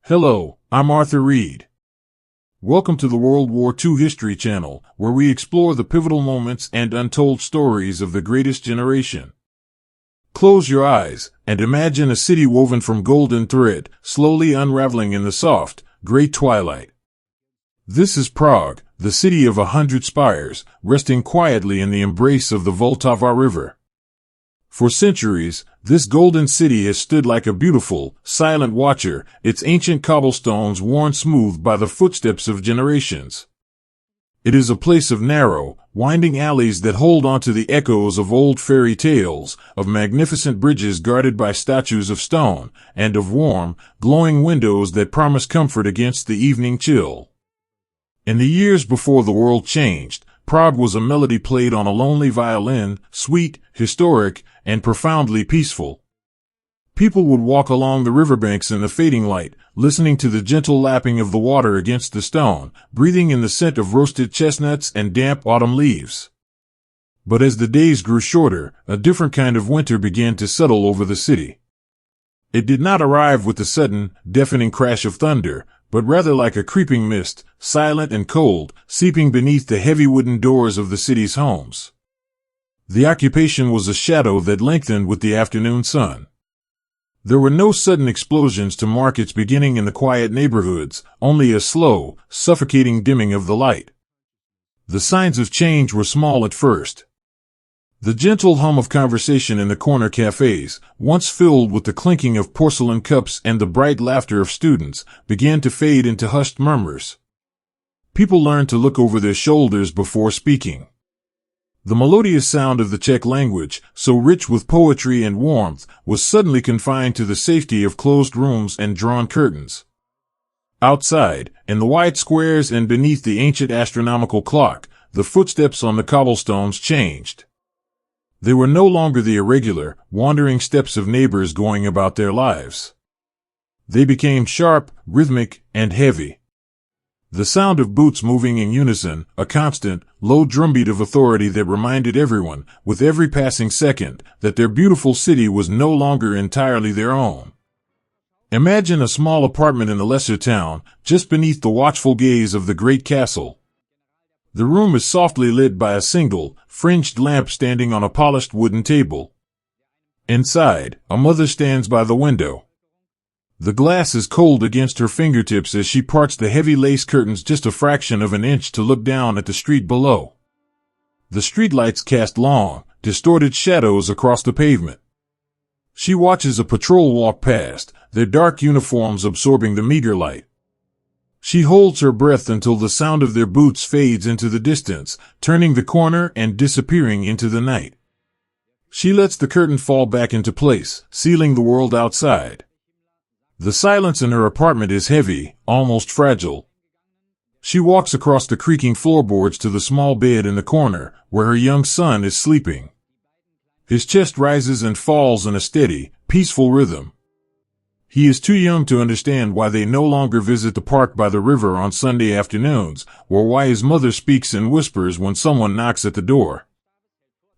Hello, I'm Arthur Reed. Welcome to the World War II History Channel, where we explore the pivotal moments and untold stories of the greatest generation. Close your eyes and imagine a city woven from golden thread, slowly unraveling in the soft, gray twilight. This is Prague, the city of 100 spires, resting quietly in the embrace of the Vltava River. For centuries, this golden city has stood like a beautiful, silent watcher, its ancient cobblestones worn smooth by the footsteps of generations. It is a place of narrow, winding alleys that hold onto the echoes of old fairy tales, of magnificent bridges guarded by statues of stone, and of warm, glowing windows that promise comfort against the evening chill. In the years before the world changed, Prague was a melody played on a lonely violin, sweet, historic, and profoundly peaceful. People would walk along the riverbanks in the fading light, listening to the gentle lapping of the water against the stone, breathing in the scent of roasted chestnuts and damp autumn leaves. But as the days grew shorter, a different kind of winter began to settle over the city. It did not arrive with the sudden, deafening crash of thunder, but rather like a creeping mist, silent and cold, seeping beneath the heavy wooden doors of the city's homes. The occupation was a shadow that lengthened with the afternoon sun. There were no sudden explosions to mark its beginning in the quiet neighborhoods, only a slow, suffocating dimming of the light. The signs of change were small at first. The gentle hum of conversation in the corner cafes, once filled with the clinking of porcelain cups and the bright laughter of students, began to fade into hushed murmurs. People learned to look over their shoulders before speaking. The melodious sound of the Czech language, so rich with poetry and warmth, was suddenly confined to the safety of closed rooms and drawn curtains. Outside, in the wide squares and beneath the ancient astronomical clock, the footsteps on the cobblestones changed. They were no longer the irregular, wandering steps of neighbors going about their lives. They became sharp, rhythmic, and heavy. The sound of boots moving in unison, a constant, low drumbeat of authority that reminded everyone, with every passing second, that their beautiful city was no longer entirely their own. Imagine a small apartment in a lesser town, just beneath the watchful gaze of the great castle. The room is softly lit by a single, fringed lamp standing on a polished wooden table. Inside, a mother stands by the window. The glass is cold against her fingertips as she parts the heavy lace curtains just a fraction of an inch to look down at the street below. The streetlights cast long, distorted shadows across the pavement. She watches a patrol walk past, their dark uniforms absorbing the meager light. She holds her breath until the sound of their boots fades into the distance, turning the corner and disappearing into the night. She lets the curtain fall back into place, sealing the world outside. The silence in her apartment is heavy, almost fragile. She walks across the creaking floorboards to the small bed in the corner, where her young son is sleeping. His chest rises and falls in a steady, peaceful rhythm. He is too young to understand why they no longer visit the park by the river on Sunday afternoons, or why his mother speaks in whispers when someone knocks at the door.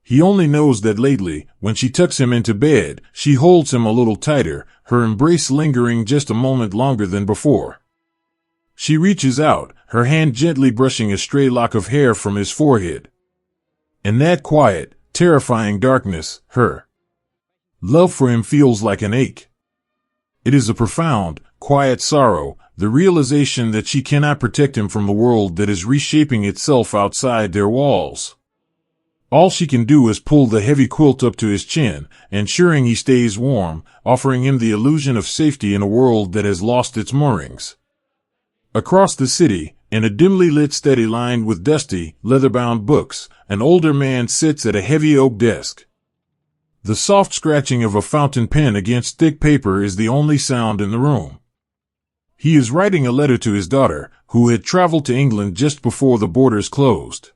He only knows that lately, when she tucks him into bed, she holds him a little tighter, her embrace lingering just a moment longer than before. She reaches out, her hand gently brushing a stray lock of hair from his forehead. In that quiet, terrifying darkness, her love for him feels like an ache. It is a profound, quiet sorrow, the realization that she cannot protect him from the world that is reshaping itself outside their walls. All she can do is pull the heavy quilt up to his chin, ensuring he stays warm, offering him the illusion of safety in a world that has lost its moorings. Across the city, in a dimly lit study lined with dusty, leather-bound books, an older man sits at a heavy oak desk. The soft scratching of a fountain pen against thick paper is the only sound in the room. He is writing a letter to his daughter, who had traveled to England just before the borders closed.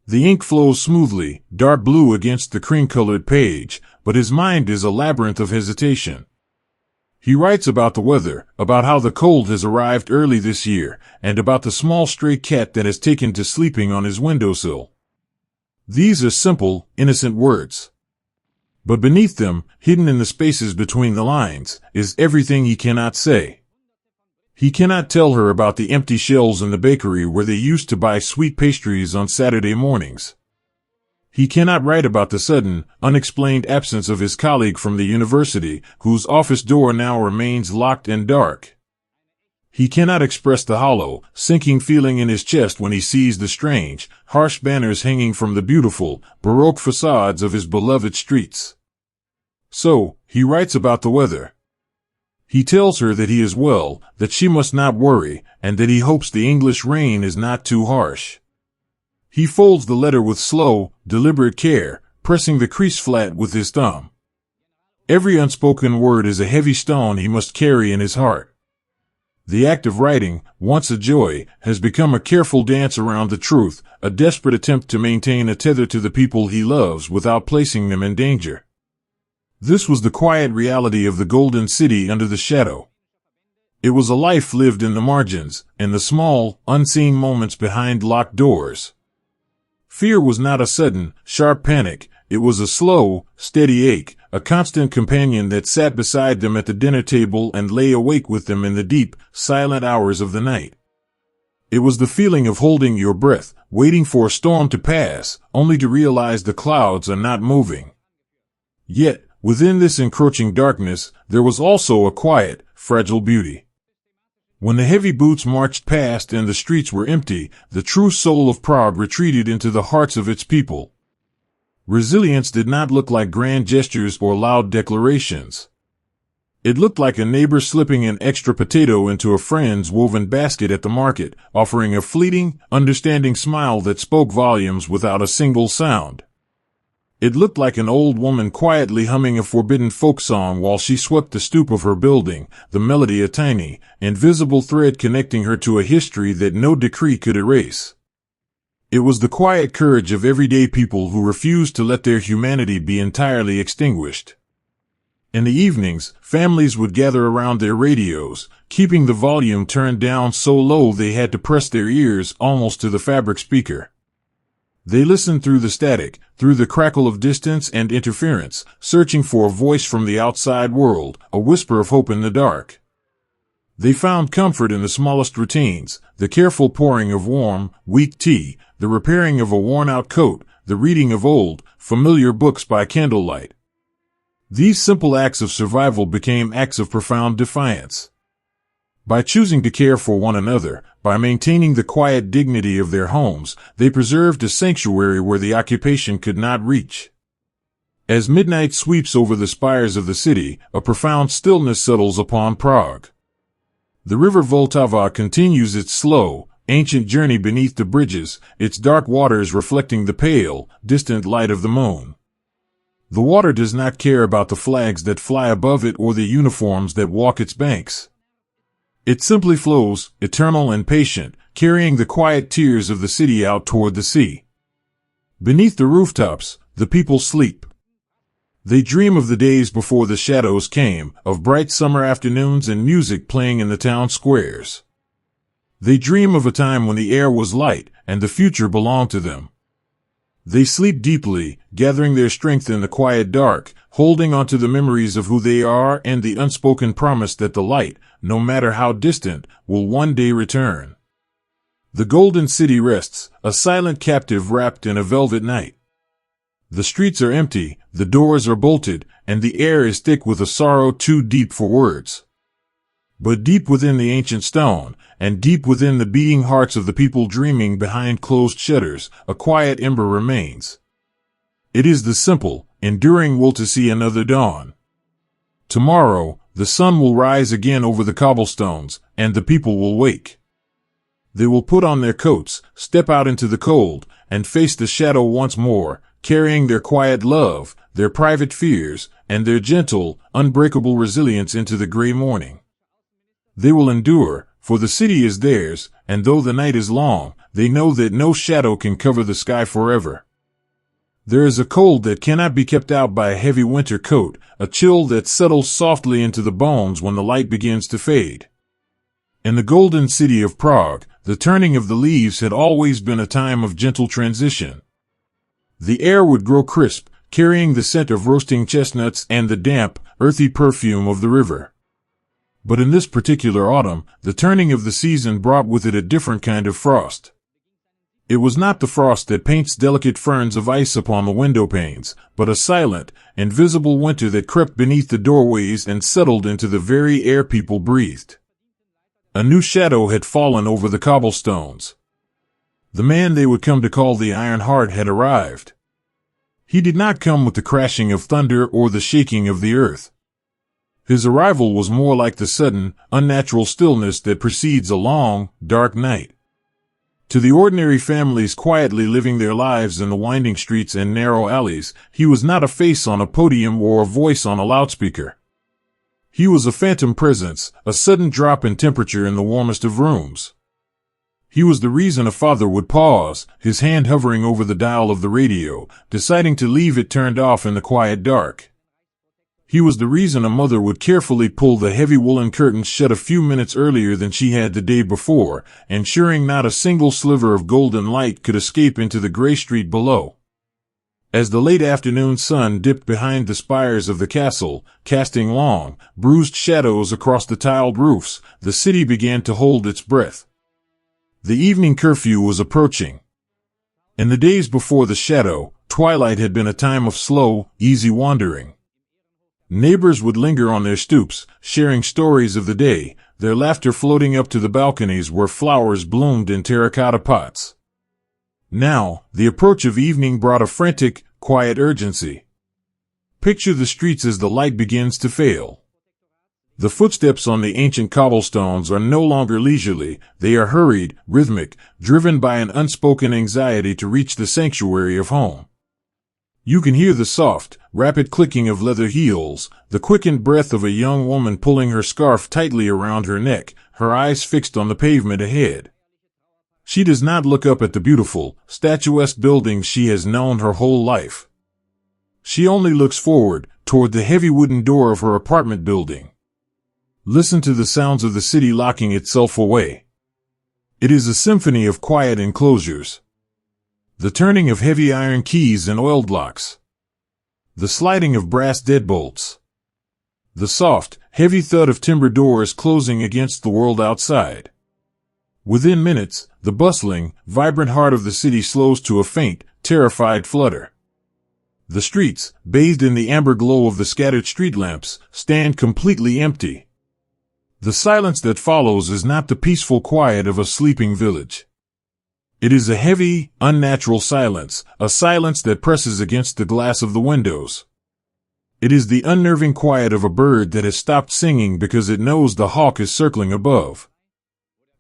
The ink flows smoothly, dark blue against the cream-colored page, but his mind is a labyrinth of hesitation. He writes about the weather, about how the cold has arrived early this year, and about the small stray cat that has taken to sleeping on his windowsill. These are simple, innocent words. But beneath them, hidden in the spaces between the lines, is everything he cannot say. He cannot tell her about the empty shelves in the bakery where they used to buy sweet pastries on Saturday mornings. He cannot write about the sudden, unexplained absence of his colleague from the university, whose office door now remains locked and dark. He cannot express the hollow, sinking feeling in his chest when he sees the strange, harsh banners hanging from the beautiful, Baroque facades of his beloved streets. So, he writes about the weather. He tells her that he is well, that she must not worry, and that he hopes the English rain is not too harsh. He folds the letter with slow, deliberate care, pressing the crease flat with his thumb. Every unspoken word is a heavy stone he must carry in his heart. The act of writing, once a joy, has become a careful dance around the truth, a desperate attempt to maintain a tether to the people he loves without placing them in danger. This was the quiet reality of the Golden City under the shadow. It was a life lived in the margins, in the small, unseen moments behind locked doors. Fear was not a sudden, sharp panic. It was a slow, steady ache, a constant companion that sat beside them at the dinner table and lay awake with them in the deep, silent hours of the night. It was the feeling of holding your breath, waiting for a storm to pass, only to realize the clouds are not moving. Yet, within this encroaching darkness, there was also a quiet, fragile beauty. When the heavy boots marched past and the streets were empty, the true soul of Prague retreated into the hearts of its people. Resilience did not look like grand gestures or loud declarations. It looked like a neighbor slipping an extra potato into a friend's woven basket at the market, offering a fleeting, understanding smile that spoke volumes without a single sound. It looked like an old woman quietly humming a forbidden folk song while she swept the stoop of her building, the melody a tiny, invisible thread connecting her to a history that no decree could erase. It was the quiet courage of everyday people who refused to let their humanity be entirely extinguished. In the evenings, families would gather around their radios, keeping the volume turned down so low they had to press their ears almost to the fabric speaker. They listened through the static, through the crackle of distance and interference, searching for a voice from the outside world, a whisper of hope in the dark. They found comfort in the smallest routines, the careful pouring of warm, weak tea, the repairing of a worn-out coat, the reading of old, familiar books by candlelight. These simple acts of survival became acts of profound defiance. By choosing to care for one another, by maintaining the quiet dignity of their homes, they preserved a sanctuary where the occupation could not reach. As midnight sweeps over the spires of the city, a profound stillness settles upon Prague. The river Vltava continues its slow, ancient journey beneath the bridges, its dark waters reflecting the pale, distant light of the moon. The water does not care about the flags that fly above it or the uniforms that walk its banks. It simply flows, eternal and patient, carrying the quiet tears of the city out toward the sea. Beneath the rooftops, the people sleep. They dream of the days before the shadows came, of bright summer afternoons and music playing in the town squares. They dream of a time when the air was light, and the future belonged to them. They sleep deeply, gathering their strength in the quiet dark, holding on to the memories of who they are and the unspoken promise that the light, no matter how distant, will one day return. The Golden City rests, a silent captive wrapped in a velvet night. The streets are empty, the doors are bolted, and the air is thick with a sorrow too deep for words. But deep within the ancient stone, and deep within the beating hearts of the people dreaming behind closed shutters, a quiet ember remains. It is the simple, enduring will to see another dawn. Tomorrow, the sun will rise again over the cobblestones, and the people will wake. They will put on their coats, step out into the cold, and face the shadow once more, carrying their quiet love, their private fears, and their gentle, unbreakable resilience into the gray morning. They will endure, for the city is theirs, and though the night is long, they know that no shadow can cover the sky forever. There is a cold that cannot be kept out by a heavy winter coat, a chill that settles softly into the bones when the light begins to fade. In the Golden City of Prague, the turning of the leaves had always been a time of gentle transition. The air would grow crisp, carrying the scent of roasting chestnuts and the damp, earthy perfume of the river. But in this particular autumn, the turning of the season brought with it a different kind of frost. It was not the frost that paints delicate ferns of ice upon the window panes, but a silent, invisible winter that crept beneath the doorways and settled into the very air people breathed. A new shadow had fallen over the cobblestones. The man they would come to call the Iron Heart had arrived. He did not come with the crashing of thunder or the shaking of the earth. His arrival was more like the sudden, unnatural stillness that precedes a long, dark night. To the ordinary families quietly living their lives in the winding streets and narrow alleys, he was not a face on a podium or a voice on a loudspeaker. He was a phantom presence, a sudden drop in temperature in the warmest of rooms. He was the reason a father would pause, his hand hovering over the dial of the radio, deciding to leave it turned off in the quiet dark. He was the reason a mother would carefully pull the heavy woolen curtains shut a few minutes earlier than she had the day before, ensuring not a single sliver of golden light could escape into the gray street below. As the late afternoon sun dipped behind the spires of the castle, casting long, bruised shadows across the tiled roofs, the city began to hold its breath. The evening curfew was approaching. In the days before the shadow, twilight had been a time of slow, easy wandering. Neighbors would linger on their stoops, sharing stories of the day, their laughter floating up to the balconies where flowers bloomed in terracotta pots. Now, the approach of evening brought a frantic, quiet urgency. Picture the streets as the light begins to fail. The footsteps on the ancient cobblestones are no longer leisurely, they are hurried, rhythmic, driven by an unspoken anxiety to reach the sanctuary of home. You can hear the soft, rapid clicking of leather heels, the quickened breath of a young woman pulling her scarf tightly around her neck, her eyes fixed on the pavement ahead. She does not look up at the beautiful, statuesque buildings she has known her whole life. She only looks forward, toward the heavy wooden door of her apartment building. Listen to the sounds of the city locking itself away. It is a symphony of quiet enclosures. The turning of heavy iron keys and oiled locks. The sliding of brass deadbolts. The soft, heavy thud of timber doors closing against the world outside. Within minutes, the bustling, vibrant heart of the city slows to a faint, terrified flutter. The streets, bathed in the amber glow of the scattered street lamps, stand completely empty. The silence that follows is not the peaceful quiet of a sleeping village. It is a heavy, unnatural silence, a silence that presses against the glass of the windows. It is the unnerving quiet of a bird that has stopped singing because it knows the hawk is circling above.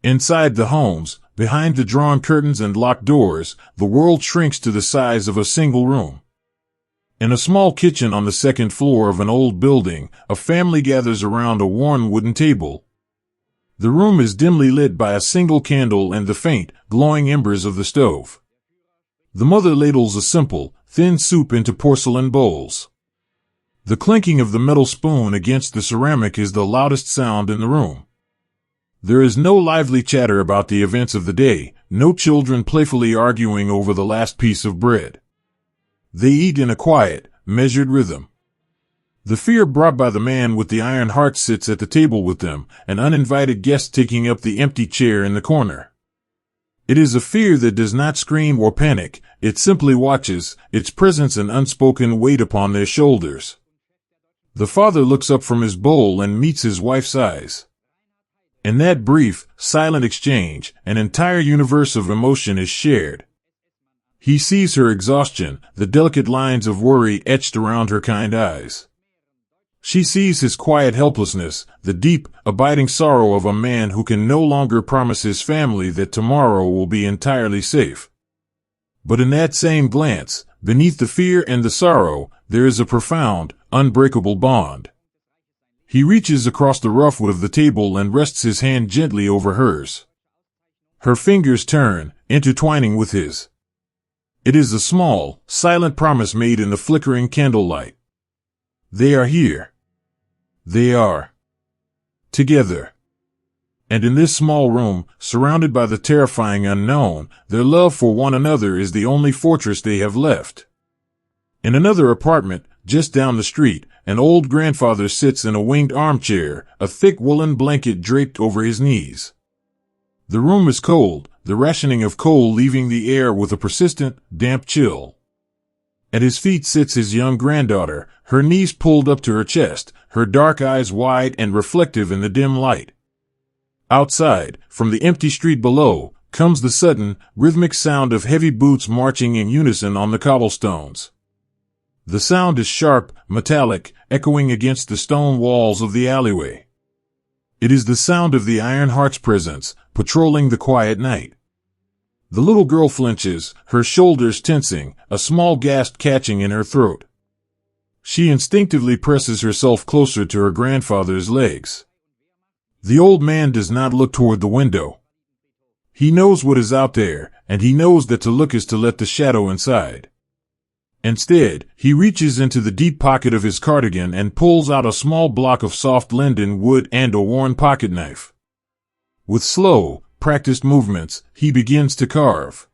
Inside the homes, behind the drawn curtains and locked doors, the world shrinks to the size of a single room. In a small kitchen on the second floor of an old building, a family gathers around a worn wooden table. The room is dimly lit by a single candle and the faint, glowing embers of the stove. The mother ladles a simple, thin soup into porcelain bowls. The clinking of the metal spoon against the ceramic is the loudest sound in the room. There is no lively chatter about the events of the day, no children playfully arguing over the last piece of bread. They eat in a quiet, measured rhythm. The fear brought by the man with the iron heart sits at the table with them, an uninvited guest taking up the empty chair in the corner. It is a fear that does not scream or panic, it simply watches, its presence an unspoken weight upon their shoulders. The father looks up from his bowl and meets his wife's eyes. In that brief, silent exchange, an entire universe of emotion is shared. He sees her exhaustion, the delicate lines of worry etched around her kind eyes. She sees his quiet helplessness, the deep, abiding sorrow of a man who can no longer promise his family that tomorrow will be entirely safe. But in that same glance, beneath the fear and the sorrow, there is a profound, unbreakable bond. He reaches across the roughwood of the table and rests his hand gently over hers. Her fingers turn, intertwining with his. It is a small, silent promise made in the flickering candlelight. They are here. They are together. And in this small room, surrounded by the terrifying unknown, their love for one another is the only fortress they have left. In another apartment, just down the street, an old grandfather sits in a winged armchair, a thick woolen blanket draped over his knees. The room is cold, the rationing of coal leaving the air with a persistent, damp chill. At his feet sits his young granddaughter, her knees pulled up to her chest, her dark eyes wide and reflective in the dim light. Outside, from the empty street below, comes the sudden, rhythmic sound of heavy boots marching in unison on the cobblestones. The sound is sharp, metallic, echoing against the stone walls of the alleyway. It is the sound of the Iron Heart's presence, patrolling the quiet night. The little girl flinches, her shoulders tensing, a small gasp catching in her throat. She instinctively presses herself closer to her grandfather's legs. The old man does not look toward the window. He knows what is out there, and he knows that to look is to let the shadow inside. Instead, he reaches into the deep pocket of his cardigan and pulls out a small block of soft linden wood and a worn pocket knife. With slow, practiced movements, he begins to carve.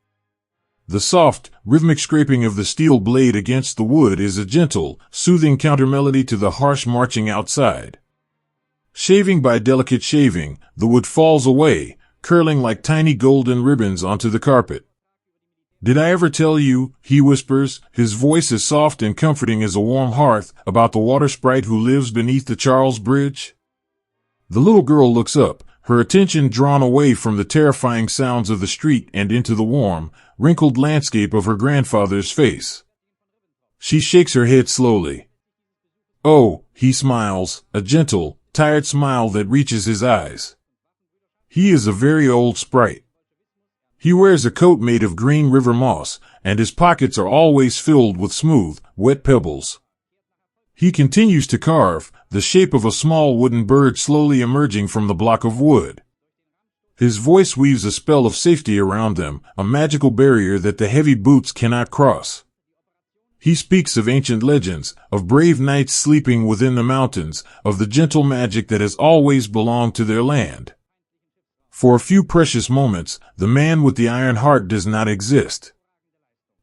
The soft, rhythmic scraping of the steel blade against the wood is a gentle, soothing countermelody to the harsh marching outside. Shaving by delicate shaving, the wood falls away, curling like tiny golden ribbons onto the carpet. "Did I ever tell you," he whispers, his voice as soft and comforting as a warm hearth, "about the water sprite who lives beneath the Charles Bridge?" The little girl looks up, her attention drawn away from the terrifying sounds of the street and into the warm, wrinkled landscape of her grandfather's face. She shakes her head slowly. "Oh," he smiles, a gentle, tired smile that reaches his eyes. He is a very old sprite. He wears a coat made of green river moss, and his pockets are always filled with smooth, wet pebbles. He continues to carve, the shape of a small wooden bird slowly emerging from the block of wood. His voice weaves a spell of safety around them, a magical barrier that the heavy boots cannot cross. He speaks of ancient legends, of brave knights sleeping within the mountains, of the gentle magic that has always belonged to their land. For a few precious moments, the man with the iron heart does not exist.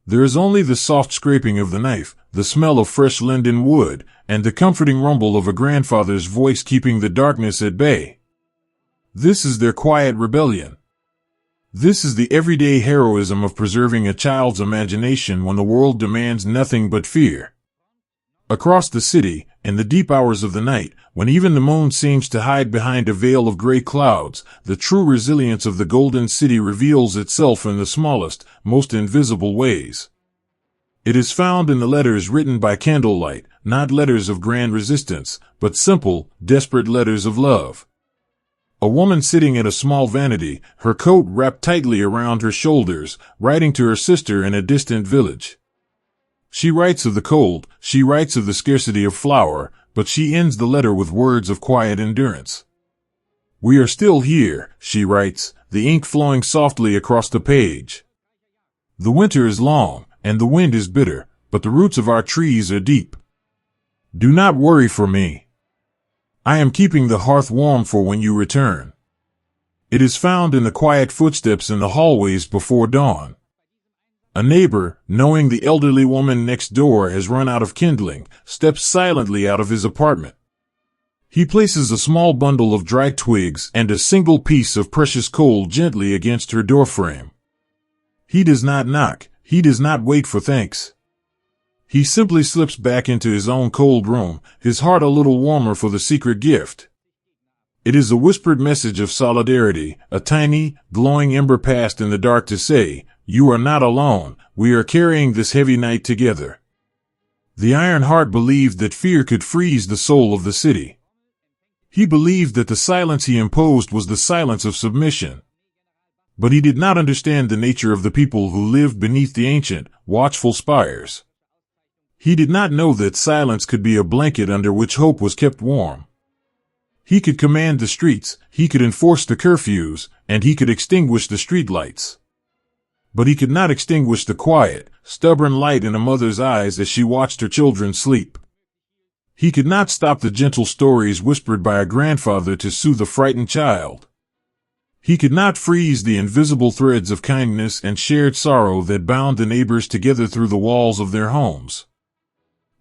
There is only the soft scraping of the knife, the smell of fresh linden wood, and the comforting rumble of a grandfather's voice keeping the darkness at bay. This is their quiet rebellion. This is the everyday heroism of preserving a child's imagination when the world demands nothing but fear. Across the city, in the deep hours of the night, when even the moon seems to hide behind a veil of gray clouds, the true resilience of the Golden City reveals itself in the smallest, most invisible ways. It is found in the letters written by candlelight, not letters of grand resistance, but simple, desperate letters of love. A woman sitting at a small vanity, her coat wrapped tightly around her shoulders, writing to her sister in a distant village. She writes of the cold, she writes of the scarcity of flour, but she ends the letter with words of quiet endurance. "We are still here," she writes, the ink flowing softly across the page. "The winter is long, and the wind is bitter, but the roots of our trees are deep. Do not worry for me. I am keeping the hearth warm for when you return." It is found in the quiet footsteps in the hallways before dawn. A neighbor, knowing the elderly woman next door has run out of kindling, steps silently out of his apartment. He places a small bundle of dry twigs and a single piece of precious coal gently against her doorframe. He does not knock, he does not wait for thanks. He simply slips back into his own cold room, his heart a little warmer for the secret gift. It is a whispered message of solidarity, a tiny, glowing ember passed in the dark to say, "You are not alone, we are carrying this heavy night together." The Iron Heart believed that fear could freeze the soul of the city. He believed that the silence he imposed was the silence of submission. But he did not understand the nature of the people who lived beneath the ancient, watchful spires. He did not know that silence could be a blanket under which hope was kept warm. He could command the streets, he could enforce the curfews, and he could extinguish the streetlights. But he could not extinguish the quiet, stubborn light in a mother's eyes as she watched her children sleep. He could not stop the gentle stories whispered by a grandfather to soothe a frightened child. He could not freeze the invisible threads of kindness and shared sorrow that bound the neighbors together through the walls of their homes.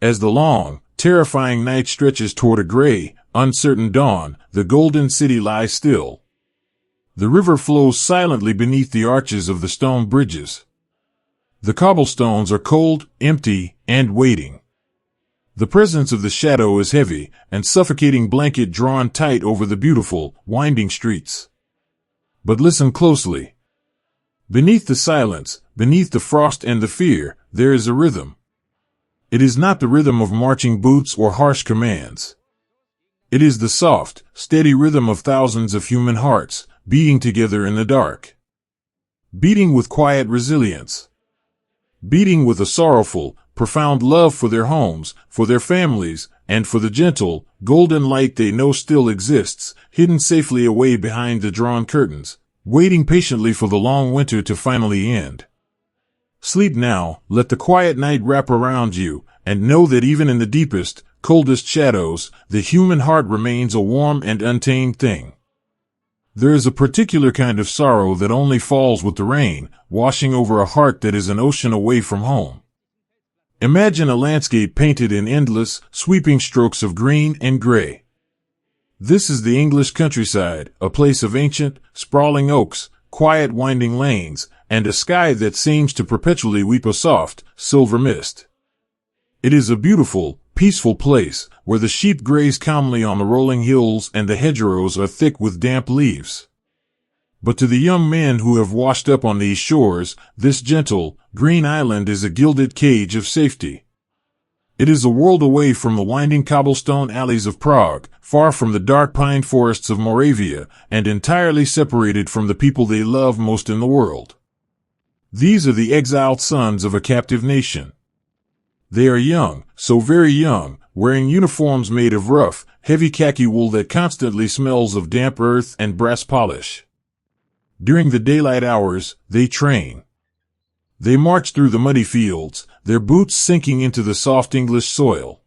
As the long, terrifying night stretches toward a gray, uncertain dawn. The golden city lies still. The river flows silently beneath the arches of the stone bridges. The cobblestones are cold, empty, and waiting. The presence of the shadow is heavy, and suffocating blanket drawn tight over the beautiful, winding streets. But listen closely. Beneath the silence, beneath the frost and the fear, there is a rhythm. It is not the rhythm of marching boots or harsh commands. It is the soft, steady rhythm of thousands of human hearts, beating together in the dark. Beating with quiet resilience. Beating with a sorrowful, profound love for their homes, for their families, and for the gentle, golden light they know still exists, hidden safely away behind the drawn curtains, waiting patiently for the long winter to finally end. Sleep now, let the quiet night wrap around you, and know that even in the deepest, coldest shadows, the human heart remains a warm and untamed thing. There is a particular kind of sorrow that only falls with the rain, washing over a heart that is an ocean away from home. Imagine a landscape painted in endless, sweeping strokes of green and gray. This is the English countryside, a place of ancient, sprawling oaks, quiet winding lanes, and a sky that seems to perpetually weep a soft, silver mist. It is a beautiful, peaceful place, where the sheep graze calmly on the rolling hills and the hedgerows are thick with damp leaves. But to the young men who have washed up on these shores, this gentle, green island is a gilded cage of safety. It is a world away from the winding cobblestone alleys of Prague, far from the dark pine forests of Moravia, and entirely separated from the people they love most in the world. These are the exiled sons of a captive nation. They are young, so very young, wearing uniforms made of rough, heavy khaki wool that constantly smells of damp earth and brass polish. During the daylight hours, they train. They march through the muddy fields, their boots sinking into the soft English soil.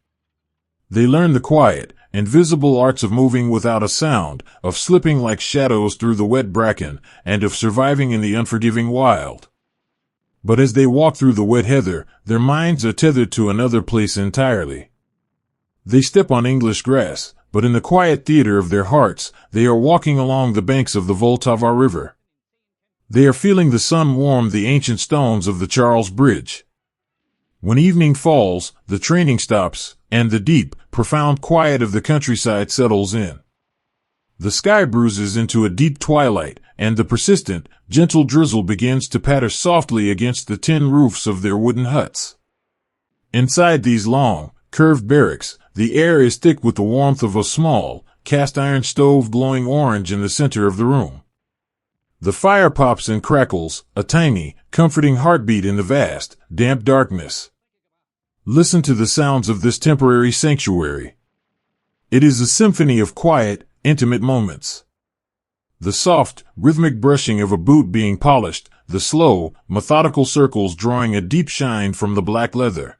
They learn the quiet, invisible arts of moving without a sound, of slipping like shadows through the wet bracken, and of surviving in the unforgiving wild. But as they walk through the wet heather, their minds are tethered to another place entirely. They step on English grass, but in the quiet theater of their hearts, they are walking along the banks of the Vltava River. They are feeling the sun warm the ancient stones of the Charles Bridge. When evening falls, the training stops, and the deep, profound quiet of the countryside settles in. The sky bruises into a deep twilight, and the persistent, gentle drizzle begins to patter softly against the tin roofs of their wooden huts. Inside these long, curved barracks, the air is thick with the warmth of a small, cast-iron stove glowing orange in the center of the room. The fire pops and crackles, a tiny, comforting heartbeat in the vast, damp darkness. Listen to the sounds of this temporary sanctuary. It is a symphony of quiet, intimate moments. The soft, rhythmic brushing of a boot being polished, the slow, methodical circles drawing a deep shine from the black leather.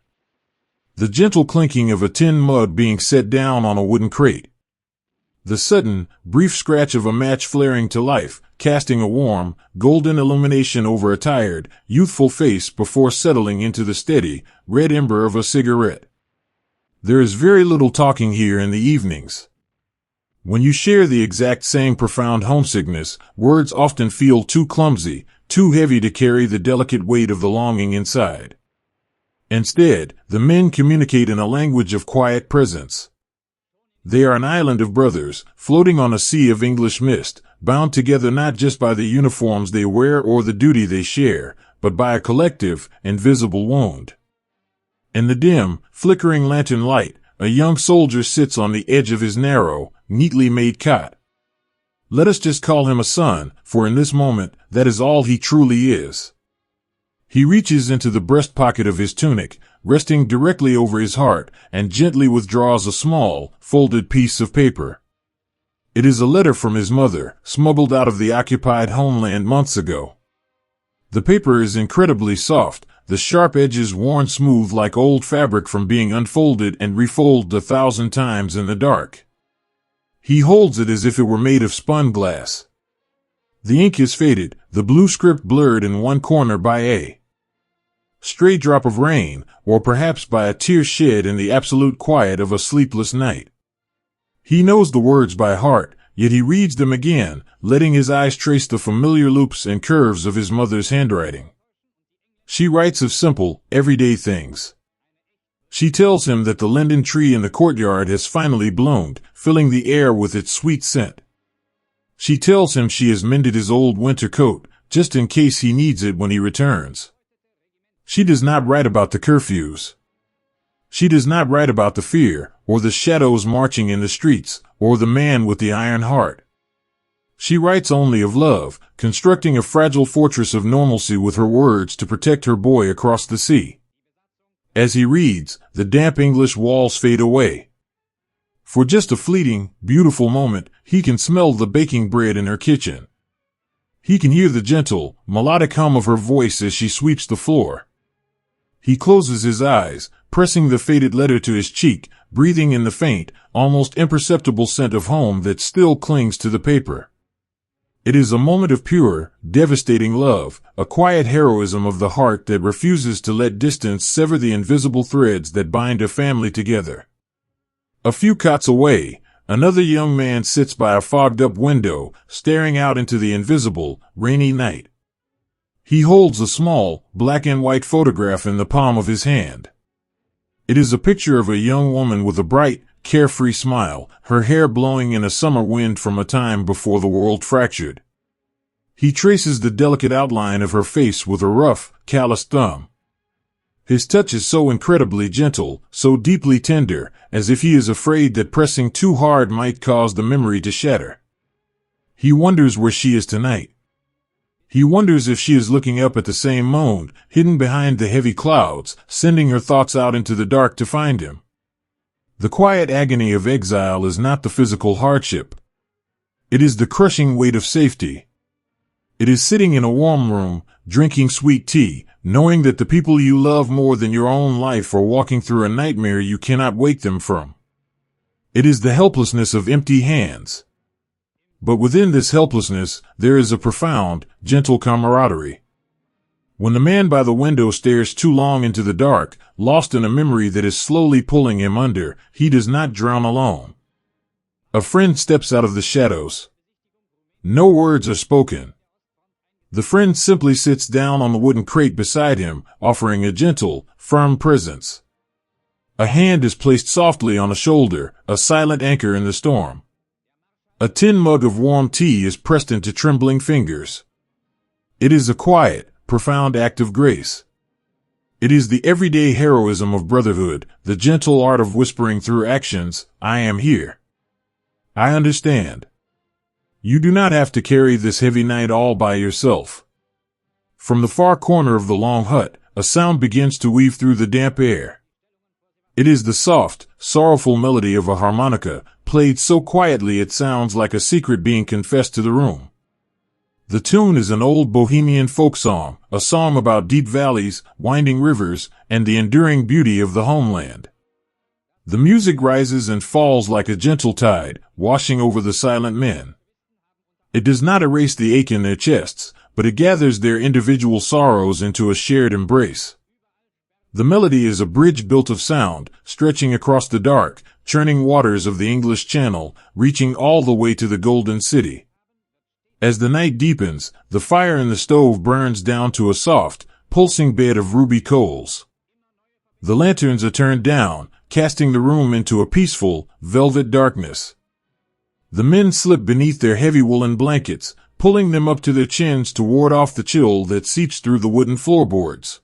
The gentle clinking of a tin mug being set down on a wooden crate. The sudden, brief scratch of a match flaring to life, casting a warm, golden illumination over a tired, youthful face before settling into the steady, red ember of a cigarette. There is very little talking here in the evenings. When you share the exact same profound homesickness, words often feel too clumsy, too heavy to carry the delicate weight of the longing inside. Instead, the men communicate in a language of quiet presence. They are an island of brothers, floating on a sea of English mist, bound together not just by the uniforms they wear or the duty they share, but by a collective, invisible wound. In the dim, flickering lantern light, a young soldier sits on the edge of his narrow, neatly made cot. Let us just call him a son, for in this moment, that is all he truly is. He reaches into the breast pocket of his tunic, resting directly over his heart, and gently withdraws a small, folded piece of paper. It is a letter from his mother, smuggled out of the occupied homeland months ago. The paper is incredibly soft, the sharp edges worn smooth like old fabric from being unfolded and refolded 1,000 times in the dark. He holds it as if it were made of spun glass. The ink is faded, the blue script blurred in one corner by a stray drop of rain, or perhaps by a tear shed in the absolute quiet of a sleepless night. He knows the words by heart, yet he reads them again, letting his eyes trace the familiar loops and curves of his mother's handwriting. She writes of simple, everyday things. She tells him that the linden tree in the courtyard has finally bloomed, filling the air with its sweet scent. She tells him she has mended his old winter coat, just in case he needs it when he returns. She does not write about the curfews. She does not write about the fear, or the shadows marching in the streets, or the man with the iron heart. She writes only of love, constructing a fragile fortress of normalcy with her words to protect her boy across the sea. As he reads, the damp English walls fade away. For just a fleeting, beautiful moment, he can smell the baking bread in her kitchen. He can hear the gentle, melodic hum of her voice as she sweeps the floor. He closes his eyes, pressing the faded letter to his cheek, breathing in the faint, almost imperceptible scent of home that still clings to the paper. It is a moment of pure, devastating love, a quiet heroism of the heart that refuses to let distance sever the invisible threads that bind a family together. A few cots away, another young man sits by a fogged-up window, staring out into the invisible, rainy night. He holds a small, black-and-white photograph in the palm of his hand. It is a picture of a young woman with a bright, carefree smile, her hair blowing in a summer wind from a time before the world fractured. He traces the delicate outline of her face with a rough, calloused thumb. His touch is so incredibly gentle, so deeply tender, as if he is afraid that pressing too hard might cause the memory to shatter. He wonders where she is tonight. He wonders if she is looking up at the same moon, hidden behind the heavy clouds, sending her thoughts out into the dark to find him. The quiet agony of exile is not the physical hardship. It is the crushing weight of safety. It is sitting in a warm room, drinking sweet tea, knowing that the people you love more than your own life are walking through a nightmare you cannot wake them from. It is the helplessness of empty hands. But within this helplessness, there is a profound, gentle camaraderie. When the man by the window stares too long into the dark, lost in a memory that is slowly pulling him under, he does not drown alone. A friend steps out of the shadows. No words are spoken. The friend simply sits down on the wooden crate beside him, offering a gentle, firm presence. A hand is placed softly on a shoulder, a silent anchor in the storm. A tin mug of warm tea is pressed into trembling fingers. It is a quiet, profound act of grace. It is the everyday heroism of brotherhood, the gentle art of whispering through actions, "I am here. I understand." You do not have to carry this heavy night all by yourself. From the far corner of the long hut, a sound begins to weave through the damp air. It is the soft, sorrowful melody of a harmonica, played so quietly it sounds like a secret being confessed to the room. The tune is an old Bohemian folk song, a song about deep valleys, winding rivers, and the enduring beauty of the homeland. The music rises and falls like a gentle tide, washing over the silent men. It does not erase the ache in their chests, but it gathers their individual sorrows into a shared embrace. The melody is a bridge built of sound, stretching across the dark, churning waters of the English Channel, reaching all the way to the Golden City. As the night deepens, the fire in the stove burns down to a soft, pulsing bed of ruby coals. The lanterns are turned down, casting the room into a peaceful, velvet darkness. The men slip beneath their heavy woolen blankets, pulling them up to their chins to ward off the chill that seeps through the wooden floorboards.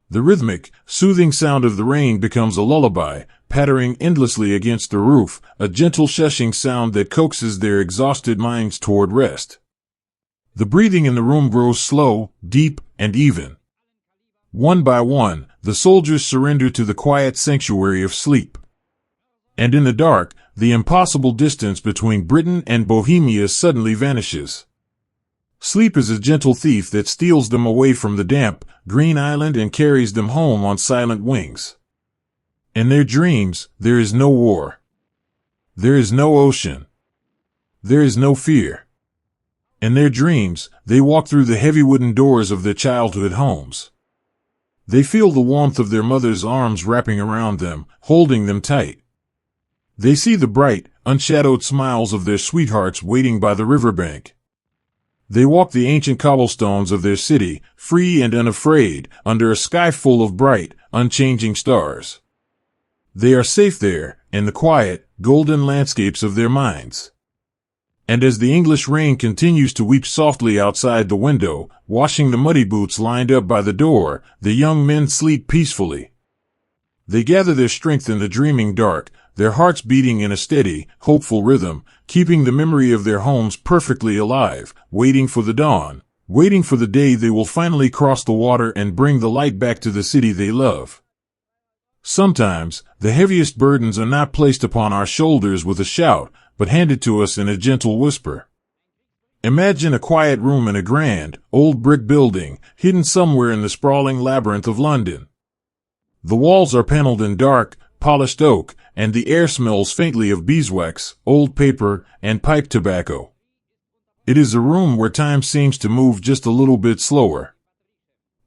The rhythmic, soothing sound of the rain becomes a lullaby, pattering endlessly against the roof, a gentle shushing sound that coaxes their exhausted minds toward rest. The breathing in the room grows slow, deep, and even. One by one, the soldiers surrender to the quiet sanctuary of sleep. And in the dark, the impossible distance between Britain and Bohemia suddenly vanishes. Sleep is a gentle thief that steals them away from the damp, green island and carries them home on silent wings. In their dreams, there is no war. There is no ocean. There is no fear. In their dreams, they walk through the heavy wooden doors of their childhood homes. They feel the warmth of their mother's arms wrapping around them, holding them tight. They see the bright, unshadowed smiles of their sweethearts waiting by the riverbank. They walk the ancient cobblestones of their city, free and unafraid, under a sky full of bright, unchanging stars. They are safe there, in the quiet, golden landscapes of their minds. And as the English rain continues to weep softly outside the window, washing the muddy boots lined up by the door, the young men sleep peacefully. They gather their strength in the dreaming dark, their hearts beating in a steady, hopeful rhythm, keeping the memory of their homes perfectly alive, waiting for the dawn, waiting for the day they will finally cross the water and bring the light back to the city they love. Sometimes, the heaviest burdens are not placed upon our shoulders with a shout, but handed to us in a gentle whisper. Imagine a quiet room in a grand, old brick building, hidden somewhere in the sprawling labyrinth of London. The walls are paneled in dark, polished oak, and the air smells faintly of beeswax, old paper, and pipe tobacco. It is a room where time seems to move just a little bit slower.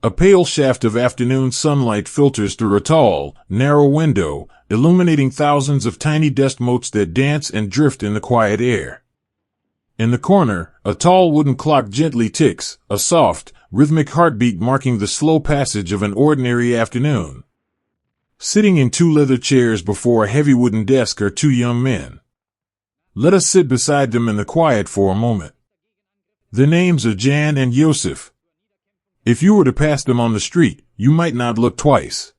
A pale shaft of afternoon sunlight filters through a tall, narrow window, illuminating thousands of tiny dust motes that dance and drift in the quiet air. In the corner, a tall wooden clock gently ticks, a soft, rhythmic heartbeat marking the slow passage of an ordinary afternoon. Sitting in two leather chairs before a heavy wooden desk are two young men. Let us sit beside them in the quiet for a moment. Their names are Jan and Jozef. If you were to pass them on the street, you might not look twice.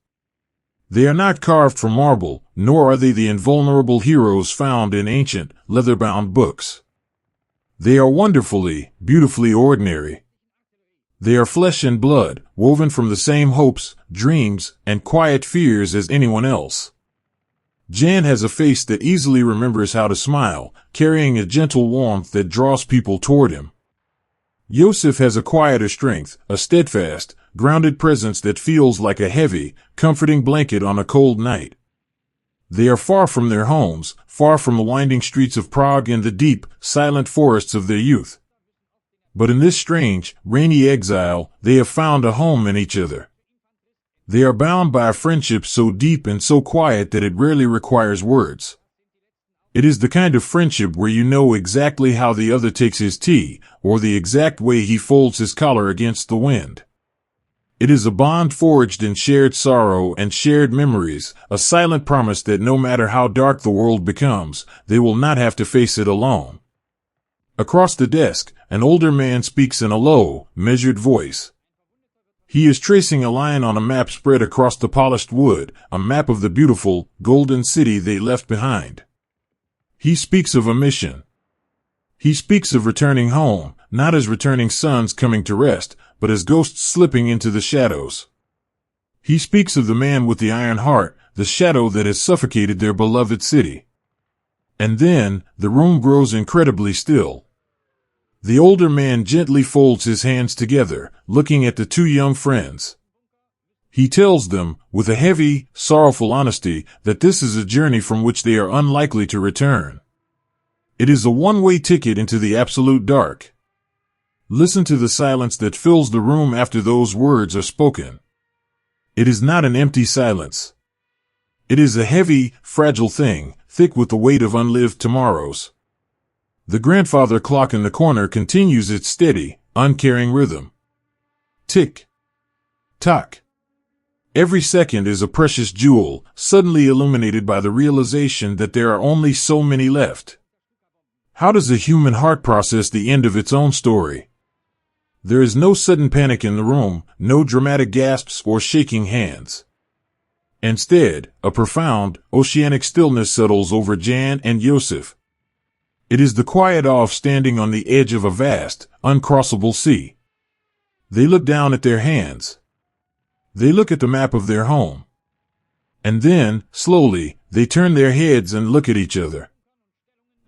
They are not carved from marble, nor are they the invulnerable heroes found in ancient, leather-bound books. They are wonderfully, beautifully ordinary. They are flesh and blood, woven from the same hopes, dreams, and quiet fears as anyone else. Jan has a face that easily remembers how to smile, carrying a gentle warmth that draws people toward him. Jozef has a quieter strength, a steadfast, grounded presence that feels like a heavy, comforting blanket on a cold night. They are far from their homes, far from the winding streets of Prague and the deep, silent forests of their youth. But in this strange, rainy exile, they have found a home in each other. They are bound by a friendship so deep and so quiet that it rarely requires words. It is the kind of friendship where you know exactly how the other takes his tea, or the exact way he folds his collar against the wind. It is a bond forged in shared sorrow and shared memories, a silent promise that no matter how dark the world becomes, they will not have to face it alone. Across the desk, an older man speaks in a low, measured voice. He is tracing a line on a map spread across the polished wood, a map of the beautiful, golden city they left behind. He speaks of a mission. He speaks of returning home, not as returning sons coming to rest, but as ghosts slipping into the shadows. He speaks of the man with the iron heart, the shadow that has suffocated their beloved city. And then, the room grows incredibly still. The older man gently folds his hands together, looking at the two young friends. He tells them, with a heavy, sorrowful honesty, that this is a journey from which they are unlikely to return. It is a one-way ticket into the absolute dark. Listen to the silence that fills the room after those words are spoken. It is not an empty silence. It is a heavy, fragile thing, thick with the weight of unlived tomorrows. The grandfather clock in the corner continues its steady, uncaring rhythm. Tick. Tock. Every second is a precious jewel, suddenly illuminated by the realization that there are only so many left. How does the human heart process the end of its own story? There is no sudden panic in the room, no dramatic gasps or shaking hands. Instead, a profound, oceanic stillness settles over Jan and Jozef. It is the quiet awe of standing on the edge of a vast, uncrossable sea. They look down at their hands. They look at the map of their home. And then, slowly, they turn their heads and look at each other.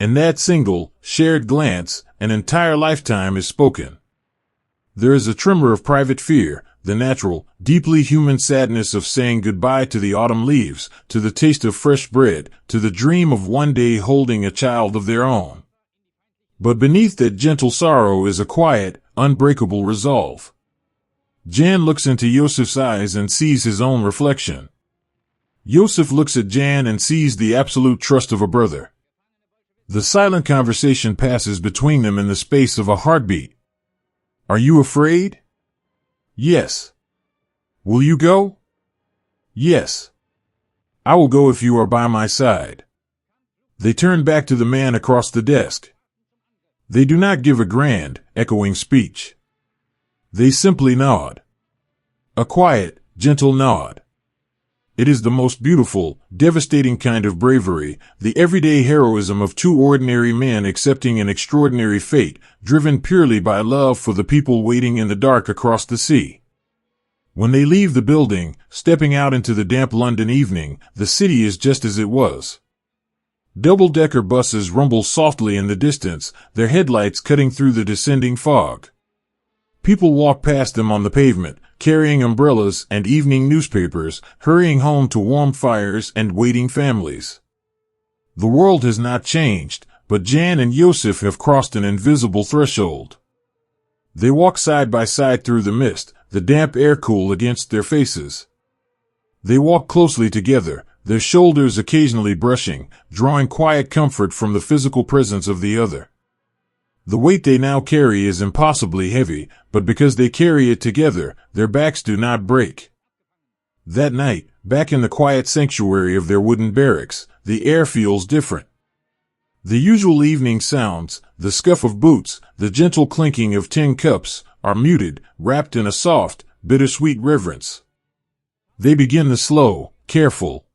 In that single, shared glance, an entire lifetime is spoken. There is a tremor of private fear, the natural, deeply human sadness of saying goodbye to the autumn leaves, to the taste of fresh bread, to the dream of one day holding a child of their own. But beneath that gentle sorrow is a quiet, unbreakable resolve. Jan looks into Jozef's eyes and sees his own reflection. Jozef looks at Jan and sees the absolute trust of a brother. The silent conversation passes between them in the space of a heartbeat. Are you afraid? Yes. Will you go? Yes. I will go if you are by my side. They turn back to the man across the desk. They do not give a grand, echoing speech. They simply nod. A quiet, gentle nod. It is the most beautiful, devastating kind of bravery, the everyday heroism of two ordinary men accepting an extraordinary fate, driven purely by love for the people waiting in the dark across the sea. When they leave the building, stepping out into the damp London evening, the city is just as it was. Double-decker buses rumble softly in the distance, their headlights cutting through the descending fog. People walk past them on the pavement, carrying umbrellas and evening newspapers, hurrying home to warm fires and waiting families. The world has not changed, but Jan and Jozef have crossed an invisible threshold. They walk side by side through the mist, the damp air cool against their faces. They walk closely together, their shoulders occasionally brushing, drawing quiet comfort from the physical presence of the other. The weight they now carry is impossibly heavy, but because they carry it together, their backs do not break. That night, back in the quiet sanctuary of their wooden barracks, the air feels different. The usual evening sounds, the scuff of boots, the gentle clinking of tin cups, are muted, wrapped in a soft, bittersweet reverence. They begin the slow, careful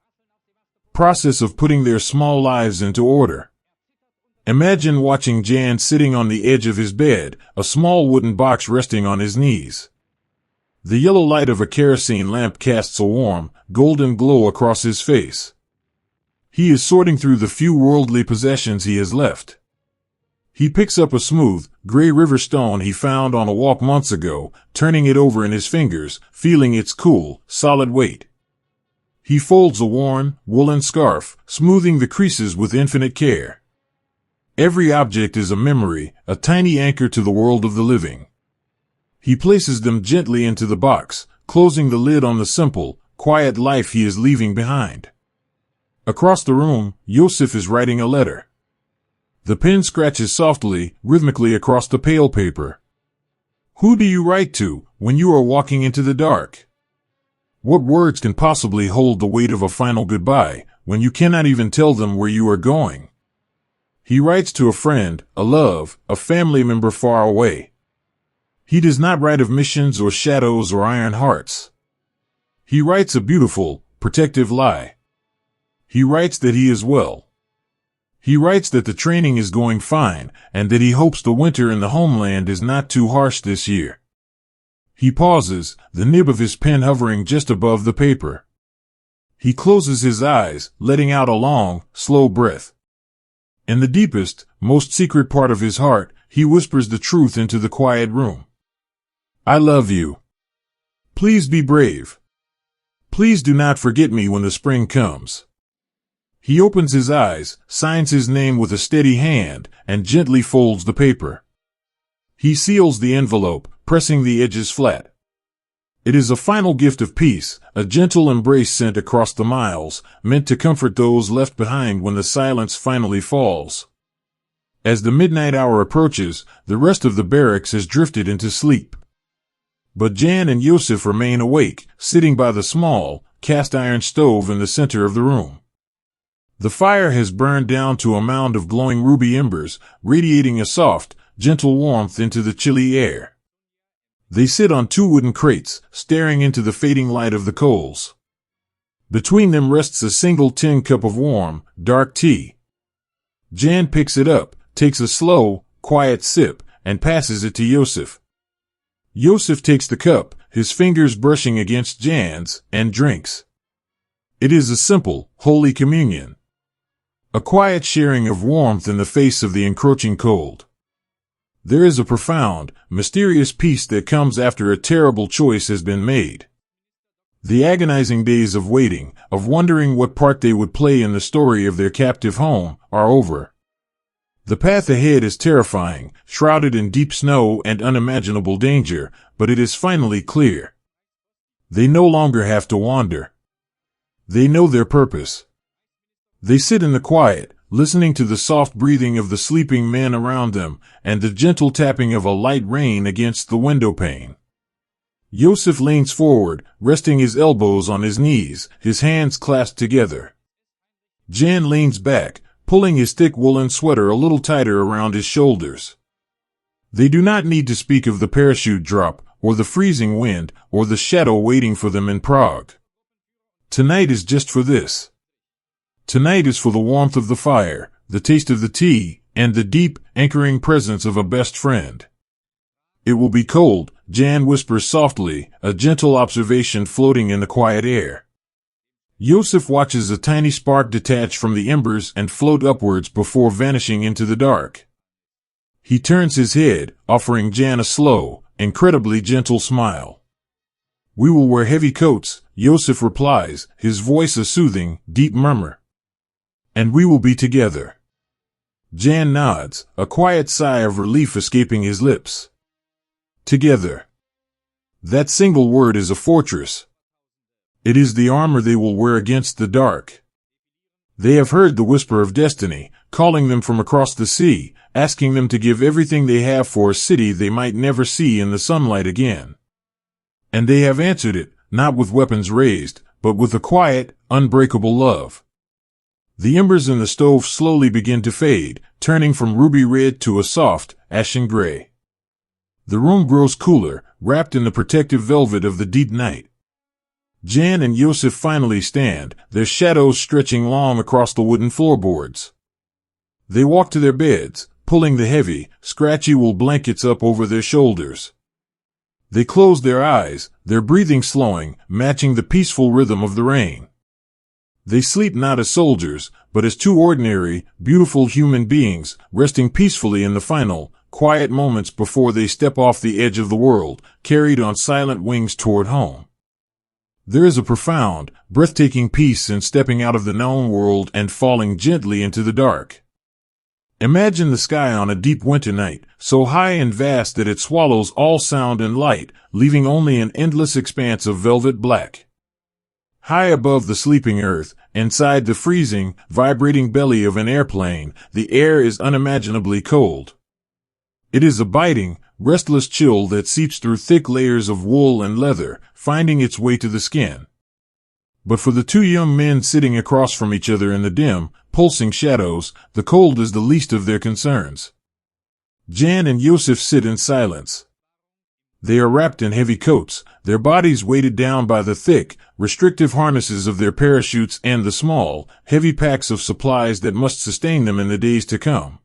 process of putting their small lives into order. Imagine watching Jan sitting on the edge of his bed, a small wooden box resting on his knees. The yellow light of a kerosene lamp casts a warm, golden glow across his face. He is sorting through the few worldly possessions he has left. He picks up a smooth, gray river stone he found on a walk months ago, turning it over in his fingers, feeling its cool, solid weight. He folds a worn, woolen scarf, smoothing the creases with infinite care. Every object is a memory, a tiny anchor to the world of the living. He places them gently into the box, closing the lid on the simple, quiet life he is leaving behind. Across the room, Jozef is writing a letter. The pen scratches softly, rhythmically across the pale paper. Who do you write to when you are walking into the dark? What words can possibly hold the weight of a final goodbye when you cannot even tell them where you are going? He writes to a friend, a love, a family member far away. He does not write of missions or shadows or iron hearts. He writes a beautiful, protective lie. He writes that he is well. He writes that the training is going fine and that he hopes the winter in the homeland is not too harsh this year. He pauses, the nib of his pen hovering just above the paper. He closes his eyes, letting out a long, slow breath. In the deepest, most secret part of his heart, he whispers the truth into the quiet room. I love you. Please be brave. Please do not forget me when the spring comes. He opens his eyes, signs his name with a steady hand, and gently folds the paper. He seals the envelope, pressing the edges flat. It is a final gift of peace, a gentle embrace sent across the miles, meant to comfort those left behind when the silence finally falls. As the midnight hour approaches, the rest of the barracks has drifted into sleep. But Jan and Jozef remain awake, sitting by the small, cast-iron stove in the center of the room. The fire has burned down to a mound of glowing ruby embers, radiating a soft, gentle warmth into the chilly air. They sit on two wooden crates, staring into the fading light of the coals. Between them rests a single tin cup of warm, dark tea. Jan picks it up, takes a slow, quiet sip, and passes it to Jozef. Jozef takes the cup, his fingers brushing against Jan's, and drinks. It is a simple, holy communion. A quiet sharing of warmth in the face of the encroaching cold. There is a profound, mysterious peace that comes after a terrible choice has been made. The agonizing days of waiting, of wondering what part they would play in the story of their captive home, are over. The path ahead is terrifying, shrouded in deep snow and unimaginable danger, but it is finally clear. They no longer have to wander. They know their purpose. They sit in the quiet, listening to the soft breathing of the sleeping men around them and the gentle tapping of a light rain against the window pane. Jozef leans forward, resting his elbows on his knees, his hands clasped together. Jan leans back, pulling his thick woolen sweater a little tighter around his shoulders. They do not need to speak of the parachute drop, or the freezing wind, or the shadow waiting for them in Prague. Tonight is just for this. Tonight is for the warmth of the fire, the taste of the tea, and the deep, anchoring presence of a best friend. It will be cold, Jan whispers softly, a gentle observation floating in the quiet air. Jozef watches a tiny spark detach from the embers and float upwards before vanishing into the dark. He turns his head, offering Jan a slow, incredibly gentle smile. "We will wear heavy coats," Jozef replies, his voice a soothing, deep murmur. "And we will be together." Jan nods, a quiet sigh of relief escaping his lips. Together. That single word is a fortress. It is the armor they will wear against the dark. They have heard the whisper of destiny, calling them from across the sea, asking them to give everything they have for a city they might never see in the sunlight again. And they have answered it, not with weapons raised, but with a quiet, unbreakable love. The embers in the stove slowly begin to fade, turning from ruby red to a soft, ashen gray. The room grows cooler, wrapped in the protective velvet of the deep night. Jan and Jozef finally stand, their shadows stretching long across the wooden floorboards. They walk to their beds, pulling the heavy, scratchy wool blankets up over their shoulders. They close their eyes, their breathing slowing, matching the peaceful rhythm of the rain. They sleep not as soldiers, but as two ordinary, beautiful human beings, resting peacefully in the final, quiet moments before they step off the edge of the world, carried on silent wings toward home. There is a profound, breathtaking peace in stepping out of the known world and falling gently into the dark. Imagine the sky on a deep winter night, so high and vast that it swallows all sound and light, leaving only an endless expanse of velvet black. High above the sleeping earth, inside the freezing, vibrating belly of an airplane, the air is unimaginably cold. It is a biting, restless chill that seeps through thick layers of wool and leather, finding its way to the skin. But for the two young men sitting across from each other in the dim, pulsing shadows, the cold is the least of their concerns. Jan and Jozef sit in silence. They are wrapped in heavy coats, their bodies weighted down by the thick, restrictive harnesses of their parachutes and the small, heavy packs of supplies that must sustain them in the days to come.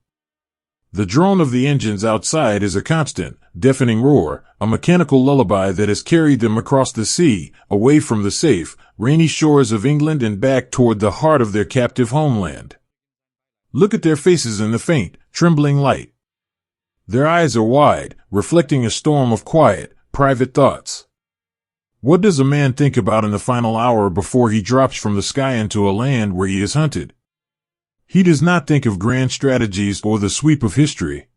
The drone of the engines outside is a constant, deafening roar, a mechanical lullaby that has carried them across the sea, away from the safe, rainy shores of England and back toward the heart of their captive homeland. Look at their faces in the faint, trembling light. Their eyes are wide, reflecting a storm of quiet, private thoughts. What does a man think about in the final hour before he drops from the sky into a land where he is hunted? He does not think of grand strategies or the sweep of history.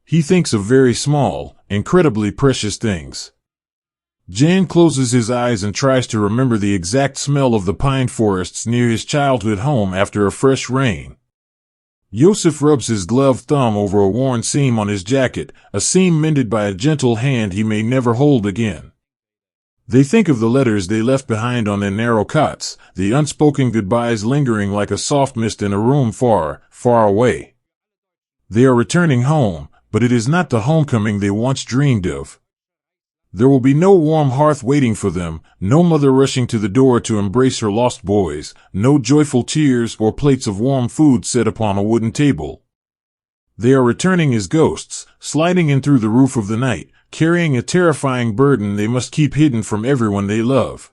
He thinks of very small, incredibly precious things. Jan closes his eyes and tries to remember the exact smell of the pine forests near his childhood home after a fresh rain. Jozef rubs his gloved thumb over a worn seam on his jacket, a seam mended by a gentle hand he may never hold again. They think of the letters they left behind on their narrow cots, the unspoken goodbyes lingering like a soft mist in a room far, far away. They are returning home, but it is not the homecoming they once dreamed of. There will be no warm hearth waiting for them, no mother rushing to the door to embrace her lost boys, no joyful tears or plates of warm food set upon a wooden table. They are returning as ghosts, sliding in through the roof of the night, carrying a terrifying burden they must keep hidden from everyone they love.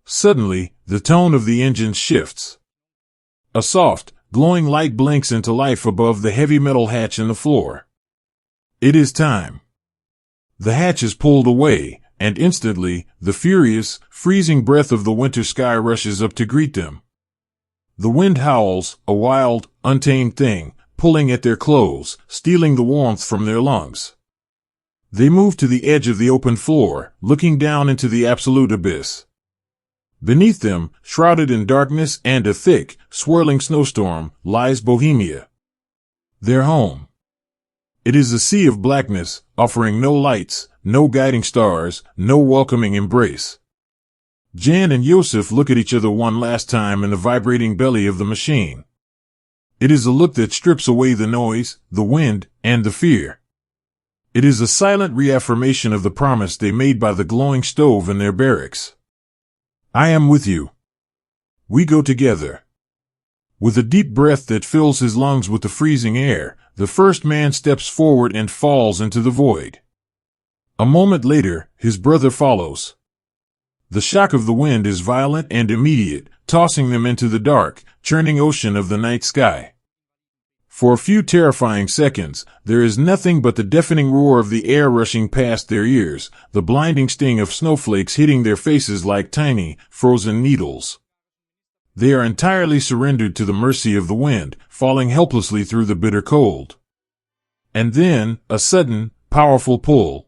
Suddenly, the tone of the engine shifts. A soft, glowing light blinks into life above the heavy metal hatch in the floor. It is time. The hatch is pulled away, and instantly, the furious, freezing breath of the winter sky rushes up to greet them. The wind howls, a wild, untamed thing, pulling at their clothes, stealing the warmth from their lungs. They move to the edge of the open floor, looking down into the absolute abyss. Beneath them, shrouded in darkness and a thick, swirling snowstorm, lies Bohemia. Their home. It is a sea of blackness, offering no lights, no guiding stars, no welcoming embrace. Jan and Jozef look at each other one last time in the vibrating belly of the machine. It is a look that strips away the noise, the wind, and the fear. It is a silent reaffirmation of the promise they made by the glowing stove in their barracks. I am with you. We go together. With a deep breath that fills his lungs with the freezing air, the first man steps forward and falls into the void. A moment later, his brother follows. The shock of the wind is violent and immediate, tossing them into the dark, churning ocean of the night sky. For a few terrifying seconds, there is nothing but the deafening roar of the air rushing past their ears, the blinding sting of snowflakes hitting their faces like tiny, frozen needles. They are entirely surrendered to the mercy of the wind, falling helplessly through the bitter cold. And then, a sudden, powerful pull.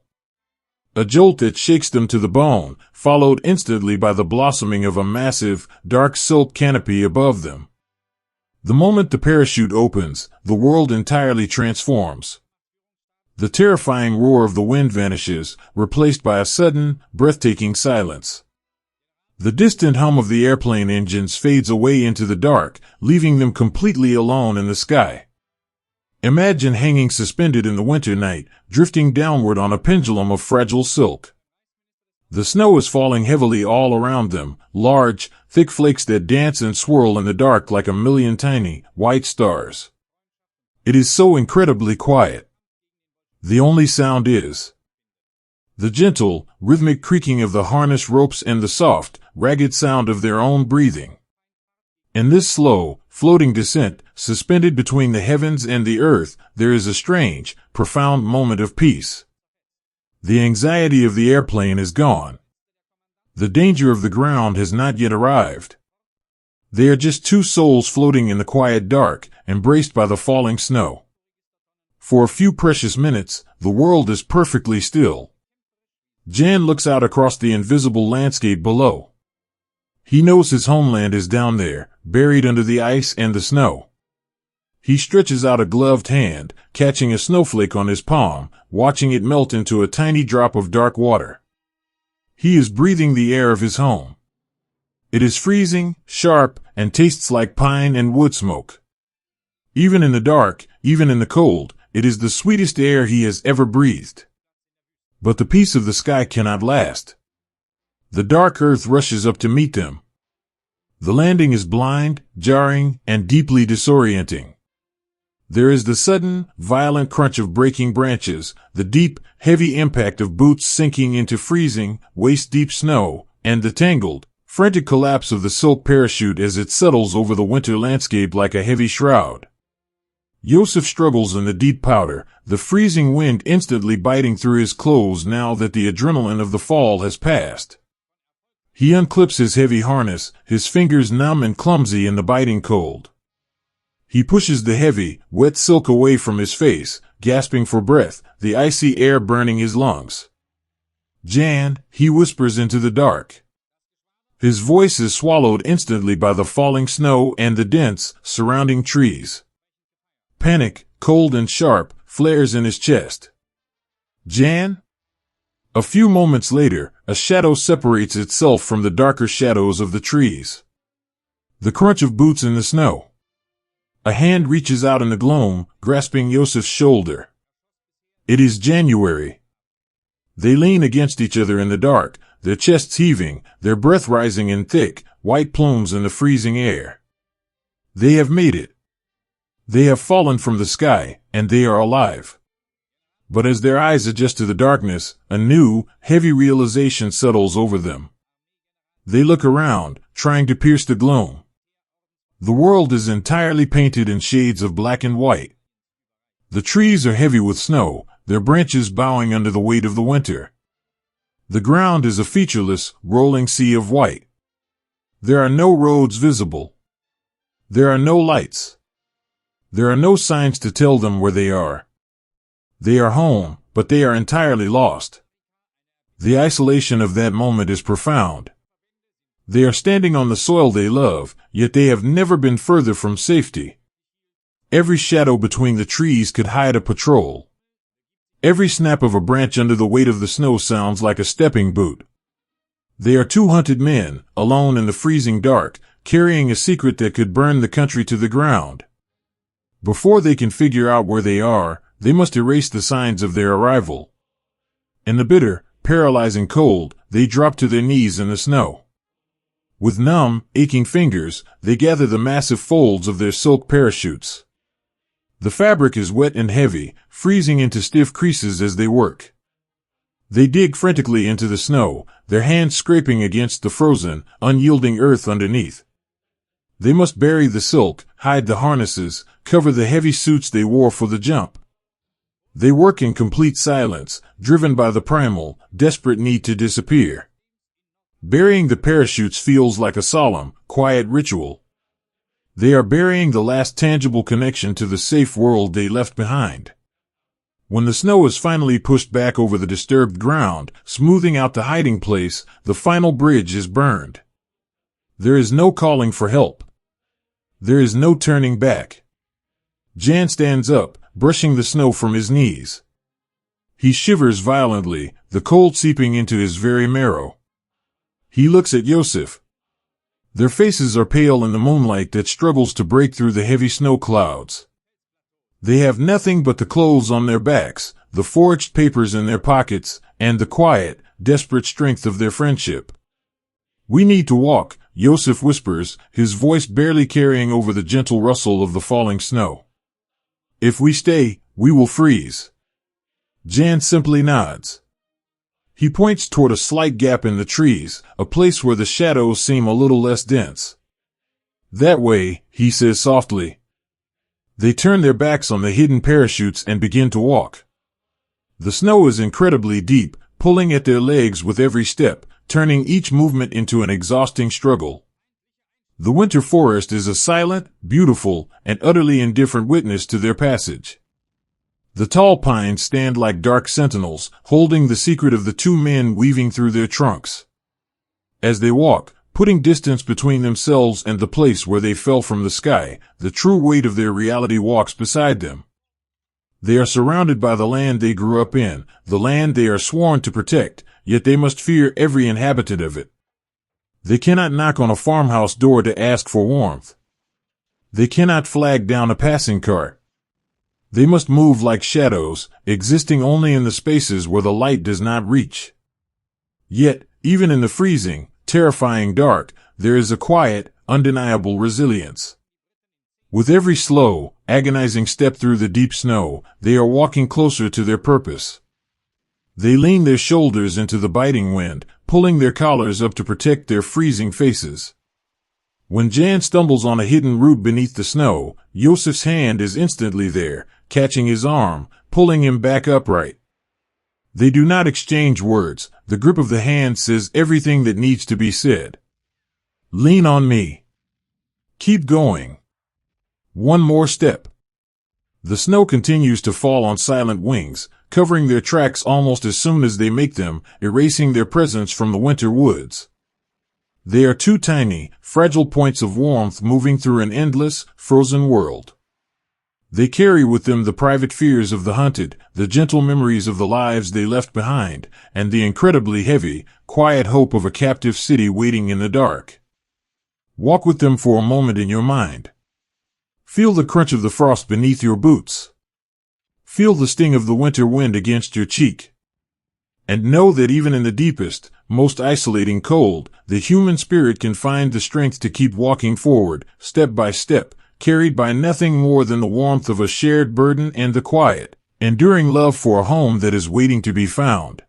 A jolt that shakes them to the bone, followed instantly by the blossoming of a massive, dark silk canopy above them. The moment the parachute opens, the world entirely transforms. The terrifying roar of the wind vanishes, replaced by a sudden, breathtaking silence. The distant hum of the airplane engines fades away into the dark, leaving them completely alone in the sky. Imagine hanging suspended in the winter night, drifting downward on a pendulum of fragile silk. The snow is falling heavily all around them, large, thick flakes that dance and swirl in the dark like a million tiny, white stars. It is so incredibly quiet. The only sound is the gentle, rhythmic creaking of the harness ropes and the soft, ragged sound of their own breathing. In this slow, floating descent, suspended between the heavens and the earth, there is a strange, profound moment of peace. The anxiety of the airplane is gone. The danger of the ground has not yet arrived. They are just two souls floating in the quiet dark, embraced by the falling snow. For a few precious minutes, the world is perfectly still. Jan looks out across the invisible landscape below. He knows his homeland is down there, buried under the ice and the snow. He stretches out a gloved hand, catching a snowflake on his palm, watching it melt into a tiny drop of dark water. He is breathing the air of his home. It is freezing, sharp, and tastes like pine and wood smoke. Even in the dark, even in the cold, it is the sweetest air he has ever breathed. But the peace of the sky cannot last. The dark earth rushes up to meet them. The landing is blind, jarring, and deeply disorienting. There is the sudden, violent crunch of breaking branches, the deep, heavy impact of boots sinking into freezing, waist-deep snow, and the tangled, frantic collapse of the silk parachute as it settles over the winter landscape like a heavy shroud. Jozef struggles in the deep powder, the freezing wind instantly biting through his clothes now that the adrenaline of the fall has passed. He unclips his heavy harness, his fingers numb and clumsy in the biting cold. He pushes the heavy, wet silk away from his face, gasping for breath, the icy air burning his lungs. Jan, he whispers into the dark. His voice is swallowed instantly by the falling snow and the dense, surrounding trees. Panic, cold and sharp, flares in his chest. Jan? A few moments later, a shadow separates itself from the darker shadows of the trees. The crunch of boots in the snow. A hand reaches out in the gloom, grasping Jozef's shoulder. It is January. They lean against each other in the dark, their chests heaving, their breath rising in thick, white plumes in the freezing air. They have made it. They have fallen from the sky, and they are alive. But as their eyes adjust to the darkness, a new, heavy realization settles over them. They look around, trying to pierce the gloom. The world is entirely painted in shades of black and white. The trees are heavy with snow, their branches bowing under the weight of the winter. The ground is a featureless, rolling sea of white. There are no roads visible. There are no lights. There are no signs to tell them where they are. They are home, but they are entirely lost. The isolation of that moment is profound. They are standing on the soil they love, yet they have never been further from safety. Every shadow between the trees could hide a patrol. Every snap of a branch under the weight of the snow sounds like a stepping boot. They are two hunted men, alone in the freezing dark, carrying a secret that could burn the country to the ground. Before they can figure out where they are, they must erase the signs of their arrival. In the bitter, paralyzing cold, they drop to their knees in the snow. With numb, aching fingers, they gather the massive folds of their silk parachutes. The fabric is wet and heavy, freezing into stiff creases as they work. They dig frantically into the snow, their hands scraping against the frozen, unyielding earth underneath. They must bury the silk, hide the harnesses, cover the heavy suits they wore for the jump. They work in complete silence, driven by the primal, desperate need to disappear. Burying the parachutes feels like a solemn, quiet ritual. They are burying the last tangible connection to the safe world they left behind. When the snow is finally pushed back over the disturbed ground, smoothing out the hiding place, the final bridge is burned. There is no calling for help. There is no turning back. Jan stands up, brushing the snow from his knees. He shivers violently, the cold seeping into his very marrow. He looks at Jozef. Their faces are pale in the moonlight that struggles to break through the heavy snow clouds. They have nothing but the clothes on their backs, the forged papers in their pockets, and the quiet, desperate strength of their friendship. "We need to walk," Jozef whispers, his voice barely carrying over the gentle rustle of the falling snow. "If we stay, we will freeze." Jan simply nods. He points toward a slight gap in the trees, a place where the shadows seem a little less dense. "That way," he says softly. They turn their backs on the hidden parachutes and begin to walk. The snow is incredibly deep, pulling at their legs with every step, turning each movement into an exhausting struggle. The winter forest is a silent, beautiful, and utterly indifferent witness to their passage. The tall pines stand like dark sentinels, holding the secret of the two men weaving through their trunks. As they walk, putting distance between themselves and the place where they fell from the sky, the true weight of their reality walks beside them. They are surrounded by the land they grew up in, the land they are sworn to protect, yet they must fear every inhabitant of it. They cannot knock on a farmhouse door to ask for warmth. They cannot flag down a passing cart. They must move like shadows, existing only in the spaces where the light does not reach. Yet, even in the freezing, terrifying dark, there is a quiet, undeniable resilience. With every slow, agonizing step through the deep snow, they are walking closer to their purpose. They lean their shoulders into the biting wind, pulling their collars up to protect their freezing faces. When Jan stumbles on a hidden root beneath the snow, Jozef's hand is instantly there, catching his arm, pulling him back upright. They do not exchange words, the grip of the hand says everything that needs to be said. "Lean on me. Keep going. One more step." The snow continues to fall on silent wings, covering their tracks almost as soon as they make them, erasing their presence from the winter woods. They are two tiny, fragile points of warmth moving through an endless, frozen world. They carry with them the private fears of the hunted, the gentle memories of the lives they left behind, and the incredibly heavy, quiet hope of a captive city waiting in the dark. Walk with them for a moment in your mind. Feel the crunch of the frost beneath your boots. Feel the sting of the winter wind against your cheek. And know that even in the deepest, most isolating cold, the human spirit can find the strength to keep walking forward, step by step, carried by nothing more than the warmth of a shared burden and the quiet, enduring love for a home that is waiting to be found.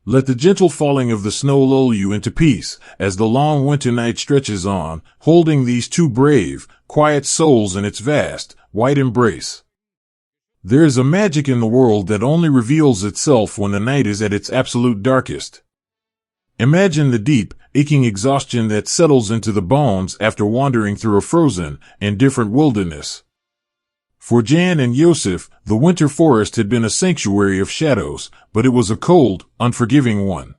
Let the gentle falling of the snow lull you into peace, as the long winter night stretches on, holding these two brave, quiet souls in its vast, white embrace. There is a magic in the world that only reveals itself when the night is at its absolute darkest. Imagine the deep, aching exhaustion that settles into the bones after wandering through a frozen, indifferent wilderness. For Jan and Jozef, the winter forest had been a sanctuary of shadows, but it was a cold, unforgiving one.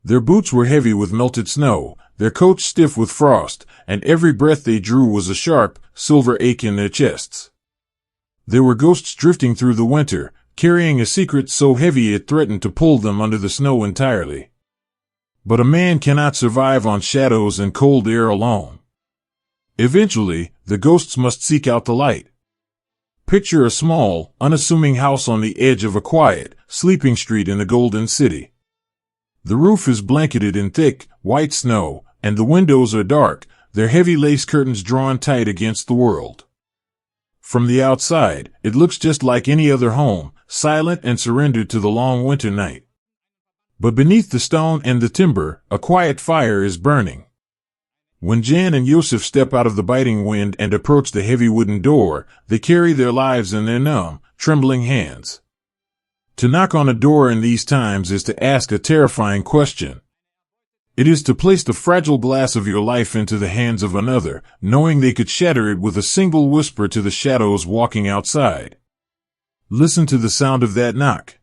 Their boots were heavy with melted snow, their coats stiff with frost, and every breath they drew was a sharp, silver ache in their chests. There were ghosts drifting through the winter, carrying a secret so heavy it threatened to pull them under the snow entirely. But a man cannot survive on shadows and cold air alone. Eventually, the ghosts must seek out the light. Picture a small, unassuming house on the edge of a quiet, sleeping street in the Golden City. The roof is blanketed in thick, white snow, and the windows are dark, their heavy lace curtains drawn tight against the world. From the outside, it looks just like any other home, silent and surrendered to the long winter night. But beneath the stone and the timber, a quiet fire is burning. When Jan and Jozef step out of the biting wind and approach the heavy wooden door, they carry their lives in their numb, trembling hands. To knock on a door in these times is to ask a terrifying question. It is to place the fragile glass of your life into the hands of another, knowing they could shatter it with a single whisper to the shadows walking outside. Listen to the sound of that knock.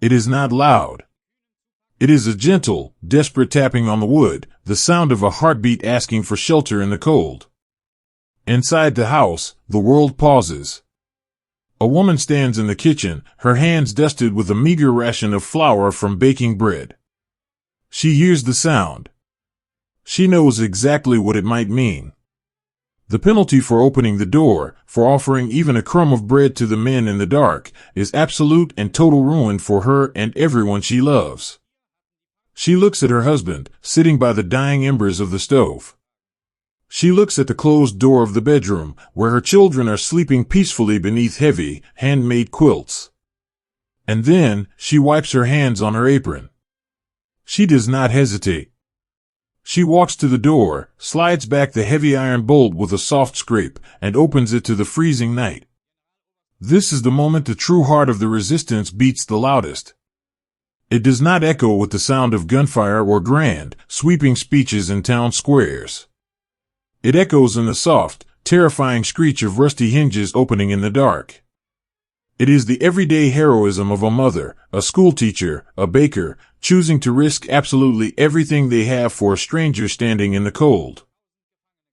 It is not loud. It is a gentle, desperate tapping on the wood, the sound of a heartbeat asking for shelter in the cold. Inside the house, the world pauses. A woman stands in the kitchen, her hands dusted with a meager ration of flour from baking bread. She hears the sound. She knows exactly what it might mean. The penalty for opening the door, for offering even a crumb of bread to the men in the dark, is absolute and total ruin for her and everyone she loves. She looks at her husband, sitting by the dying embers of the stove. She looks at the closed door of the bedroom, where her children are sleeping peacefully beneath heavy, handmade quilts. And then, she wipes her hands on her apron. She does not hesitate. She walks to the door, slides back the heavy iron bolt with a soft scrape, and opens it to the freezing night. This is the moment the true heart of the resistance beats the loudest. It does not echo with the sound of gunfire or grand, sweeping speeches in town squares. It echoes in the soft, terrifying screech of rusty hinges opening in the dark. It is the everyday heroism of a mother, a schoolteacher, a baker, choosing to risk absolutely everything they have for a stranger standing in the cold.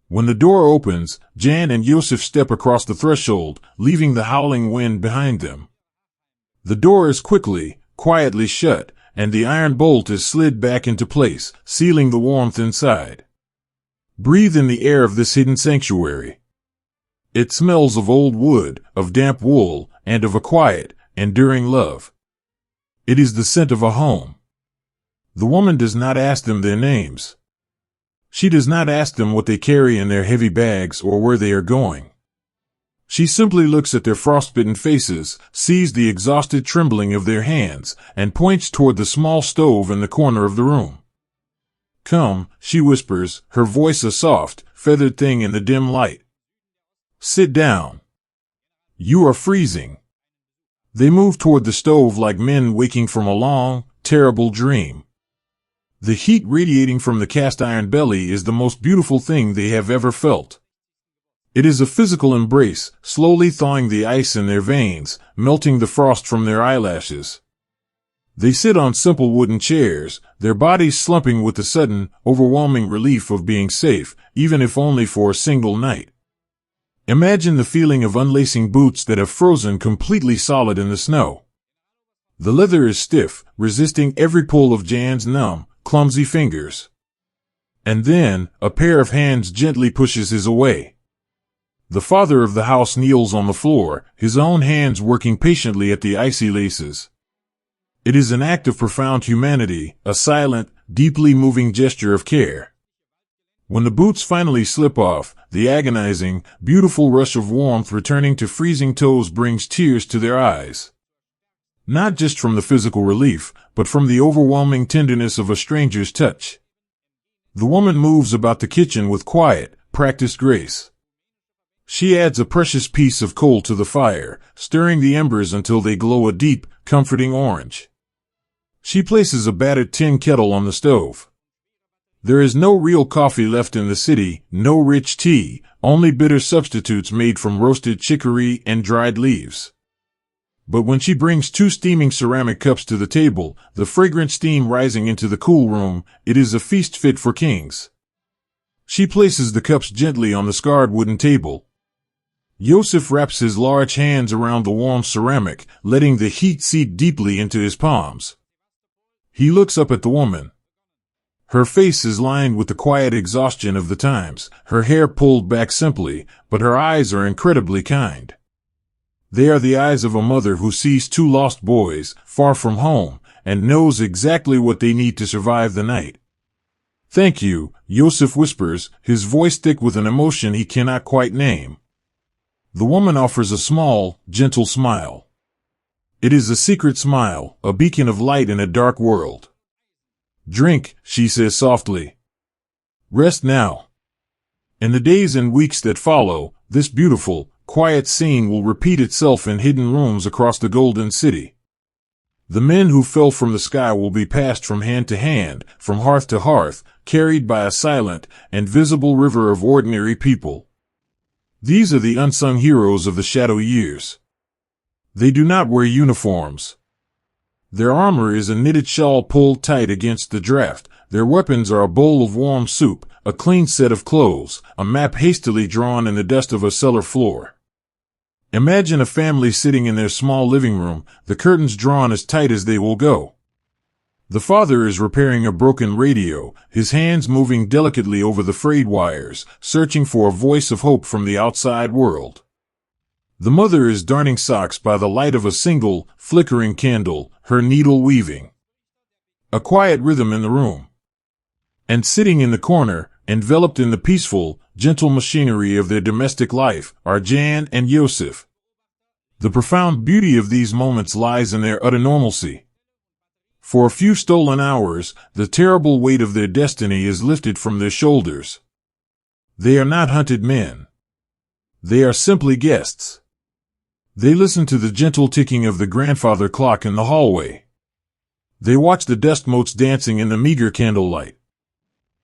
When the door opens, Jan and Jozef step across the threshold, leaving the howling wind behind them. The door is quietly shut, and the iron bolt is slid back into place, sealing the warmth inside. Breathe in the air of this hidden sanctuary. It smells of old wood, of damp wool, and of a quiet, enduring love. It is the scent of a home. The woman does not ask them their names. She does not ask them what they carry in their heavy bags or where they are going. She simply looks at their frostbitten faces, sees the exhausted trembling of their hands, and points toward the small stove in the corner of the room. "Come," she whispers, her voice a soft, feathered thing in the dim light. "Sit down. You are freezing." They move toward the stove like men waking from a long, terrible dream. The heat radiating from the cast iron belly is the most beautiful thing they have ever felt. It is a physical embrace, slowly thawing the ice in their veins, melting the frost from their eyelashes. They sit on simple wooden chairs, their bodies slumping with the sudden, overwhelming relief of being safe, even if only for a single night. Imagine the feeling of unlacing boots that have frozen completely solid in the snow. The leather is stiff, resisting every pull of Jan's numb, clumsy fingers. And then, a pair of hands gently pushes his away. The father of the house kneels on the floor, his own hands working patiently at the icy laces. It is an act of profound humanity, a silent, deeply moving gesture of care. When the boots finally slip off, the agonizing, beautiful rush of warmth returning to freezing toes brings tears to their eyes. Not just from the physical relief, but from the overwhelming tenderness of a stranger's touch. The woman moves about the kitchen with quiet, practiced grace. She adds a precious piece of coal to the fire, stirring the embers until they glow a deep, comforting orange. She places a battered tin kettle on the stove. There is no real coffee left in the city, no rich tea, only bitter substitutes made from roasted chicory and dried leaves. But when she brings 2 steaming ceramic cups to the table, the fragrant steam rising into the cool room, it is a feast fit for kings. She places the cups gently on the scarred wooden table. Jozef wraps his large hands around the warm ceramic, letting the heat seep deeply into his palms. He looks up at the woman. Her face is lined with the quiet exhaustion of the times, her hair pulled back simply, but her eyes are incredibly kind. They are the eyes of a mother who sees 2 lost boys, far from home, and knows exactly what they need to survive the night. "Thank you," Jozef whispers, his voice thick with an emotion he cannot quite name. The woman offers a small, gentle smile. It is a secret smile, a beacon of light in a dark world. "Drink," she says softly. "Rest now." In the days and weeks that follow, this beautiful, quiet scene will repeat itself in hidden rooms across the Golden City. The men who fell from the sky will be passed from hand to hand, from hearth to hearth, carried by a silent and visible river of ordinary people. These are the unsung heroes of the shadow years. They do not wear uniforms. Their armor is a knitted shawl pulled tight against the draft. Their weapons are a bowl of warm soup, a clean set of clothes, a map hastily drawn in the dust of a cellar floor. Imagine a family sitting in their small living room, the curtains drawn as tight as they will go. The father is repairing a broken radio, his hands moving delicately over the frayed wires, searching for a voice of hope from the outside world. The mother is darning socks by the light of a single, flickering candle, her needle weaving. A quiet rhythm in the room. And sitting in the corner, enveloped in the peaceful, gentle machinery of their domestic life, are Jan and Jozef. The profound beauty of these moments lies in their utter normalcy. For a few stolen hours, the terrible weight of their destiny is lifted from their shoulders. They are not hunted men. They are simply guests. They listen to the gentle ticking of the grandfather clock in the hallway. They watch the dust motes dancing in the meager candlelight.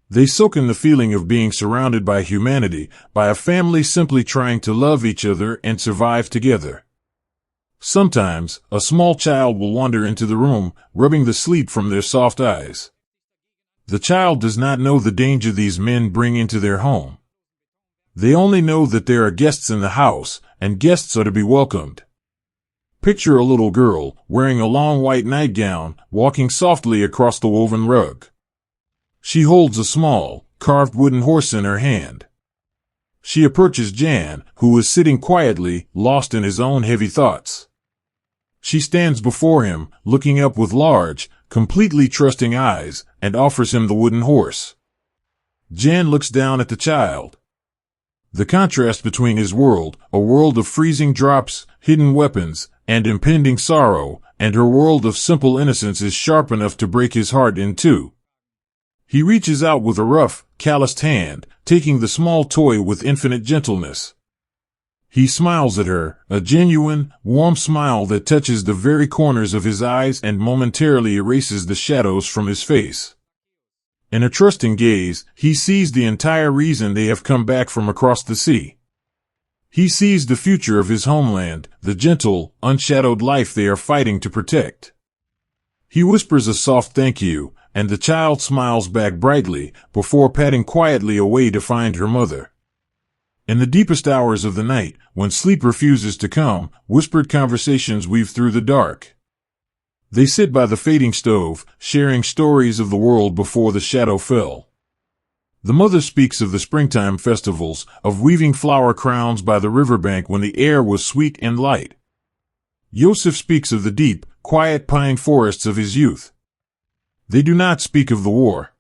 They soak in the feeling of being surrounded by humanity, by a family simply trying to love each other and survive together. Sometimes, a small child will wander into the room, rubbing the sleep from their soft eyes. The child does not know the danger these men bring into their home. They only know that there are guests in the house, and guests are to be welcomed. Picture a little girl, wearing a long white nightgown, walking softly across the woven rug. She holds a small, carved wooden horse in her hand. She approaches Jan, who is sitting quietly, lost in his own heavy thoughts. She stands before him, looking up with large, completely trusting eyes, and offers him the wooden horse. Jan looks down at the child. The contrast between his world, a world of freezing drops, hidden weapons, and impending sorrow, and her world of simple innocence is sharp enough to break his heart in two. He reaches out with a rough, calloused hand, taking the small toy with infinite gentleness. He smiles at her, a genuine, warm smile that touches the very corners of his eyes and momentarily erases the shadows from his face. In a trusting gaze, he sees the entire reason they have come back from across the sea. He sees the future of his homeland, the gentle, unshadowed life they are fighting to protect. He whispers a soft thank you, and the child smiles back brightly, before padding quietly away to find her mother. In the deepest hours of the night, when sleep refuses to come, whispered conversations weave through the dark. They sit by the fading stove, sharing stories of the world before the shadow fell. The mother speaks of the springtime festivals, of weaving flower crowns by the riverbank when the air was sweet and light. Jozef speaks of the deep, quiet pine forests of his youth. They do not speak of the war.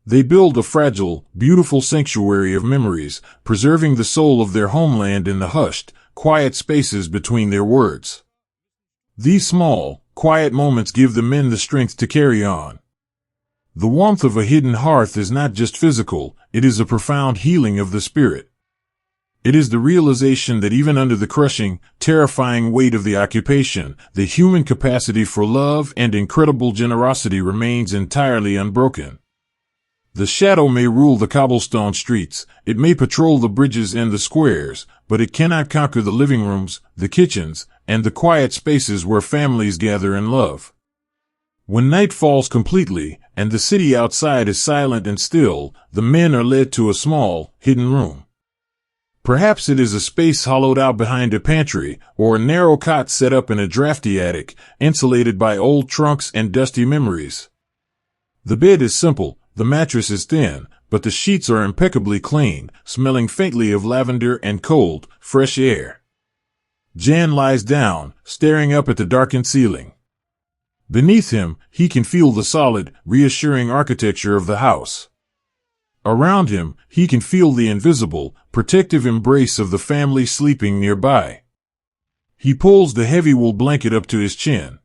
They build a fragile, beautiful sanctuary of memories, preserving the soul of their homeland in the hushed, quiet spaces between their words. These small, quiet moments give the men the strength to carry on. The warmth of a hidden hearth is not just physical, it is a profound healing of the spirit. It is the realization that even under the crushing, terrifying weight of the occupation, the human capacity for love and incredible generosity remains entirely unbroken. The shadow may rule the cobblestone streets, it may patrol the bridges and the squares, but it cannot conquer the living rooms, the kitchens, and the quiet spaces where families gather in love. When night falls completely, and the city outside is silent and still, the men are led to a small, hidden room. Perhaps it is a space hollowed out behind a pantry, or a narrow cot set up in a drafty attic, insulated by old trunks and dusty memories. The bed is simple, the mattress is thin, but the sheets are impeccably clean, smelling faintly of lavender and cold, fresh air. Jan lies down, staring up at the darkened ceiling. Beneath him, he can feel the solid, reassuring architecture of the house. Around him, he can feel the invisible, protective embrace of the family sleeping nearby. He pulls the heavy wool blanket up to his chin.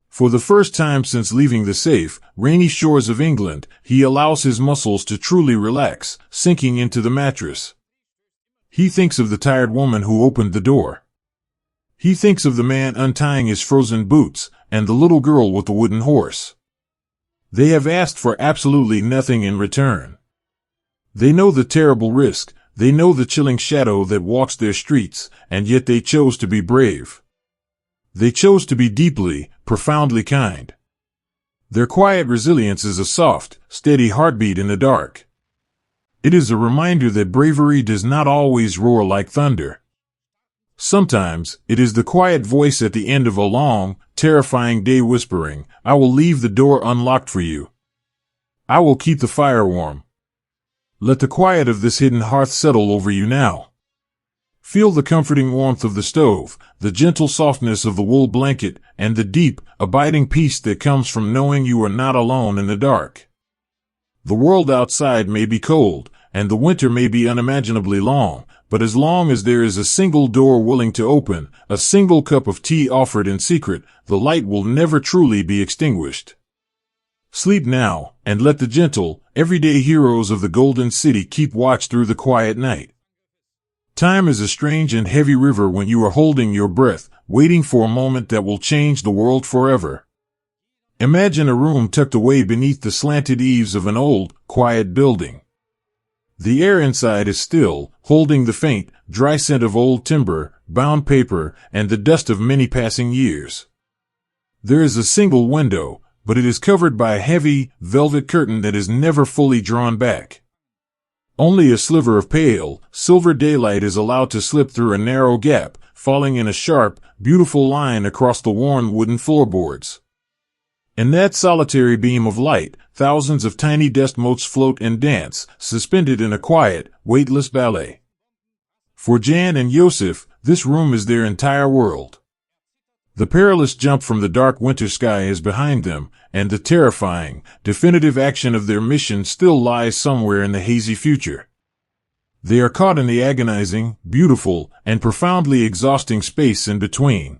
For the first time since leaving the safe, rainy shores of England, he allows his muscles to truly relax, sinking into the mattress. He thinks of the tired woman who opened the door. He thinks of the man untying his frozen boots, and the little girl with the wooden horse. They have asked for absolutely nothing in return. They know the terrible risk, they know the chilling shadow that walks their streets, and yet they chose to be brave. They chose to be deeply, profoundly kind. Their quiet resilience is a soft, steady heartbeat in the dark. It is a reminder that bravery does not always roar like thunder. Sometimes, it is the quiet voice at the end of a long, terrifying day whispering, "I will leave the door unlocked for you. I will keep the fire warm. Let the quiet of this hidden hearth settle over you now. Feel the comforting warmth of the stove, the gentle softness of the wool blanket, and the deep, abiding peace that comes from knowing you are not alone in the dark." The world outside may be cold, and the winter may be unimaginably long, but as long as there is a single door willing to open, a single cup of tea offered in secret, the light will never truly be extinguished. Sleep now, and let the gentle, everyday heroes of the Golden City keep watch through the quiet night. Time is a strange and heavy river when you are holding your breath, waiting for a moment that will change the world forever. Imagine a room tucked away beneath the slanted eaves of an old, quiet building. The air inside is still, holding the faint, dry scent of old timber, bound paper, and the dust of many passing years. There is a single window, but it is covered by a heavy, velvet curtain that is never fully drawn back. Only a sliver of pale, silver daylight is allowed to slip through a narrow gap, falling in a sharp, beautiful line across the worn wooden floorboards. In that solitary beam of light, thousands of tiny dust motes float and dance, suspended in a quiet, weightless ballet. For Jan and Jozef, this room is their entire world. The perilous jump from the dark winter sky is behind them, and the terrifying, definitive action of their mission still lies somewhere in the hazy future. They are caught in the agonizing, beautiful, and profoundly exhausting space in between.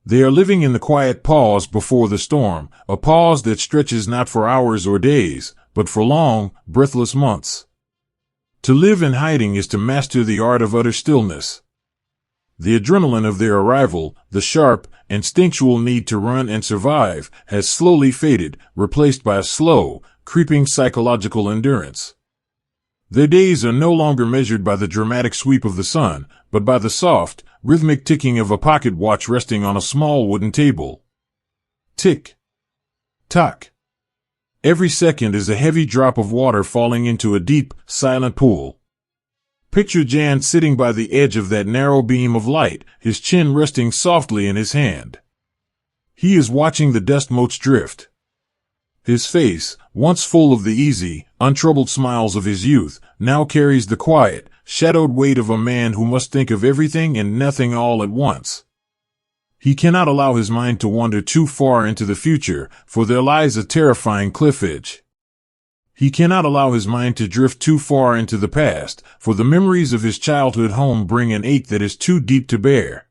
They are living in the quiet pause before the storm, a pause that stretches not for hours or days, but for long, breathless months. To live in hiding is to master the art of utter stillness. The adrenaline of their arrival, the sharp, instinctual need to run and survive, has slowly faded, replaced by a slow, creeping psychological endurance. Their days are no longer measured by the dramatic sweep of the sun, but by the soft, rhythmic ticking of a pocket watch resting on a small wooden table. Tick. Tock. Every second is a heavy drop of water falling into a deep, silent pool. Picture Jan sitting by the edge of that narrow beam of light, his chin resting softly in his hand. He is watching the dust motes drift. His face, once full of the easy, untroubled smiles of his youth, now carries the quiet, shadowed weight of a man who must think of everything and nothing all at once. He cannot allow his mind to wander too far into the future, for there lies a terrifying cliff edge. He cannot allow his mind to drift too far into the past, for the memories of his childhood home bring an ache that is too deep to bear.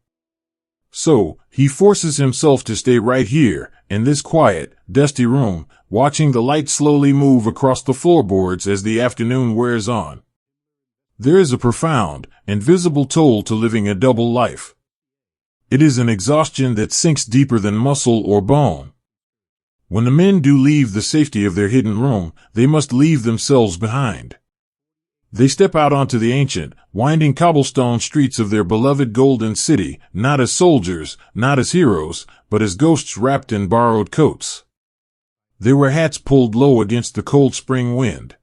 So, he forces himself to stay right here, in this quiet, dusty room, watching the light slowly move across the floorboards as the afternoon wears on. There is a profound, invisible toll to living a double life. It is an exhaustion that sinks deeper than muscle or bone. When the men do leave the safety of their hidden room, they must leave themselves behind. They step out onto the ancient, winding cobblestone streets of their beloved golden city, not as soldiers, not as heroes, but as ghosts wrapped in borrowed coats. They wear hats pulled low against the cold spring wind.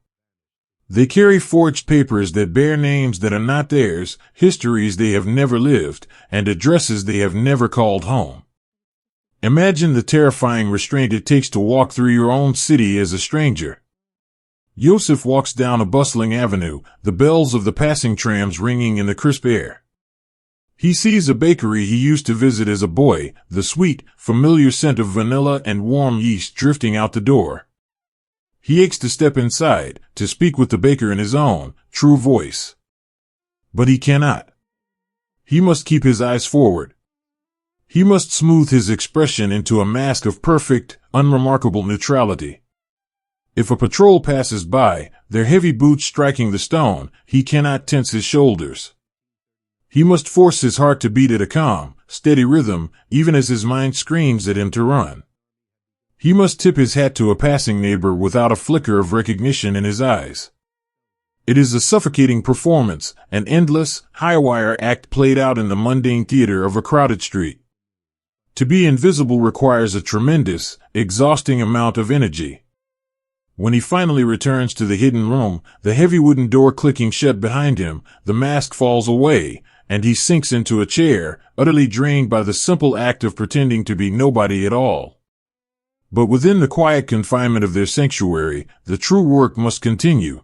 They carry forged papers that bear names that are not theirs, histories they have never lived, and addresses they have never called home. Imagine the terrifying restraint it takes to walk through your own city as a stranger. Jozef walks down a bustling avenue, the bells of the passing trams ringing in the crisp air. He sees a bakery he used to visit as a boy, the sweet, familiar scent of vanilla and warm yeast drifting out the door. He aches to step inside, to speak with the baker in his own, true voice. But he cannot. He must keep his eyes forward. He must smooth his expression into a mask of perfect, unremarkable neutrality. If a patrol passes by, their heavy boots striking the stone, he cannot tense his shoulders. He must force his heart to beat at a calm, steady rhythm, even as his mind screams at him to run. He must tip his hat to a passing neighbor without a flicker of recognition in his eyes. It is a suffocating performance, an endless, high-wire act played out in the mundane theater of a crowded street. To be invisible requires a tremendous, exhausting amount of energy. When he finally returns to the hidden room, the heavy wooden door clicking shut behind him, the mask falls away, and he sinks into a chair, utterly drained by the simple act of pretending to be nobody at all. But within the quiet confinement of their sanctuary, the true work must continue.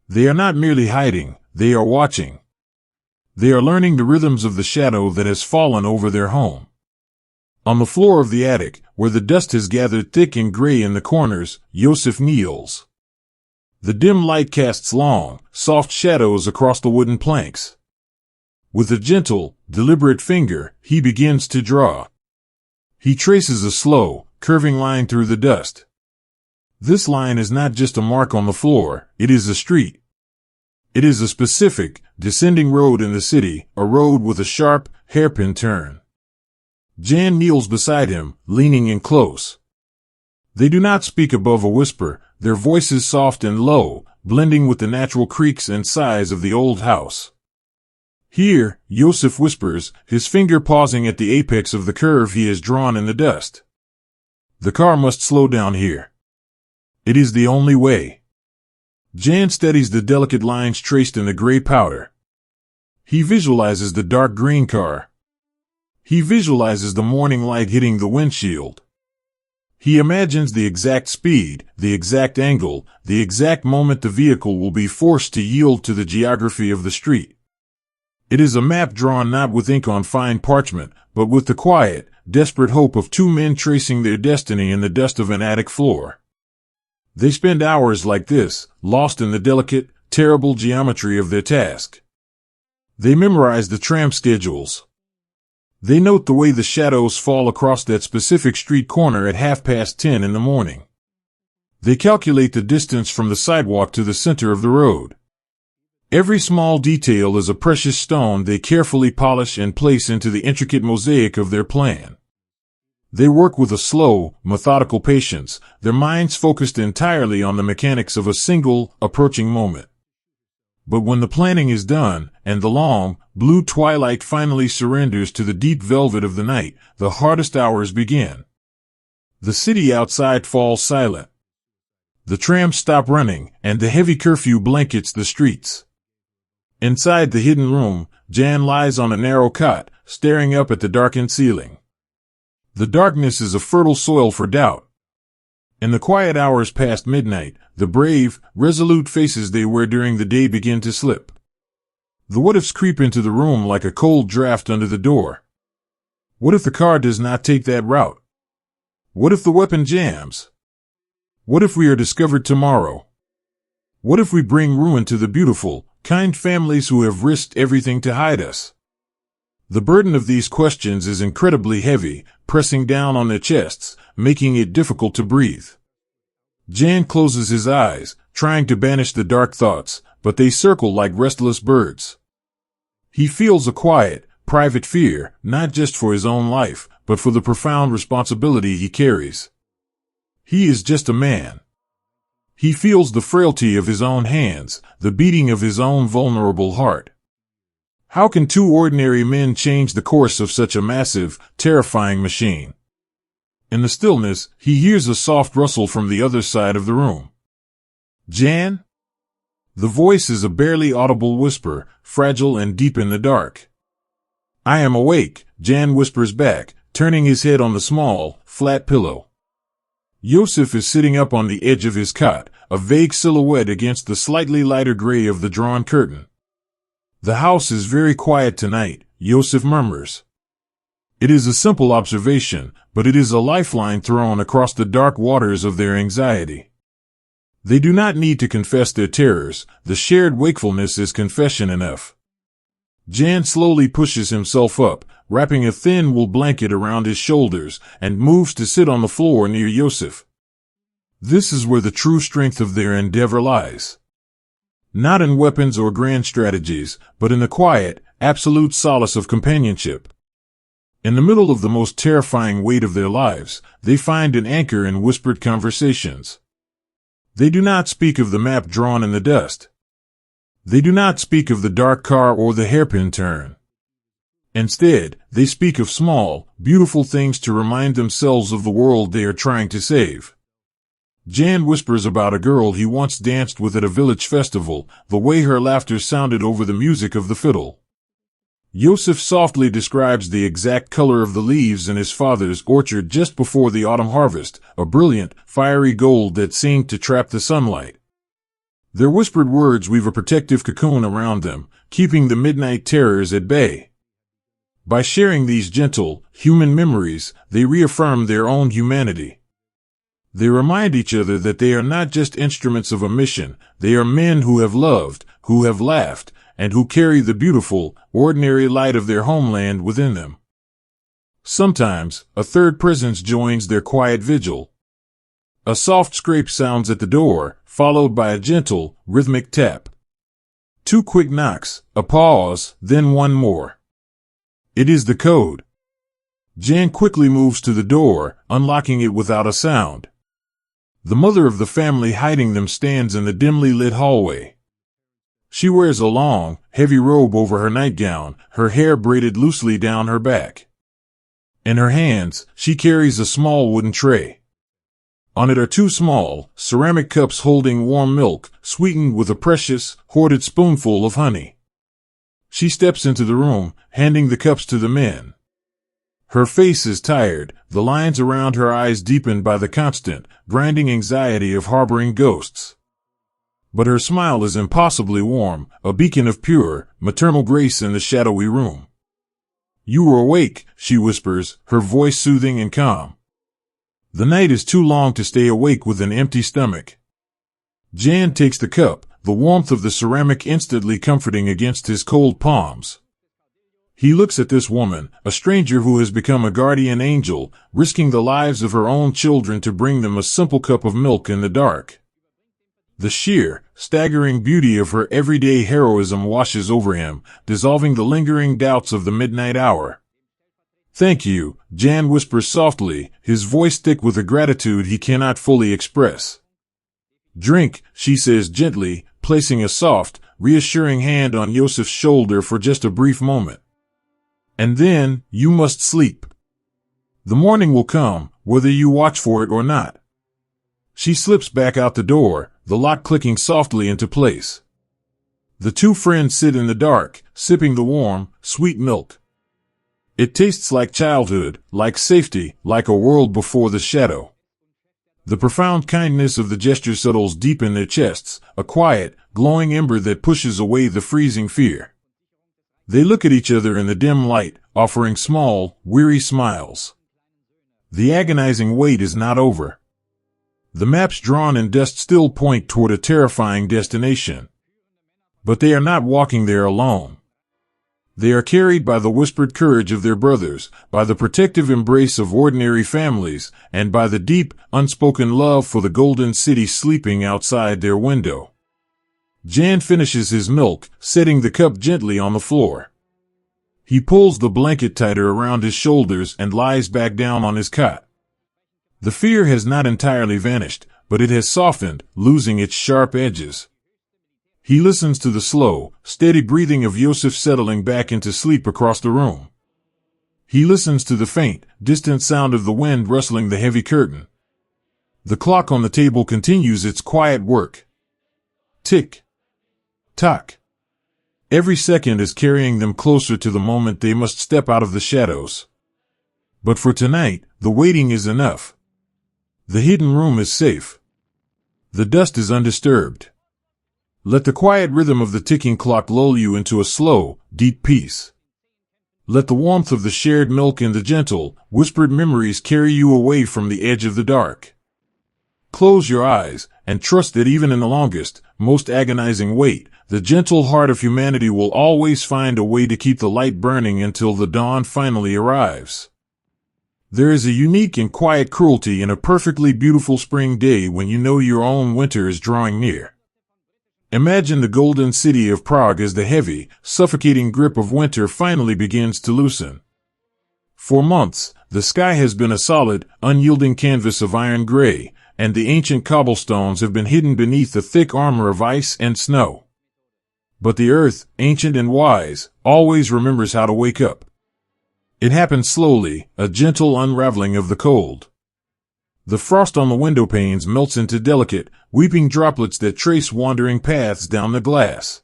They are not merely hiding, they are watching. They are learning the rhythms of the shadow that has fallen over their home. On the floor of the attic, where the dust has gathered thick and gray in the corners, Jozef kneels. The dim light casts long, soft shadows across the wooden planks. With a gentle, deliberate finger, he begins to draw. He traces a slow, curving line through the dust. This line is not just a mark on the floor, it is a street. It is a specific, descending road in the city, a road with a sharp, hairpin turn. Jan kneels beside him, leaning in close. They do not speak above a whisper, their voices soft and low, blending with the natural creaks and sighs of the old house. Here, Jozef whispers, his finger pausing at the apex of the curve he has drawn in the dust. The car must slow down here. It is the only way. Jan studies the delicate lines traced in the gray powder. He visualizes the dark green car. He visualizes the morning light hitting the windshield. He imagines the exact speed, the exact angle, the exact moment the vehicle will be forced to yield to the geography of the street. It is a map drawn not with ink on fine parchment, but with the quiet, desperate hope of two men tracing their destiny in the dust of an attic floor. They spend hours like this, lost in the delicate, terrible geometry of their task. They memorize the tram schedules. They note the way the shadows fall across that specific street corner at 10:30 in the morning. They calculate the distance from the sidewalk to the center of the road. Every small detail is a precious stone they carefully polish and place into the intricate mosaic of their plan. They work with a slow, methodical patience, their minds focused entirely on the mechanics of a single, approaching moment. But when the planning is done, and the long, blue twilight finally surrenders to the deep velvet of the night, the hardest hours begin. The city outside falls silent. The trams stop running, and the heavy curfew blankets the streets. Inside the hidden room, Jan lies on a narrow cot, staring up at the darkened ceiling. The darkness is a fertile soil for doubt. In the quiet hours past midnight, the brave, resolute faces they wear during the day begin to slip. The what-ifs creep into the room like a cold draft under the door. What if the car does not take that route? What if the weapon jams? What if we are discovered tomorrow? What if we bring ruin to the beautiful, kind families who have risked everything to hide us? The burden of these questions is incredibly heavy, pressing down on their chests, making it difficult to breathe. Jan closes his eyes, trying to banish the dark thoughts, but they circle like restless birds. He feels a quiet, private fear, not just for his own life, but for the profound responsibility he carries. He is just a man. He feels the frailty of his own hands, the beating of his own vulnerable heart. How can two ordinary men change the course of such a massive, terrifying machine? In the stillness, he hears a soft rustle from the other side of the room. Jan? The voice is a barely audible whisper, fragile and deep in the dark. I am awake, Jan whispers back, turning his head on the small, flat pillow. Jozef is sitting up on the edge of his cot, a vague silhouette against the slightly lighter gray of the drawn curtain. The house is very quiet tonight, Jozef murmurs. It is a simple observation, but it is a lifeline thrown across the dark waters of their anxiety. They do not need to confess their terrors, the shared wakefulness is confession enough. Jan slowly pushes himself up, wrapping a thin wool blanket around his shoulders, and moves to sit on the floor near Jozef. This is where the true strength of their endeavor lies. Not in weapons or grand strategies, but in the quiet, absolute solace of companionship. In the middle of the most terrifying weight of their lives, they find an anchor in whispered conversations. They do not speak of the map drawn in the dust. They do not speak of the dark car or the hairpin turn. Instead, they speak of small, beautiful things to remind themselves of the world they are trying to save. Jan whispers about a girl he once danced with at a village festival, the way her laughter sounded over the music of the fiddle. Jozef softly describes the exact color of the leaves in his father's orchard just before the autumn harvest, a brilliant, fiery gold that seemed to trap the sunlight. Their whispered words weave a protective cocoon around them, keeping the midnight terrors at bay. By sharing these gentle, human memories, they reaffirm their own humanity. They remind each other that they are not just instruments of a mission, they are men who have loved, who have laughed, and who carry the beautiful, ordinary light of their homeland within them. Sometimes, a third presence joins their quiet vigil. A soft scrape sounds at the door, followed by a gentle, rhythmic tap. 2 quick knocks, a pause, then one more. It is the code. Jan quickly moves to the door, unlocking it without a sound. The mother of the family hiding them stands in the dimly lit hallway. She wears a long, heavy robe over her nightgown, her hair braided loosely down her back. In her hands, she carries a small wooden tray. On it are 2 small, ceramic cups holding warm milk, sweetened with a precious, hoarded spoonful of honey. She steps into the room, handing the cups to the men. Her face is tired, the lines around her eyes deepened by the constant, grinding anxiety of harboring ghosts. But her smile is impossibly warm, a beacon of pure, maternal grace in the shadowy room. You are awake, she whispers, her voice soothing and calm. The night is too long to stay awake with an empty stomach. Jan takes the cup, the warmth of the ceramic instantly comforting against his cold palms. He looks at this woman, a stranger who has become a guardian angel, risking the lives of her own children to bring them a simple cup of milk in the dark. The sheer, staggering beauty of her everyday heroism washes over him, dissolving the lingering doubts of the midnight hour. Thank you, Jan whispers softly, his voice thick with a gratitude he cannot fully express. Drink, she says gently, placing a soft, reassuring hand on Jozef's shoulder for just a brief moment. And then, you must sleep. The morning will come, whether you watch for it or not. She slips back out the door, the lock clicking softly into place. The 2 friends sit in the dark, sipping the warm, sweet milk. It tastes like childhood, like safety, like a world before the shadow. The profound kindness of the gesture settles deep in their chests, a quiet, glowing ember that pushes away the freezing fear. They look at each other in the dim light, offering small, weary smiles. The agonizing wait is not over. The maps drawn in dust still point toward a terrifying destination. But they are not walking there alone. They are carried by the whispered courage of their brothers, by the protective embrace of ordinary families, and by the deep, unspoken love for the golden city sleeping outside their window. Jan finishes his milk, setting the cup gently on the floor. He pulls the blanket tighter around his shoulders and lies back down on his cot. The fear has not entirely vanished, but it has softened, losing its sharp edges. He listens to the slow, steady breathing of Jozef settling back into sleep across the room. He listens to the faint, distant sound of the wind rustling the heavy curtain. The clock on the table continues its quiet work. Tick. Tock. Every second is carrying them closer to the moment they must step out of the shadows. But for tonight, the waiting is enough. The hidden room is safe. The dust is undisturbed. Let the quiet rhythm of the ticking clock lull you into a slow, deep peace. Let the warmth of the shared milk and the gentle, whispered memories carry you away from the edge of the dark. Close your eyes, and trust that even in the longest, most agonizing wait, the gentle heart of humanity will always find a way to keep the light burning until the dawn finally arrives. There is a unique and quiet cruelty in a perfectly beautiful spring day when you know your own winter is drawing near. Imagine the golden city of Prague as the heavy, suffocating grip of winter finally begins to loosen. For months, the sky has been a solid, unyielding canvas of iron gray, and the ancient cobblestones have been hidden beneath a thick armor of ice and snow. But the earth, ancient and wise, always remembers how to wake up. It happens slowly, a gentle unraveling of the cold. The frost on the window panes melts into delicate, weeping droplets that trace wandering paths down the glass.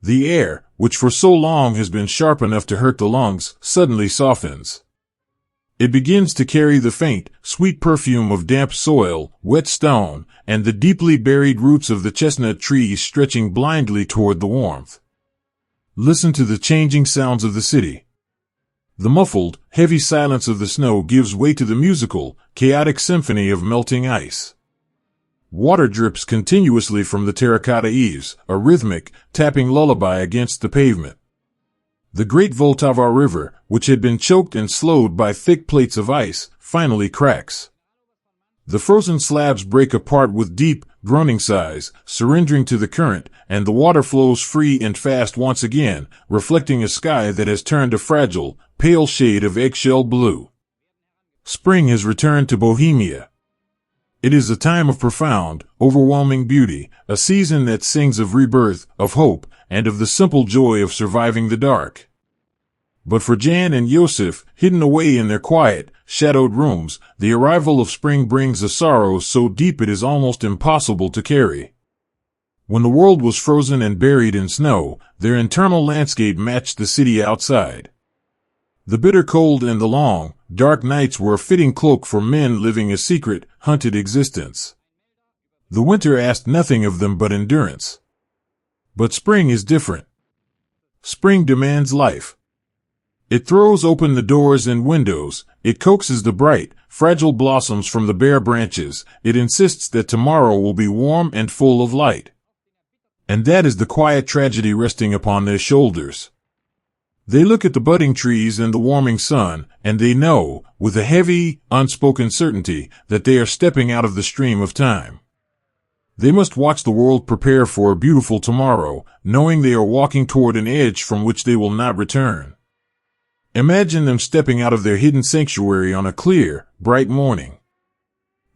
The air, which for so long has been sharp enough to hurt the lungs, suddenly softens. It begins to carry the faint, sweet perfume of damp soil, wet stone, and the deeply buried roots of the chestnut trees stretching blindly toward the warmth. Listen to the changing sounds of the city. The muffled, heavy silence of the snow gives way to the musical, chaotic symphony of melting ice. Water drips continuously from the terracotta eaves, a rhythmic, tapping lullaby against the pavement. The great Vltava River, which had been choked and slowed by thick plates of ice, finally cracks. The frozen slabs break apart with deep, groaning sighs, surrendering to the current, and the water flows free and fast once again, reflecting a sky that has turned a fragile, pale shade of eggshell blue. Spring has returned to Bohemia. It is a time of profound, overwhelming beauty, a season that sings of rebirth, of hope, and of the simple joy of surviving the dark. But for Jan and Jozef, hidden away in their quiet, shadowed rooms, the arrival of spring brings a sorrow so deep it is almost impossible to carry. When the world was frozen and buried in snow, their internal landscape matched the city outside. The bitter cold and the long, dark nights were a fitting cloak for men living a secret, hunted existence. The winter asked nothing of them but endurance. But spring is different. Spring demands life. It throws open the doors and windows, it coaxes the bright, fragile blossoms from the bare branches, it insists that tomorrow will be warm and full of light. And that is the quiet tragedy resting upon their shoulders. They look at the budding trees and the warming sun, and they know, with a heavy, unspoken certainty, that they are stepping out of the stream of time. They must watch the world prepare for a beautiful tomorrow, knowing they are walking toward an edge from which they will not return. Imagine them stepping out of their hidden sanctuary on a clear, bright morning.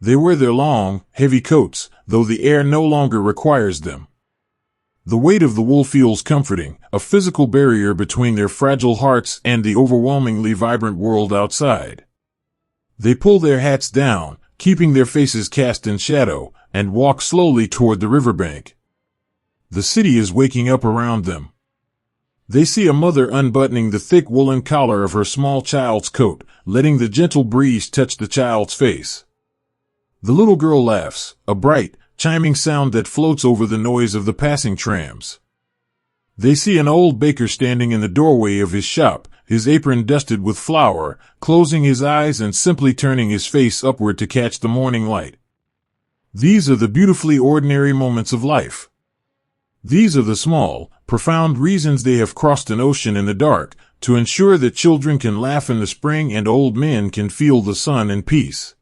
They wear their long, heavy coats, though the air no longer requires them. The weight of the wool feels comforting, a physical barrier between their fragile hearts and the overwhelmingly vibrant world outside. They pull their hats down, keeping their faces cast in shadow, and walk slowly toward the riverbank. The city is waking up around them. They see a mother unbuttoning the thick woolen collar of her small child's coat, letting the gentle breeze touch the child's face. The little girl laughs, a bright, chiming sound that floats over the noise of the passing trams. They see an old baker standing in the doorway of his shop, his apron dusted with flour, closing his eyes and simply turning his face upward to catch the morning light. These are the beautifully ordinary moments of life. These are the small, profound reasons they have crossed an ocean in the dark, to ensure that children can laugh in the spring and old men can feel the sun in peace.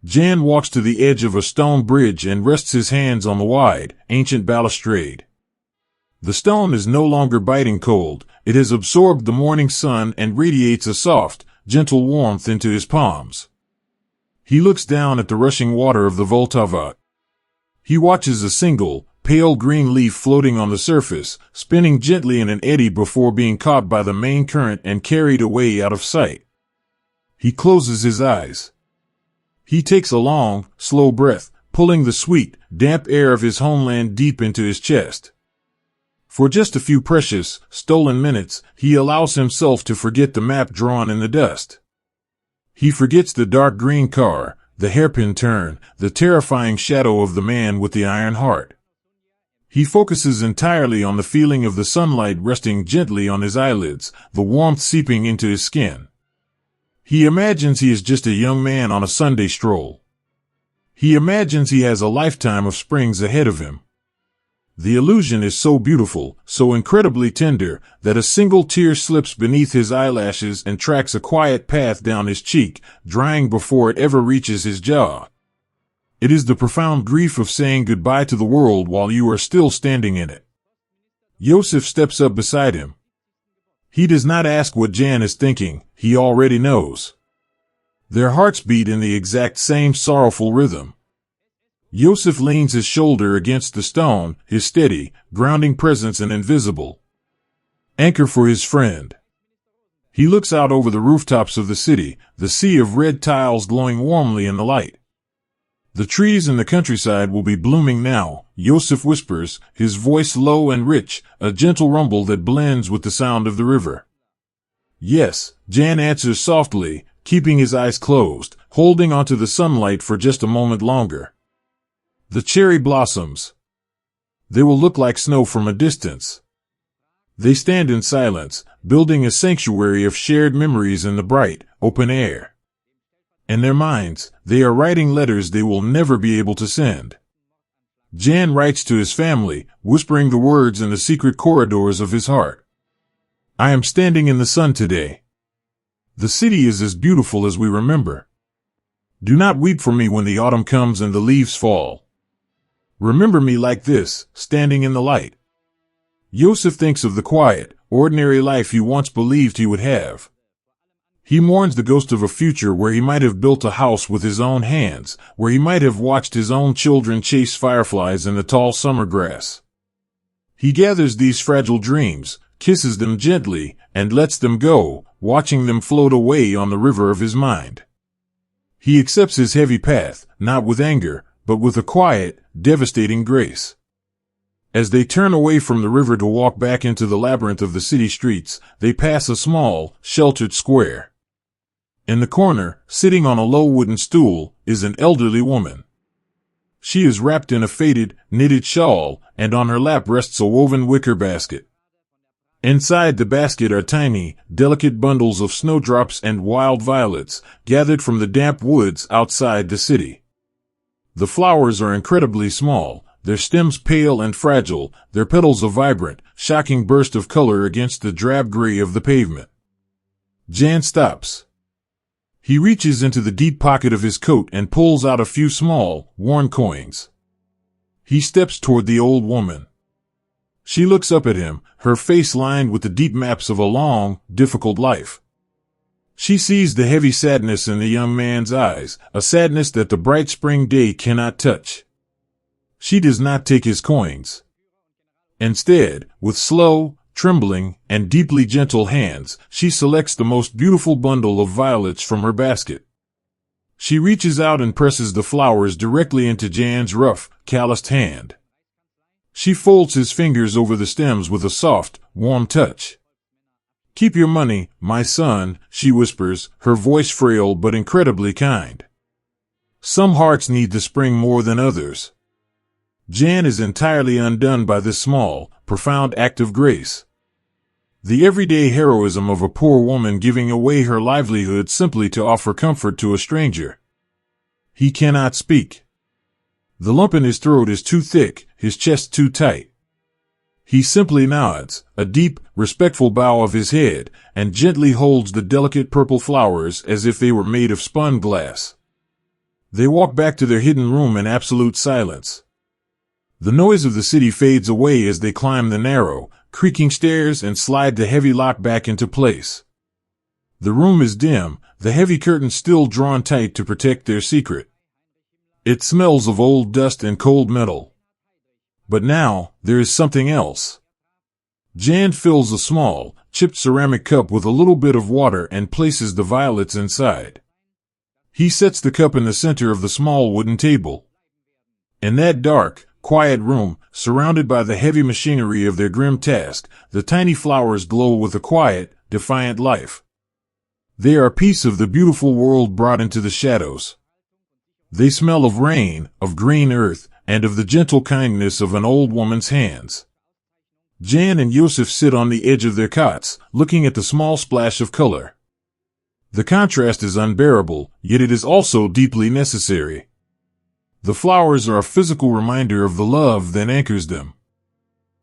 Jan walks to the edge of a stone bridge and rests his hands on the wide, ancient balustrade. The stone is no longer biting cold, it has absorbed the morning sun and radiates a soft, gentle warmth into his palms. He looks down at the rushing water of the Vltava. He watches a single, pale green leaf floating on the surface, spinning gently in an eddy before being caught by the main current and carried away out of sight. He closes his eyes. He takes a long, slow breath, pulling the sweet, damp air of his homeland deep into his chest. For just a few precious, stolen minutes, he allows himself to forget the map drawn in the dust. He forgets the dark green car, the hairpin turn, the terrifying shadow of the man with the iron heart. He focuses entirely on the feeling of the sunlight resting gently on his eyelids, the warmth seeping into his skin. He imagines he is just a young man on a Sunday stroll. He imagines he has a lifetime of springs ahead of him. The illusion is so beautiful, so incredibly tender, that a single tear slips beneath his eyelashes and tracks a quiet path down his cheek, drying before it ever reaches his jaw. It is the profound grief of saying goodbye to the world while you are still standing in it. Jozef steps up beside him. He does not ask what Jan is thinking, he already knows. Their hearts beat in the exact same sorrowful rhythm. Jozef leans his shoulder against the stone, his steady, grounding presence an invisible anchor for his friend. He looks out over the rooftops of the city, the sea of red tiles glowing warmly in the light. The trees in the countryside will be blooming now, Jozef whispers, his voice low and rich, a gentle rumble that blends with the sound of the river. Yes, Jan answers softly, keeping his eyes closed, holding onto the sunlight for just a moment longer. The cherry blossoms. They will look like snow from a distance. They stand in silence, building a sanctuary of shared memories in the bright, open air. In their minds, they are writing letters they will never be able to send. Jan writes to his family, whispering the words in the secret corridors of his heart. I am standing in the sun today. The city is as beautiful as we remember. Do not weep for me when the autumn comes and the leaves fall. Remember me like this, standing in the light. Jozef thinks of the quiet, ordinary life he once believed he would have. He mourns the ghost of a future where he might have built a house with his own hands, where he might have watched his own children chase fireflies in the tall summer grass. He gathers these fragile dreams, kisses them gently, and lets them go, watching them float away on the river of his mind. He accepts his heavy path, not with anger, but with a quiet, devastating grace. As they turn away from the river to walk back into the labyrinth of the city streets, they pass a small, sheltered square. In the corner, sitting on a low wooden stool, is an elderly woman. She is wrapped in a faded, knitted shawl, and on her lap rests a woven wicker basket. Inside the basket are tiny, delicate bundles of snowdrops and wild violets, gathered from the damp woods outside the city. The flowers are incredibly small, their stems pale and fragile, their petals a vibrant, shocking burst of color against the drab gray of the pavement. Jan stops. He reaches into the deep pocket of his coat and pulls out a few small, worn coins. He steps toward the old woman. She looks up at him, her face lined with the deep maps of a long, difficult life. She sees the heavy sadness in the young man's eyes, a sadness that the bright spring day cannot touch. She does not take his coins. Instead, with slow, trembling, and deeply gentle hands, she selects the most beautiful bundle of violets from her basket. She reaches out and presses the flowers directly into Jan's rough, calloused hand. She folds his fingers over the stems with a soft, warm touch. Keep your money, my son, she whispers, her voice frail but incredibly kind. Some hearts need the spring more than others. Jan is entirely undone by this small, profound act of grace. The everyday heroism of a poor woman giving away her livelihood simply to offer comfort to a stranger. He cannot speak. The lump in his throat is too thick, his chest too tight. He simply nods, a deep, respectful bow of his head, and gently holds the delicate purple flowers as if they were made of spun glass. They walk back to their hidden room in absolute silence. The noise of the city fades away as they climb the narrow, creaking stairs and slide the heavy lock back into place. The room is dim, the heavy curtains still drawn tight to protect their secret. It smells of old dust and cold metal. But now, there is something else. Jan fills a small, chipped ceramic cup with a little bit of water and places the violets inside. He sets the cup in the center of the small wooden table. In that dark, quiet room, surrounded by the heavy machinery of their grim task, the tiny flowers glow with a quiet, defiant life. They are a piece of the beautiful world brought into the shadows. They smell of rain, of green earth, and of the gentle kindness of an old woman's hands. Jan and Jozef sit on the edge of their cots, looking at the small splash of color. The contrast is unbearable, yet it is also deeply necessary. The flowers are a physical reminder of the love that anchors them.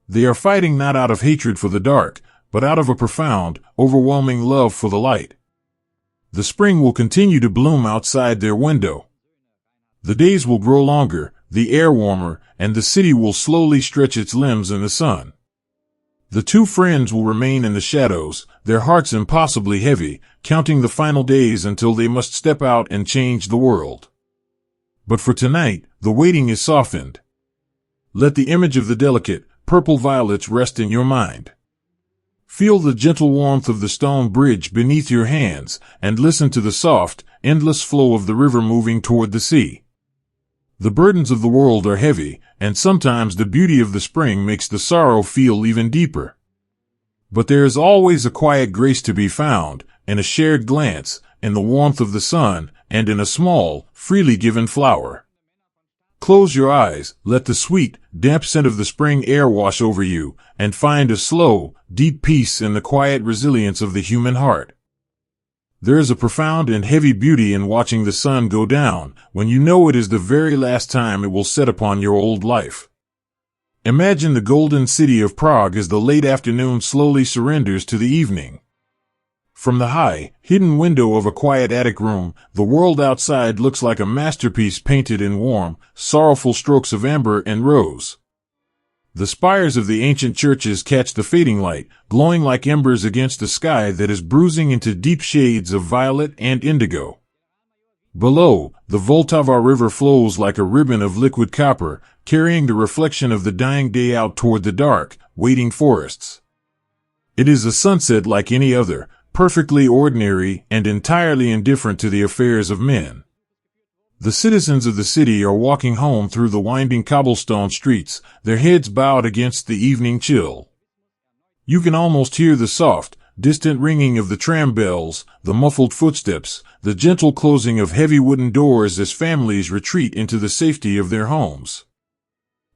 They are fighting not out of hatred for the dark, but out of a profound, overwhelming love for the light. The spring will continue to bloom outside their window. The days will grow longer, the air warmer, and the city will slowly stretch its limbs in the sun. The two friends will remain in the shadows, their hearts impossibly heavy, counting the final days until they must step out and change the world. But for tonight, the waiting is softened. Let the image of the delicate, purple violets rest in your mind. Feel the gentle warmth of the stone bridge beneath your hands, and listen to the soft, endless flow of the river moving toward the sea. The burdens of the world are heavy, and sometimes the beauty of the spring makes the sorrow feel even deeper. But there is always a quiet grace to be found, in a shared glance, in the warmth of the sun, and in a small, freely given flower. Close your eyes, let the sweet, damp scent of the spring air wash over you, and find a slow, deep peace in the quiet resilience of the human heart. There is a profound and heavy beauty in watching the sun go down, when you know it is the very last time it will set upon your old life. Imagine the golden city of Prague as the late afternoon slowly surrenders to the evening. From the high, hidden window of a quiet attic room, the world outside looks like a masterpiece painted in warm, sorrowful strokes of amber and rose. The spires of the ancient churches catch the fading light, glowing like embers against a sky that is bruising into deep shades of violet and indigo. Below, the Vltava River flows like a ribbon of liquid copper, carrying the reflection of the dying day out toward the dark, waiting forests. It is a sunset like any other, perfectly ordinary and entirely indifferent to the affairs of men. The citizens of the city are walking home through the winding cobblestone streets, their heads bowed against the evening chill. You can almost hear the soft, distant ringing of the tram bells, the muffled footsteps, the gentle closing of heavy wooden doors as families retreat into the safety of their homes.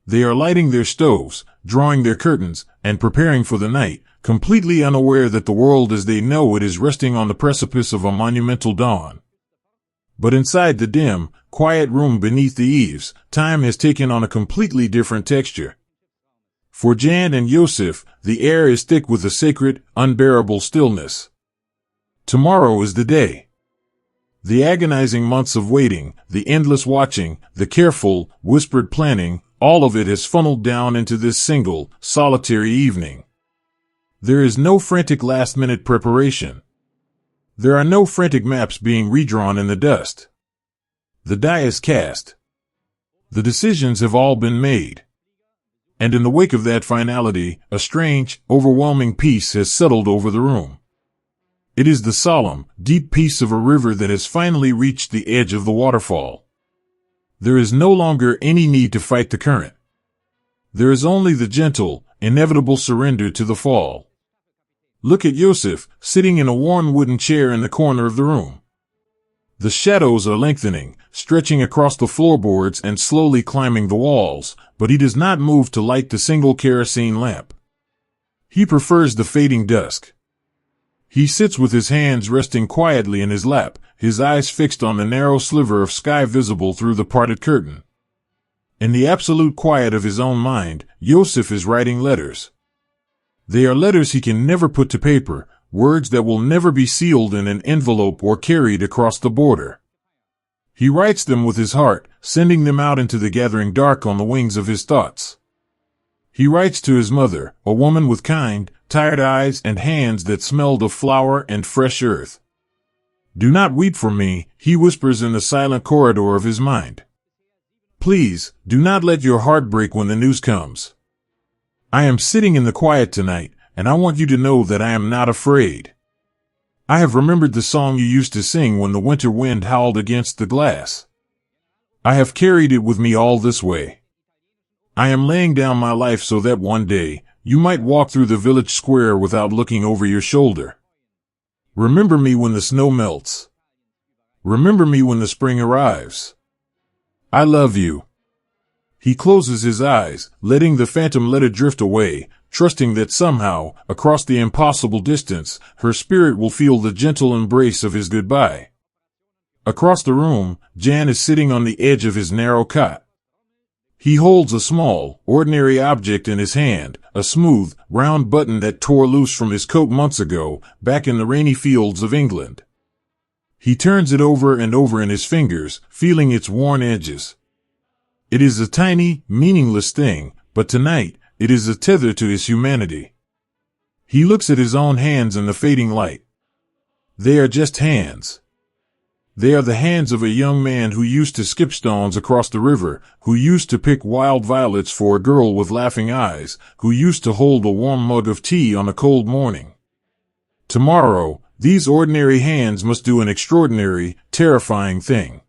They are lighting their stoves, drawing their curtains, and preparing for the night, completely unaware that the world as they know it is resting on the precipice of a monumental dawn. But inside the dim, quiet room beneath the eaves, time has taken on a completely different texture. For Jan and Jozef, the air is thick with a sacred, unbearable stillness. Tomorrow is the day. The agonizing months of waiting, the endless watching, the careful, whispered planning, all of it has funneled down into this single, solitary evening. There is no frantic last-minute preparation. There are no frantic maps being redrawn in the dust. The die is cast. The decisions have all been made. And in the wake of that finality, a strange, overwhelming peace has settled over the room. It is the solemn, deep peace of a river that has finally reached the edge of the waterfall. There is no longer any need to fight the current. There is only the gentle, inevitable surrender to the fall. Look at Jozef, sitting in a worn wooden chair in the corner of the room. The shadows are lengthening, stretching across the floorboards and slowly climbing the walls, but he does not move to light the single kerosene lamp. He prefers the fading dusk. He sits with his hands resting quietly in his lap, his eyes fixed on the narrow sliver of sky visible through the parted curtain. In the absolute quiet of his own mind, Jozef is writing letters. They are letters he can never put to paper, words that will never be sealed in an envelope or carried across the border. He writes them with his heart, sending them out into the gathering dark on the wings of his thoughts. He writes to his mother, a woman with kind, tired eyes and hands that smelled of flour and fresh earth. Do not weep for me, he whispers in the silent corridor of his mind. Please, do not let your heart break when the news comes. I am sitting in the quiet tonight, and I want you to know that I am not afraid. I have remembered the song you used to sing when the winter wind howled against the glass. I have carried it with me all this way. I am laying down my life so that one day, you might walk through the village square without looking over your shoulder. Remember me when the snow melts. Remember me when the spring arrives. I love you. He closes his eyes, letting the phantom letter drift away, trusting that somehow, across the impossible distance, her spirit will feel the gentle embrace of his goodbye. Across the room, Jan is sitting on the edge of his narrow cot. He holds a small, ordinary object in his hand, a smooth, round button that tore loose from his coat months ago, back in the rainy fields of England. He turns it over and over in his fingers, feeling its worn edges. It is a tiny, meaningless thing, but tonight, it is a tether to his humanity. He looks at his own hands in the fading light. They are just hands. They are the hands of a young man who used to skip stones across the river, who used to pick wild violets for a girl with laughing eyes, who used to hold a warm mug of tea on a cold morning. Tomorrow, these ordinary hands must do an extraordinary, terrifying thing.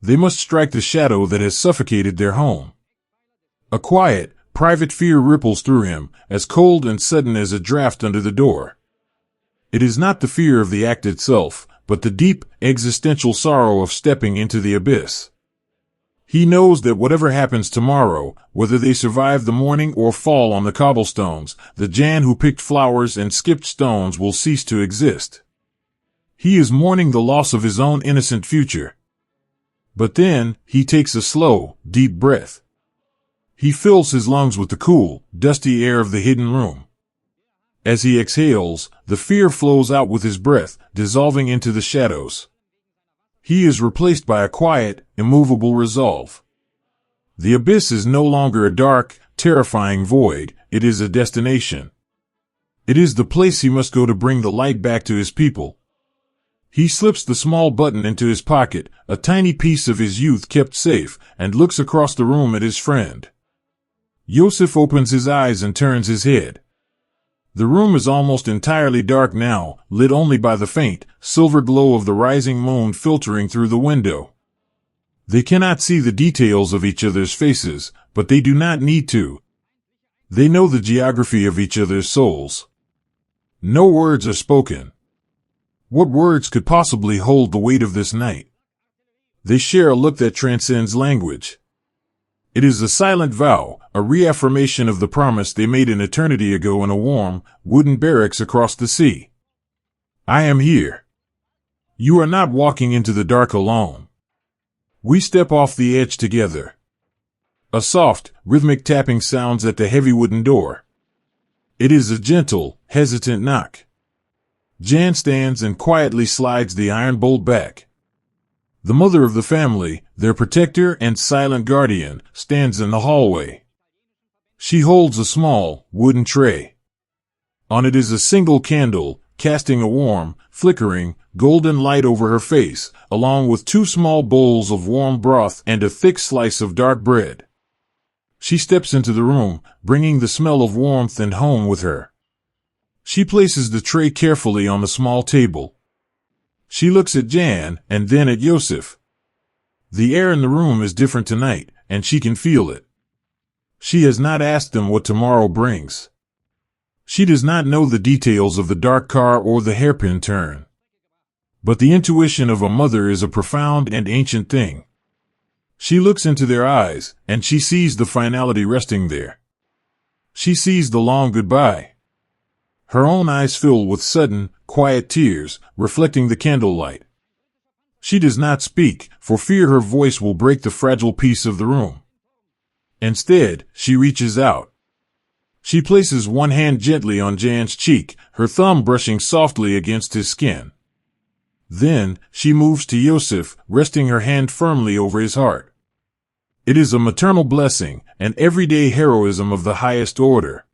They must strike the shadow that has suffocated their home. A quiet, private fear ripples through him, as cold and sudden as a draft under the door. It is not the fear of the act itself, but the deep, existential sorrow of stepping into the abyss. He knows that whatever happens tomorrow, whether they survive the morning or fall on the cobblestones, the Jan who picked flowers and skipped stones will cease to exist. He is mourning the loss of his own innocent future. But then, he takes a slow, deep breath. He fills his lungs with the cool, dusty air of the hidden room. As he exhales, the fear flows out with his breath, dissolving into the shadows. He is replaced by a quiet, immovable resolve. The abyss is no longer a dark, terrifying void, it is a destination. It is the place he must go to bring the light back to his people. He slips the small button into his pocket, a tiny piece of his youth kept safe, and looks across the room at his friend. Jozef opens his eyes and turns his head. The room is almost entirely dark now, lit only by the faint, silver glow of the rising moon filtering through the window. They cannot see the details of each other's faces, but they do not need to. They know the geography of each other's souls. No words are spoken. What words could possibly hold the weight of this night? They share a look that transcends language. It is a silent vow, a reaffirmation of the promise they made an eternity ago in a warm, wooden barracks across the sea. I am here. You are not walking into the dark alone. We step off the edge together. A soft, rhythmic tapping sounds at the heavy wooden door. It is a gentle, hesitant knock. Jan stands and quietly slides the iron bolt back. The mother of the family, their protector and silent guardian, stands in the hallway. She holds a small, wooden tray. On it is a single candle, casting a warm, flickering, golden light over her face, along with 2 small bowls of warm broth and a thick slice of dark bread. She steps into the room, bringing the smell of warmth and home with her. She places the tray carefully on the small table. She looks at Jan, and then at Jozef. The air in the room is different tonight, and she can feel it. She has not asked them what tomorrow brings. She does not know the details of the dark car or the hairpin turn. But the intuition of a mother is a profound and ancient thing. She looks into their eyes, and she sees the finality resting there. She sees the long goodbye. Her own eyes fill with sudden, quiet tears, reflecting the candlelight. She does not speak, for fear her voice will break the fragile peace of the room. Instead, she reaches out. She places one hand gently on Jan's cheek, her thumb brushing softly against his skin. Then, she moves to Jozef, resting her hand firmly over his heart. It is a maternal blessing, an everyday heroism of the highest order.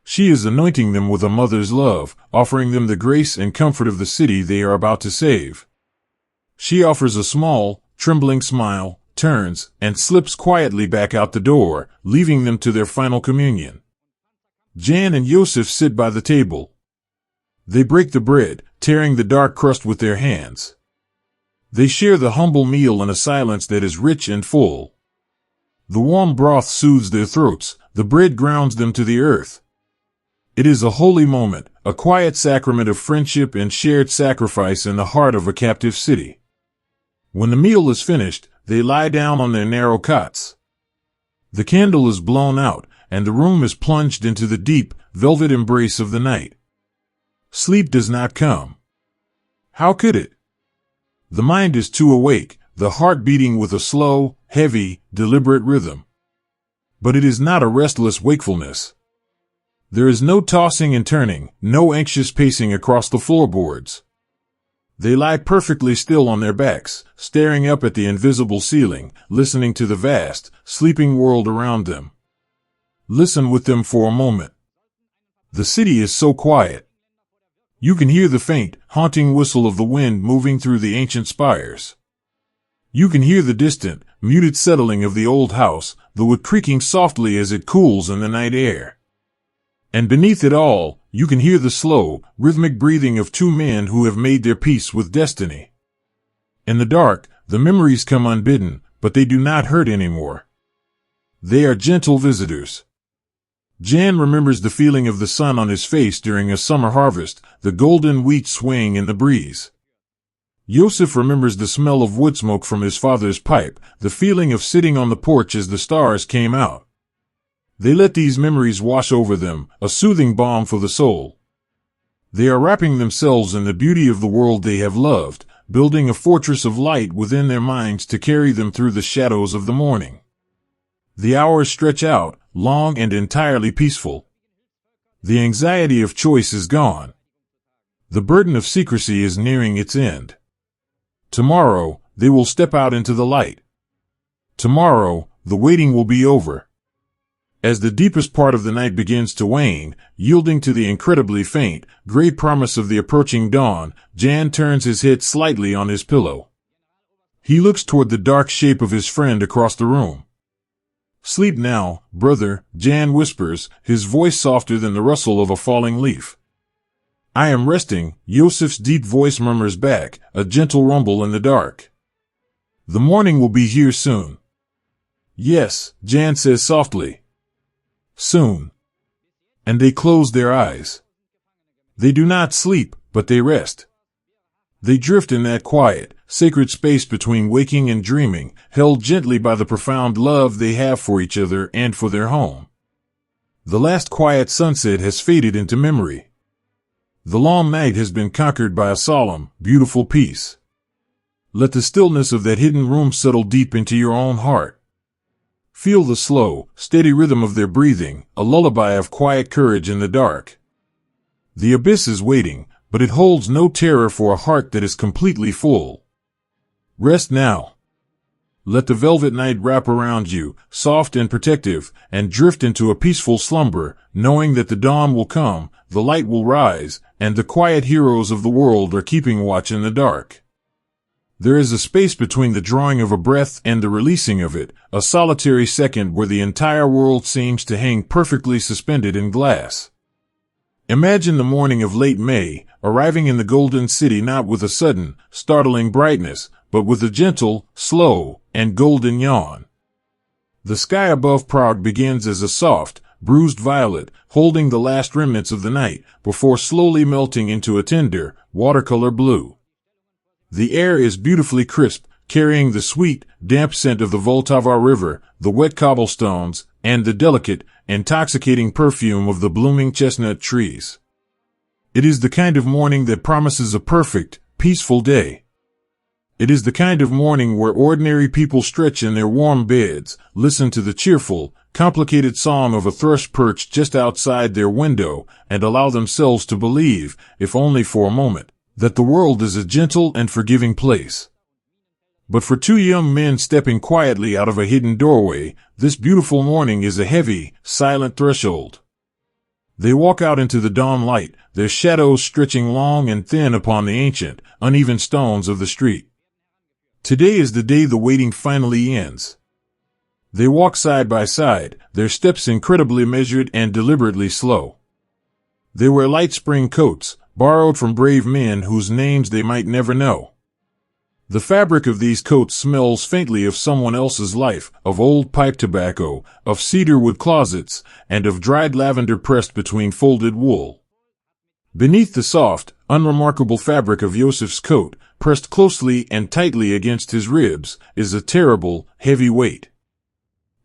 She is anointing them with a mother's love, offering them the grace and comfort of the city they are about to save. She offers a small, trembling smile, turns, and slips quietly back out the door, leaving them to their final communion. Jan and Jozef sit by the table. They break the bread, tearing the dark crust with their hands. They share the humble meal in a silence that is rich and full. The warm broth soothes their throats, the bread grounds them to the earth. It is a holy moment, a quiet sacrament of friendship and shared sacrifice in the heart of a captive city. When the meal is finished, they lie down on their narrow cots. The candle is blown out, and the room is plunged into the deep, velvet embrace of the night. Sleep does not come. How could it? The mind is too awake, the heart beating with a slow, heavy, deliberate rhythm. But it is not a restless wakefulness. There is no tossing and turning, no anxious pacing across the floorboards. They lie perfectly still on their backs, staring up at the invisible ceiling, listening to the vast, sleeping world around them. Listen with them for a moment. The city is so quiet. You can hear the faint, haunting whistle of the wind moving through the ancient spires. You can hear the distant, muted settling of the old house, the wood creaking softly as it cools in the night air. And beneath it all, you can hear the slow, rhythmic breathing of two men who have made their peace with destiny. In the dark, the memories come unbidden, but they do not hurt anymore. They are gentle visitors. Jan remembers the feeling of the sun on his face during a summer harvest, the golden wheat swaying in the breeze. Jozef remembers the smell of wood smoke from his father's pipe, the feeling of sitting on the porch as the stars came out. They let these memories wash over them, a soothing balm for the soul. They are wrapping themselves in the beauty of the world they have loved, building a fortress of light within their minds to carry them through the shadows of the morning. The hours stretch out, long and entirely peaceful. The anxiety of choice is gone. The burden of secrecy is nearing its end. Tomorrow, they will step out into the light. Tomorrow, the waiting will be over. As the deepest part of the night begins to wane, yielding to the incredibly faint, gray promise of the approaching dawn, Jan turns his head slightly on his pillow. He looks toward the dark shape of his friend across the room. "Sleep now, brother," Jan whispers, his voice softer than the rustle of a falling leaf. "I am resting," Jozef's deep voice murmurs back, a gentle rumble in the dark. "The morning will be here soon." "Yes," Jan says softly. "Soon." And they close their eyes. They do not sleep, but they rest. They drift in that quiet, sacred space between waking and dreaming, held gently by the profound love they have for each other and for their home. The last quiet sunset has faded into memory. The long night has been conquered by a solemn, beautiful peace. Let the stillness of that hidden room settle deep into your own heart. Feel the slow, steady rhythm of their breathing, a lullaby of quiet courage in the dark. The abyss is waiting, but it holds no terror for a heart that is completely full. Rest now. Let the velvet night wrap around you, soft and protective, and drift into a peaceful slumber, knowing that the dawn will come, the light will rise, and the quiet heroes of the world are keeping watch in the dark. There is a space between the drawing of a breath and the releasing of it, a solitary second where the entire world seems to hang perfectly suspended in glass. Imagine the morning of late May, arriving in the Golden City not with a sudden, startling brightness, but with a gentle, slow, and golden yawn. The sky above Prague begins as a soft, bruised violet, holding the last remnants of the night, before slowly melting into a tender, watercolor blue. The air is beautifully crisp, carrying the sweet, damp scent of the Vltava River, the wet cobblestones, and the delicate, intoxicating perfume of the blooming chestnut trees. It is the kind of morning that promises a perfect, peaceful day. It is the kind of morning where ordinary people stretch in their warm beds, listen to the cheerful, complicated song of a thrush perched just outside their window, and allow themselves to believe, if only for a moment, that the world is a gentle and forgiving place. But for two young men stepping quietly out of a hidden doorway, this beautiful morning is a heavy, silent threshold. They walk out into the dawn light, their shadows stretching long and thin upon the ancient, uneven stones of the street. Today is the day the waiting finally ends. They walk side by side, their steps incredibly measured and deliberately slow. They wear light spring coats, borrowed from brave men whose names they might never know. The fabric of these coats smells faintly of someone else's life, of old pipe tobacco, of cedarwood closets, and of dried lavender pressed between folded wool. Beneath the soft, unremarkable fabric of Jozef's coat, pressed closely and tightly against his ribs, is a terrible, heavy weight.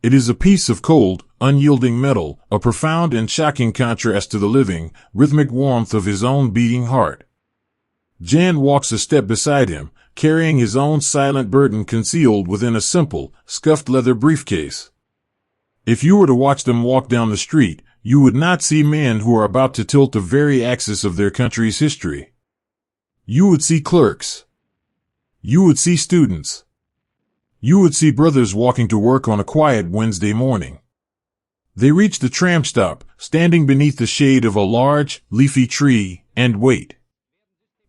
It is a piece of cold, unyielding metal, a profound and shocking contrast to the living, rhythmic warmth of his own beating heart. Jan walks a step beside him, carrying his own silent burden concealed within a simple, scuffed leather briefcase. If you were to watch them walk down the street, you would not see men who are about to tilt the very axis of their country's history. You would see clerks. You would see students. You would see brothers walking to work on a quiet Wednesday morning. They reach the tram stop, standing beneath the shade of a large, leafy tree, and wait.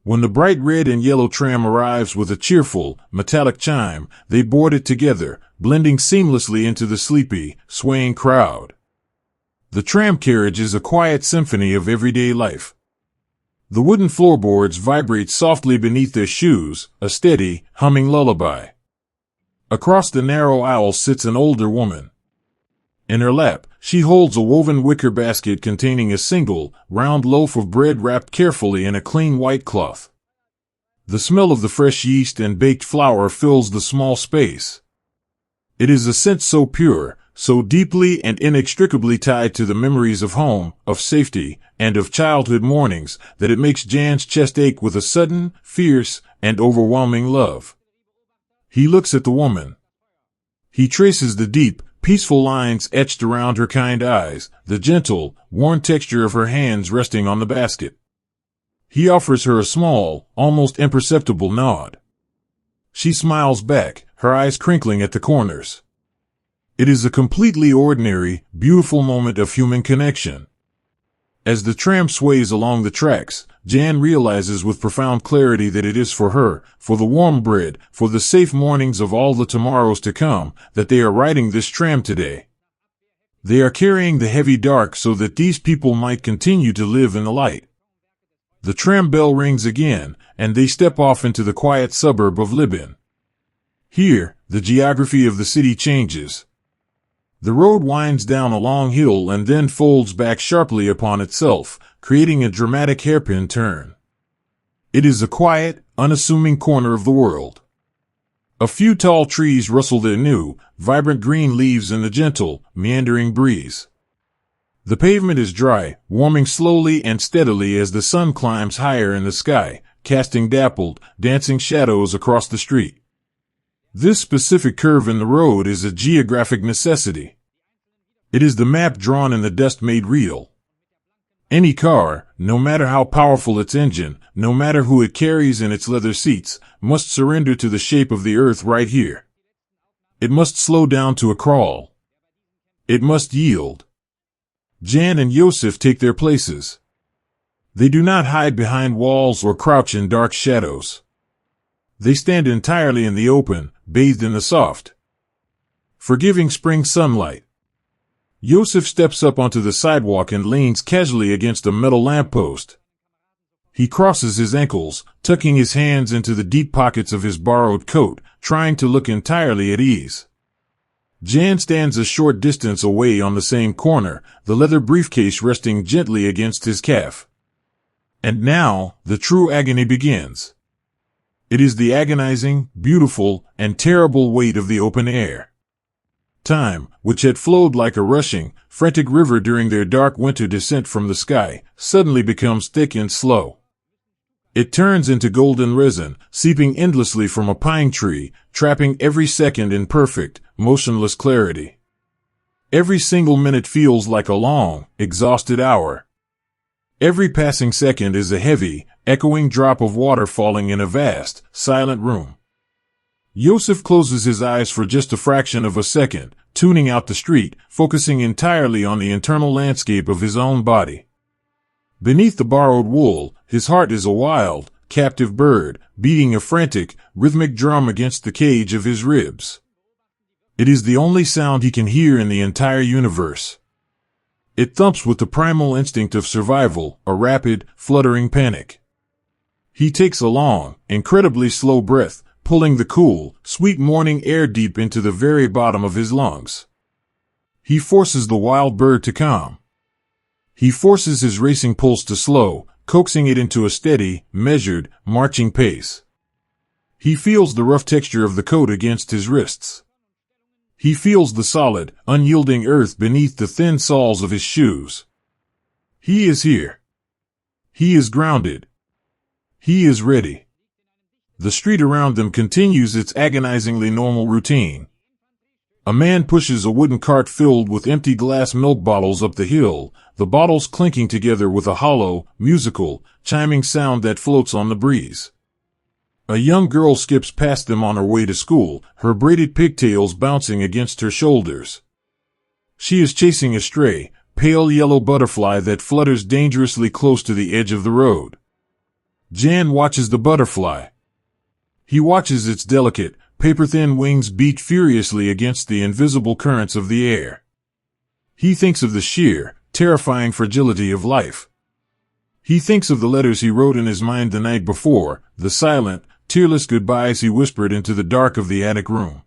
When the bright red and yellow tram arrives with a cheerful, metallic chime, they board it together, blending seamlessly into the sleepy, swaying crowd. The tram carriage is a quiet symphony of everyday life. The wooden floorboards vibrate softly beneath their shoes, a steady, humming lullaby. Across the narrow aisle sits an older woman. In her lap, she holds a woven wicker basket containing a single, round loaf of bread wrapped carefully in a clean white cloth. The smell of the fresh yeast and baked flour fills the small space. It is a scent so pure, so deeply and inextricably tied to the memories of home, of safety, and of childhood mornings, that it makes Jan's chest ache with a sudden, fierce, and overwhelming love. He looks at the woman. He traces the deep, peaceful lines etched around her kind eyes, the gentle, worn texture of her hands resting on the basket. He offers her a small, almost imperceptible nod. She smiles back, her eyes crinkling at the corners. It is a completely ordinary, beautiful moment of human connection. As the tram sways along the tracks, Jan realizes with profound clarity that it is for her, for the warm bread, for the safe mornings of all the tomorrows to come, that they are riding this tram today. They are carrying the heavy dark so that these people might continue to live in the light. The tram bell rings again, and they step off into the quiet suburb of Libin. Here, the geography of the city changes. The road winds down a long hill and then folds back sharply upon itself, creating a dramatic hairpin turn. It is a quiet, unassuming corner of the world. A few tall trees rustle their new, vibrant green leaves in the gentle, meandering breeze. The pavement is dry, warming slowly and steadily as the sun climbs higher in the sky, casting dappled, dancing shadows across the street. This specific curve in the road is a geographic necessity. It is the map drawn in the dust made real. Any car, no matter how powerful its engine, no matter who it carries in its leather seats, must surrender to the shape of the earth right here. It must slow down to a crawl. It must yield. Jan and Jozef take their places. They do not hide behind walls or crouch in dark shadows. They stand entirely in the open, bathed in the soft, forgiving spring sunlight. Jozef steps up onto the sidewalk and leans casually against a metal lamppost. He crosses his ankles, tucking his hands into the deep pockets of his borrowed coat, trying to look entirely at ease. Jan stands a short distance away on the same corner, the leather briefcase resting gently against his calf. And now, the true agony begins. It is the agonizing, beautiful, and terrible weight of the open air. Time, which had flowed like a rushing, frantic river during their dark winter descent from the sky, suddenly becomes thick and slow. It turns into golden resin, seeping endlessly from a pine tree, trapping every second in perfect, motionless clarity. Every single minute feels like a long, exhausted hour. Every passing second is a heavy, echoing drop of water falling in a vast, silent room. Jozef closes his eyes for just a fraction of a second, tuning out the street, focusing entirely on the internal landscape of his own body. Beneath the borrowed wool, his heart is a wild, captive bird, beating a frantic, rhythmic drum against the cage of his ribs. It is the only sound he can hear in the entire universe. It thumps with the primal instinct of survival, a rapid, fluttering panic. He takes a long, incredibly slow breath, pulling the cool, sweet morning air deep into the very bottom of his lungs. He forces the wild bird to calm. He forces his racing pulse to slow, coaxing it into a steady, measured, marching pace. He feels the rough texture of the coat against his wrists. He feels the solid, unyielding earth beneath the thin soles of his shoes. He is here. He is grounded. He is ready. The street around them continues its agonizingly normal routine. A man pushes a wooden cart filled with empty glass milk bottles up the hill, the bottles clinking together with a hollow, musical, chiming sound that floats on the breeze. A young girl skips past them on her way to school, her braided pigtails bouncing against her shoulders. She is chasing a stray, pale yellow butterfly that flutters dangerously close to the edge of the road. Jan watches the butterfly. He watches its delicate, paper-thin wings beat furiously against the invisible currents of the air. He thinks of the sheer, terrifying fragility of life. He thinks of the letters he wrote in his mind the night before, the silent, tearless goodbyes he whispered into the dark of the attic room.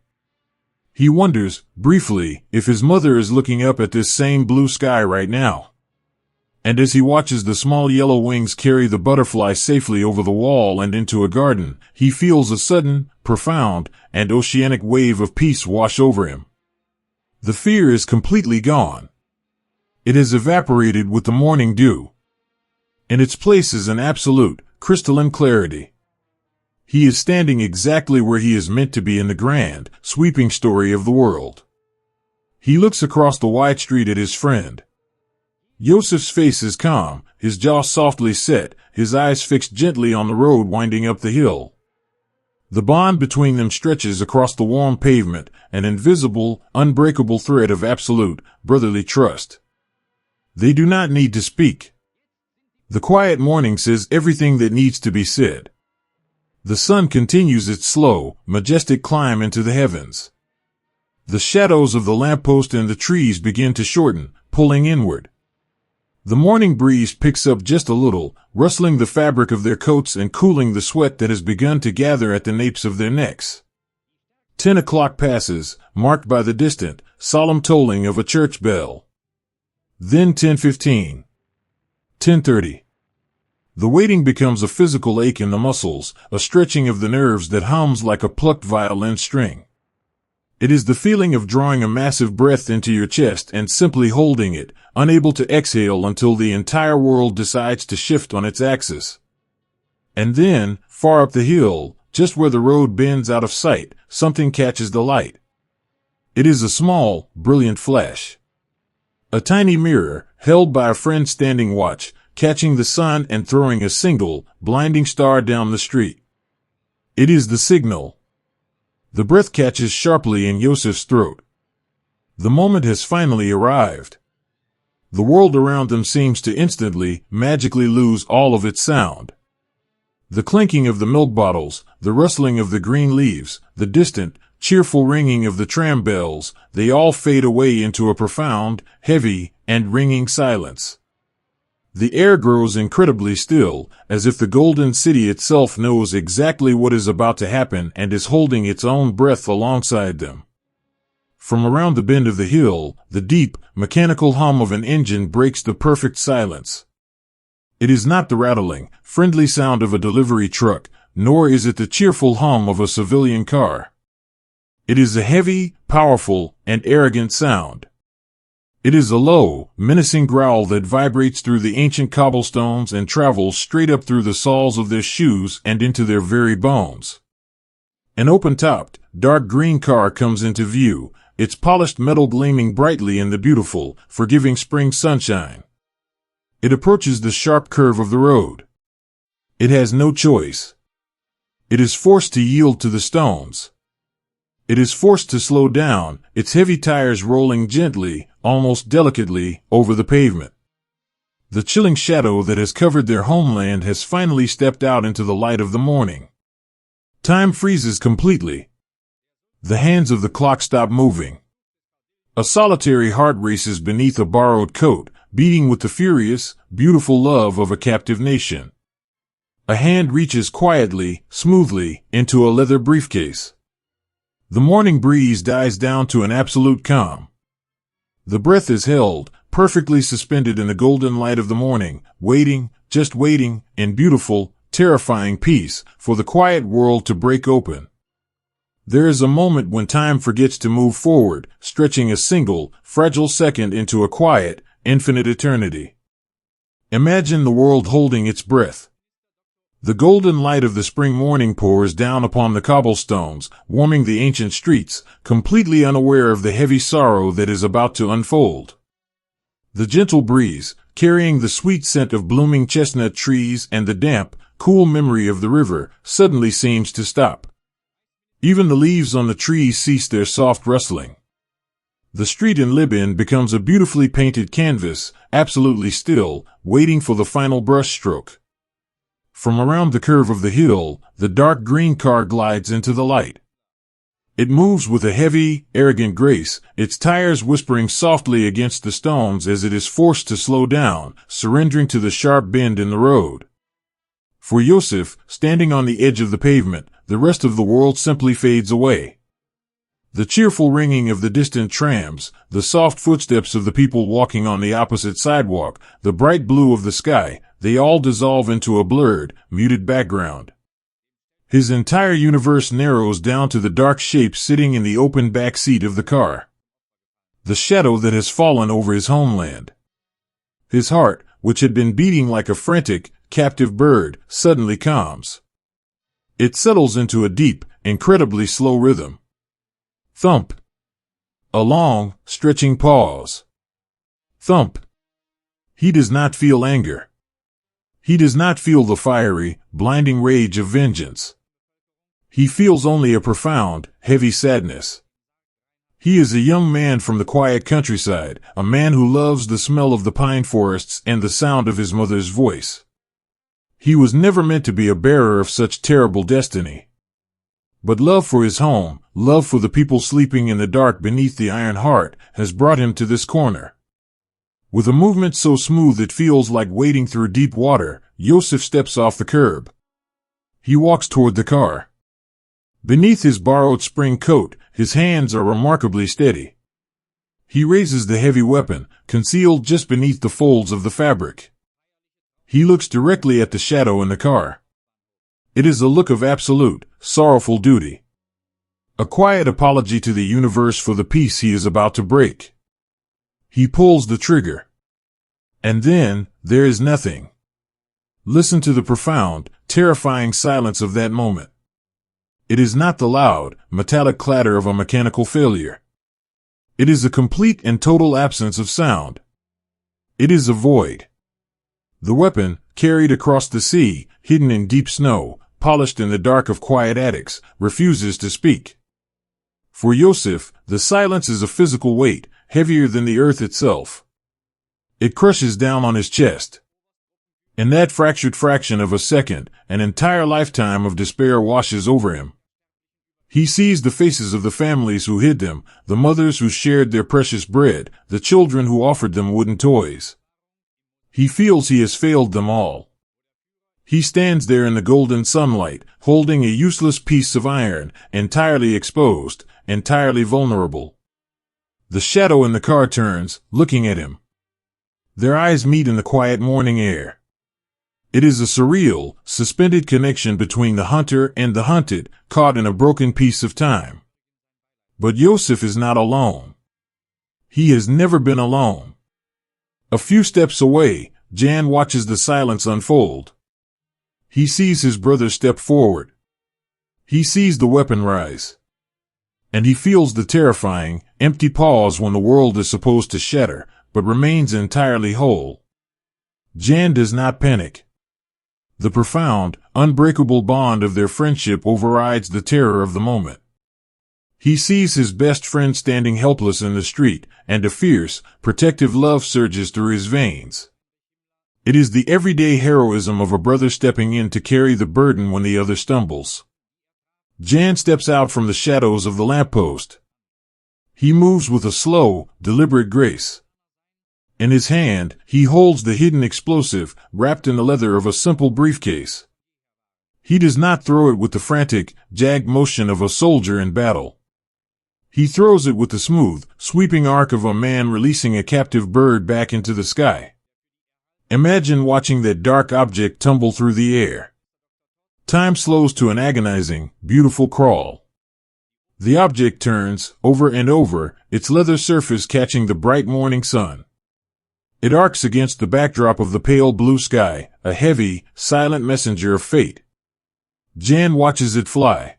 He wonders, briefly, if his mother is looking up at this same blue sky right now. And as he watches the small yellow wings carry the butterfly safely over the wall and into a garden, he feels a sudden, profound, and oceanic wave of peace wash over him. The fear is completely gone. It has evaporated with the morning dew. In its place is an absolute, crystalline clarity. He is standing exactly where he is meant to be in the grand, sweeping story of the world. He looks across the wide street at his friend. Jozef's face is calm, his jaw softly set, his eyes fixed gently on the road winding up the hill. The bond between them stretches across the warm pavement, an invisible, unbreakable thread of absolute, brotherly trust. They do not need to speak. The quiet morning says everything that needs to be said. The sun continues its slow, majestic climb into the heavens. The shadows of the lamppost and the trees begin to shorten, pulling inward. The morning breeze picks up just a little, rustling the fabric of their coats and cooling the sweat that has begun to gather at the napes of their necks. 10 o'clock passes, marked by the distant, solemn tolling of a church bell. Then 10:15. 10:30. The waiting becomes a physical ache in the muscles, a stretching of the nerves that hums like a plucked violin string. It is the feeling of drawing a massive breath into your chest and simply holding it, unable to exhale until the entire world decides to shift on its axis. And then, far up the hill, just where the road bends out of sight, something catches the light. It is a small, brilliant flash. A tiny mirror, held by a friend standing watch, catching the sun and throwing a single, blinding star down the street. It is the signal. The breath catches sharply in Jozef's throat. The moment has finally arrived. The world around them seems to instantly, magically lose all of its sound. The clinking of the milk bottles, the rustling of the green leaves, the distant, cheerful ringing of the tram bells, they all fade away into a profound, heavy, and ringing silence. The air grows incredibly still, as if the golden city itself knows exactly what is about to happen and is holding its own breath alongside them. From around the bend of the hill, the deep, mechanical hum of an engine breaks the perfect silence. It is not the rattling, friendly sound of a delivery truck, nor is it the cheerful hum of a civilian car. It is a heavy, powerful, and arrogant sound. It is a low, menacing growl that vibrates through the ancient cobblestones and travels straight up through the soles of their shoes and into their very bones. An open-topped, dark green car comes into view, its polished metal gleaming brightly in the beautiful, forgiving spring sunshine. It approaches the sharp curve of the road. It has no choice. It is forced to yield to the stones. It is forced to slow down, its heavy tires rolling gently, almost delicately, over the pavement. The chilling shadow that has covered their homeland has finally stepped out into the light of the morning. Time freezes completely. The hands of the clock stop moving. A solitary heart races beneath a borrowed coat, beating with the furious, beautiful love of a captive nation. A hand reaches quietly, smoothly, into a leather briefcase. The morning breeze dies down to an absolute calm. The breath is held, perfectly suspended in the golden light of the morning, waiting, just waiting, in beautiful, terrifying peace, for the quiet world to break open. There is a moment when time forgets to move forward, stretching a single, fragile second into a quiet, infinite eternity. Imagine the world holding its breath. The golden light of the spring morning pours down upon the cobblestones, warming the ancient streets, completely unaware of the heavy sorrow that is about to unfold. The gentle breeze, carrying the sweet scent of blooming chestnut trees and the damp, cool memory of the river, suddenly seems to stop. Even the leaves on the trees cease their soft rustling. The street in Libyan becomes a beautifully painted canvas, absolutely still, waiting for the final brushstroke. From around the curve of the hill, the dark green car glides into the light. It moves with a heavy, arrogant grace, its tires whispering softly against the stones as it is forced to slow down, surrendering to the sharp bend in the road. For Jozef, standing on the edge of the pavement, the rest of the world simply fades away. The cheerful ringing of the distant trams, the soft footsteps of the people walking on the opposite sidewalk, the bright blue of the sky, they all dissolve into a blurred, muted background. His entire universe narrows down to the dark shape sitting in the open back seat of the car. The shadow that has fallen over his homeland. His heart, which had been beating like a frantic, captive bird, suddenly calms. It settles into a deep, incredibly slow rhythm. Thump. A long, stretching pause. Thump. He does not feel anger. He does not feel the fiery, blinding rage of vengeance. He feels only a profound, heavy sadness. He is a young man from the quiet countryside, a man who loves the smell of the pine forests and the sound of his mother's voice. He was never meant to be a bearer of such terrible destiny. But love for his home, love for the people sleeping in the dark beneath the iron heart, has brought him to this corner. With a movement so smooth it feels like wading through deep water, Jozef steps off the curb. He walks toward the car. Beneath his borrowed spring coat, his hands are remarkably steady. He raises the heavy weapon, concealed just beneath the folds of the fabric. He looks directly at the shadow in the car. It is a look of absolute, sorrowful duty. A quiet apology to the universe for the peace he is about to break. He pulls the trigger. And then, there is nothing. Listen to the profound, terrifying silence of that moment. It is not the loud, metallic clatter of a mechanical failure. It is a complete and total absence of sound. It is a void. The weapon, carried across the sea, hidden in deep snow, polished in the dark of quiet attics, refuses to speak. For Jozef, the silence is a physical weight, heavier than the earth itself. It crushes down on his chest. In that fractured fraction of a second, an entire lifetime of despair washes over him. He sees the faces of the families who hid them, the mothers who shared their precious bread, the children who offered them wooden toys. He feels he has failed them all. He stands there in the golden sunlight, holding a useless piece of iron, entirely exposed, entirely vulnerable. The shadow in the car turns, looking at him. Their eyes meet in the quiet morning air. It is a surreal, suspended connection between the hunter and the hunted, caught in a broken piece of time. But Jozef is not alone. He has never been alone. A few steps away, Jan watches the silence unfold. He sees his brother step forward. He sees the weapon rise. And he feels the terrifying, empty pause when the world is supposed to shatter, but remains entirely whole. Jan does not panic. The profound, unbreakable bond of their friendship overrides the terror of the moment. He sees his best friend standing helpless in the street, and a fierce, protective love surges through his veins. It is the everyday heroism of a brother stepping in to carry the burden when the other stumbles. Jan steps out from the shadows of the lamppost. He moves with a slow, deliberate grace. In his hand, he holds the hidden explosive, wrapped in the leather of a simple briefcase. He does not throw it with the frantic, jagged motion of a soldier in battle. He throws it with the smooth, sweeping arc of a man releasing a captive bird back into the sky. Imagine watching that dark object tumble through the air. Time slows to an agonizing, beautiful crawl. The object turns, over and over, its leather surface catching the bright morning sun. It arcs against the backdrop of the pale blue sky, a heavy, silent messenger of fate. Jan watches it fly.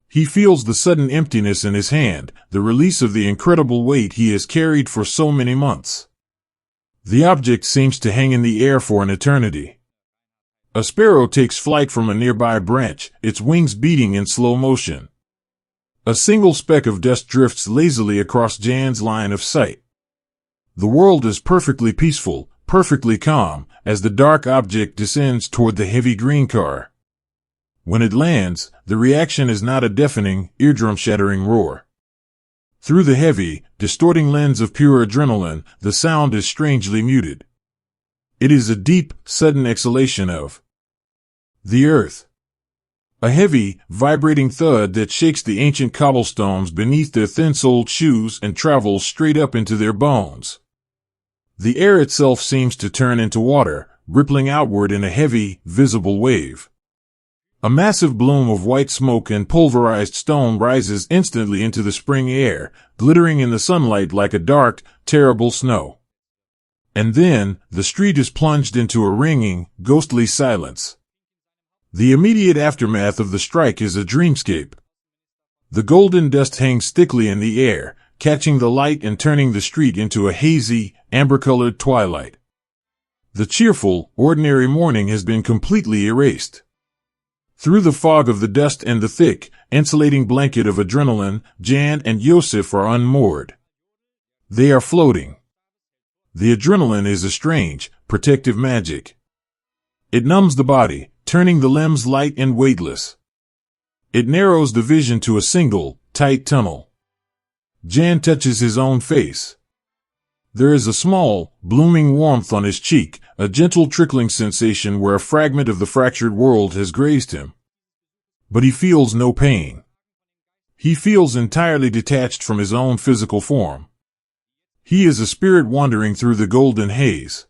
He feels the sudden emptiness in his hand, the release of the incredible weight he has carried for so many months. The object seems to hang in the air for an eternity. A sparrow takes flight from a nearby branch, its wings beating in slow motion. A single speck of dust drifts lazily across Jan's line of sight. The world is perfectly peaceful, perfectly calm, as the dark object descends toward the heavy green car. When it lands, the reaction is not a deafening, eardrum-shattering roar. Through the heavy, distorting lens of pure adrenaline, the sound is strangely muted. It is a deep, sudden exhalation of the earth. A heavy, vibrating thud that shakes the ancient cobblestones beneath their thin-soled shoes and travels straight up into their bones. The air itself seems to turn into water, rippling outward in a heavy, visible wave. A massive bloom of white smoke and pulverized stone rises instantly into the spring air, glittering in the sunlight like a dark, terrible snow. And then, the street is plunged into a ringing, ghostly silence. The immediate aftermath of the strike is a dreamscape. The golden dust hangs thickly in the air, catching the light and turning the street into a hazy, amber-colored twilight. The cheerful, ordinary morning has been completely erased. Through the fog of the dust and the thick, insulating blanket of adrenaline, Jan and Jozef are unmoored. They are floating. The adrenaline is a strange, protective magic. It numbs the body, turning the limbs light and weightless. It narrows the vision to a single, tight tunnel. Jan touches his own face. There is a small, blooming warmth on his cheek, a gentle trickling sensation where a fragment of the fractured world has grazed him. But he feels no pain. He feels entirely detached from his own physical form. He is a spirit wandering through the golden haze.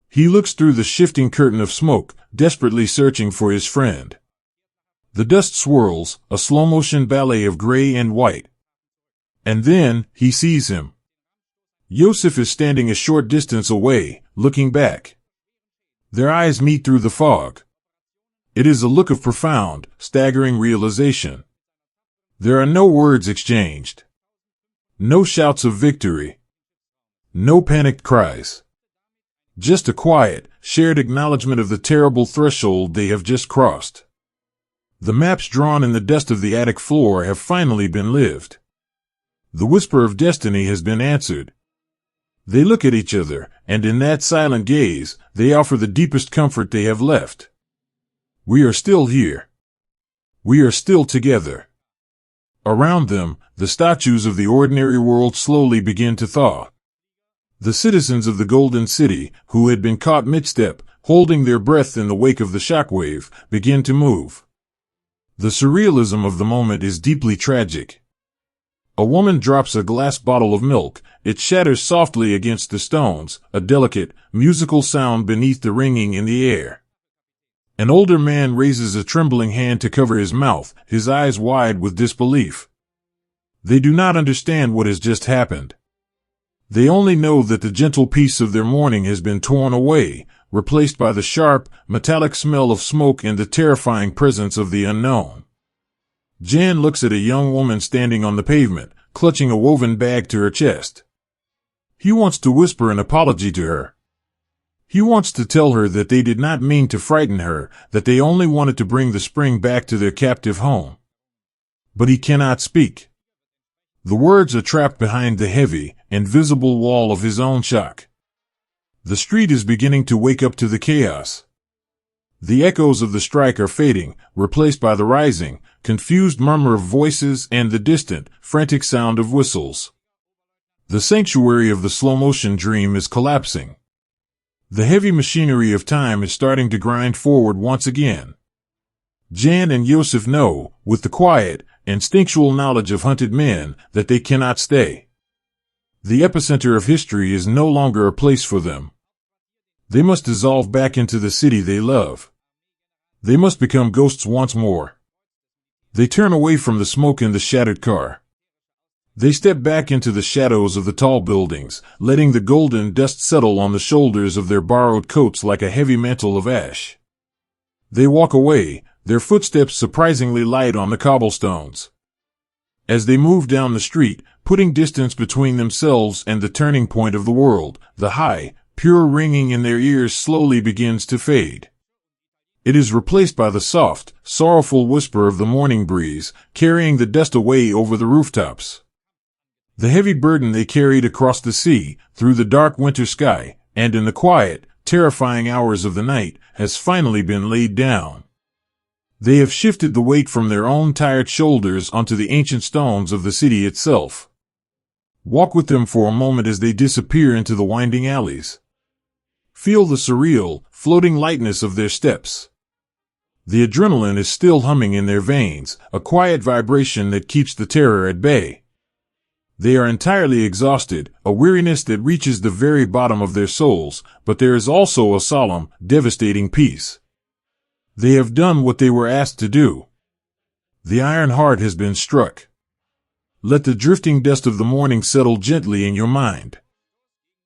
He looks through the shifting curtain of smoke, desperately searching for his friend. The dust swirls, a slow-motion ballet of gray and white. And then, he sees him. Jozef is standing a short distance away, looking back. Their eyes meet through the fog. It is a look of profound, staggering realization. There are no words exchanged. No shouts of victory. No panicked cries. Just a quiet, shared acknowledgement of the terrible threshold they have just crossed. The maps drawn in the dust of the attic floor have finally been lived. The whisper of destiny has been answered. They look at each other, and in that silent gaze, they offer the deepest comfort they have left. We are still here. We are still together. Around them, the statues of the ordinary world slowly begin to thaw. The citizens of the Golden City, who had been caught mid-step, holding their breath in the wake of the shockwave, begin to move. The surrealism of the moment is deeply tragic. A woman drops a glass bottle of milk. It shatters softly against the stones, a delicate, musical sound beneath the ringing in the air. An older man raises a trembling hand to cover his mouth, his eyes wide with disbelief. They do not understand what has just happened. They only know that the gentle peace of their morning has been torn away, replaced by the sharp, metallic smell of smoke and the terrifying presence of the unknown. Jan looks at a young woman standing on the pavement, clutching a woven bag to her chest. He wants to whisper an apology to her. He wants to tell her that they did not mean to frighten her, that they only wanted to bring the spring back to their captive home. But he cannot speak. The words are trapped behind the heavy, invisible wall of his own shock. The street is beginning to wake up to the chaos. The echoes of the strike are fading, replaced by the rising, confused murmur of voices and the distant, frantic sound of whistles. The sanctuary of the slow-motion dream is collapsing. The heavy machinery of time is starting to grind forward once again. Jan and Jozef know, with the quiet, instinctual knowledge of hunted men, that they cannot stay. The epicenter of history is no longer a place for them. They must dissolve back into the city they love. They must become ghosts once more. They turn away from the smoke in the shattered car. They step back into the shadows of the tall buildings, letting the golden dust settle on the shoulders of their borrowed coats like a heavy mantle of ash. They walk away, their footsteps surprisingly light on the cobblestones. As they move down the street, putting distance between themselves and the turning point of the world, the high, pure ringing in their ears slowly begins to fade. It is replaced by the soft, sorrowful whisper of the morning breeze, carrying the dust away over the rooftops. The heavy burden they carried across the sea, through the dark winter sky, and in the quiet, terrifying hours of the night, has finally been laid down. They have shifted the weight from their own tired shoulders onto the ancient stones of the city itself. Walk with them for a moment as they disappear into the winding alleys. Feel the surreal, floating lightness of their steps. The adrenaline is still humming in their veins, a quiet vibration that keeps the terror at bay. They are entirely exhausted, a weariness that reaches the very bottom of their souls, but there is also a solemn, devastating peace. They have done what they were asked to do. The iron heart has been struck. Let the drifting dust of the morning settle gently in your mind.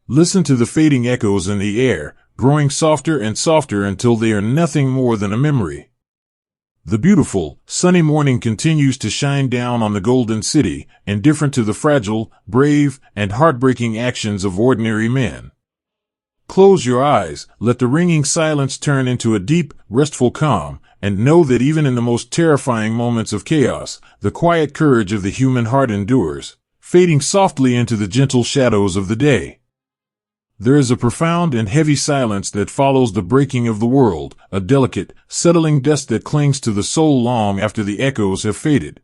Listen to the fading echoes in the air, growing softer and softer until they are nothing more than a memory. The beautiful, sunny morning continues to shine down on the golden city, indifferent to the fragile, brave, and heartbreaking actions of ordinary men. Close your eyes, let the ringing silence turn into a deep, restful calm, and know that even in the most terrifying moments of chaos, the quiet courage of the human heart endures, fading softly into the gentle shadows of the day. There is a profound and heavy silence that follows the breaking of the world, a delicate, settling dust that clings to the soul long after the echoes have faded.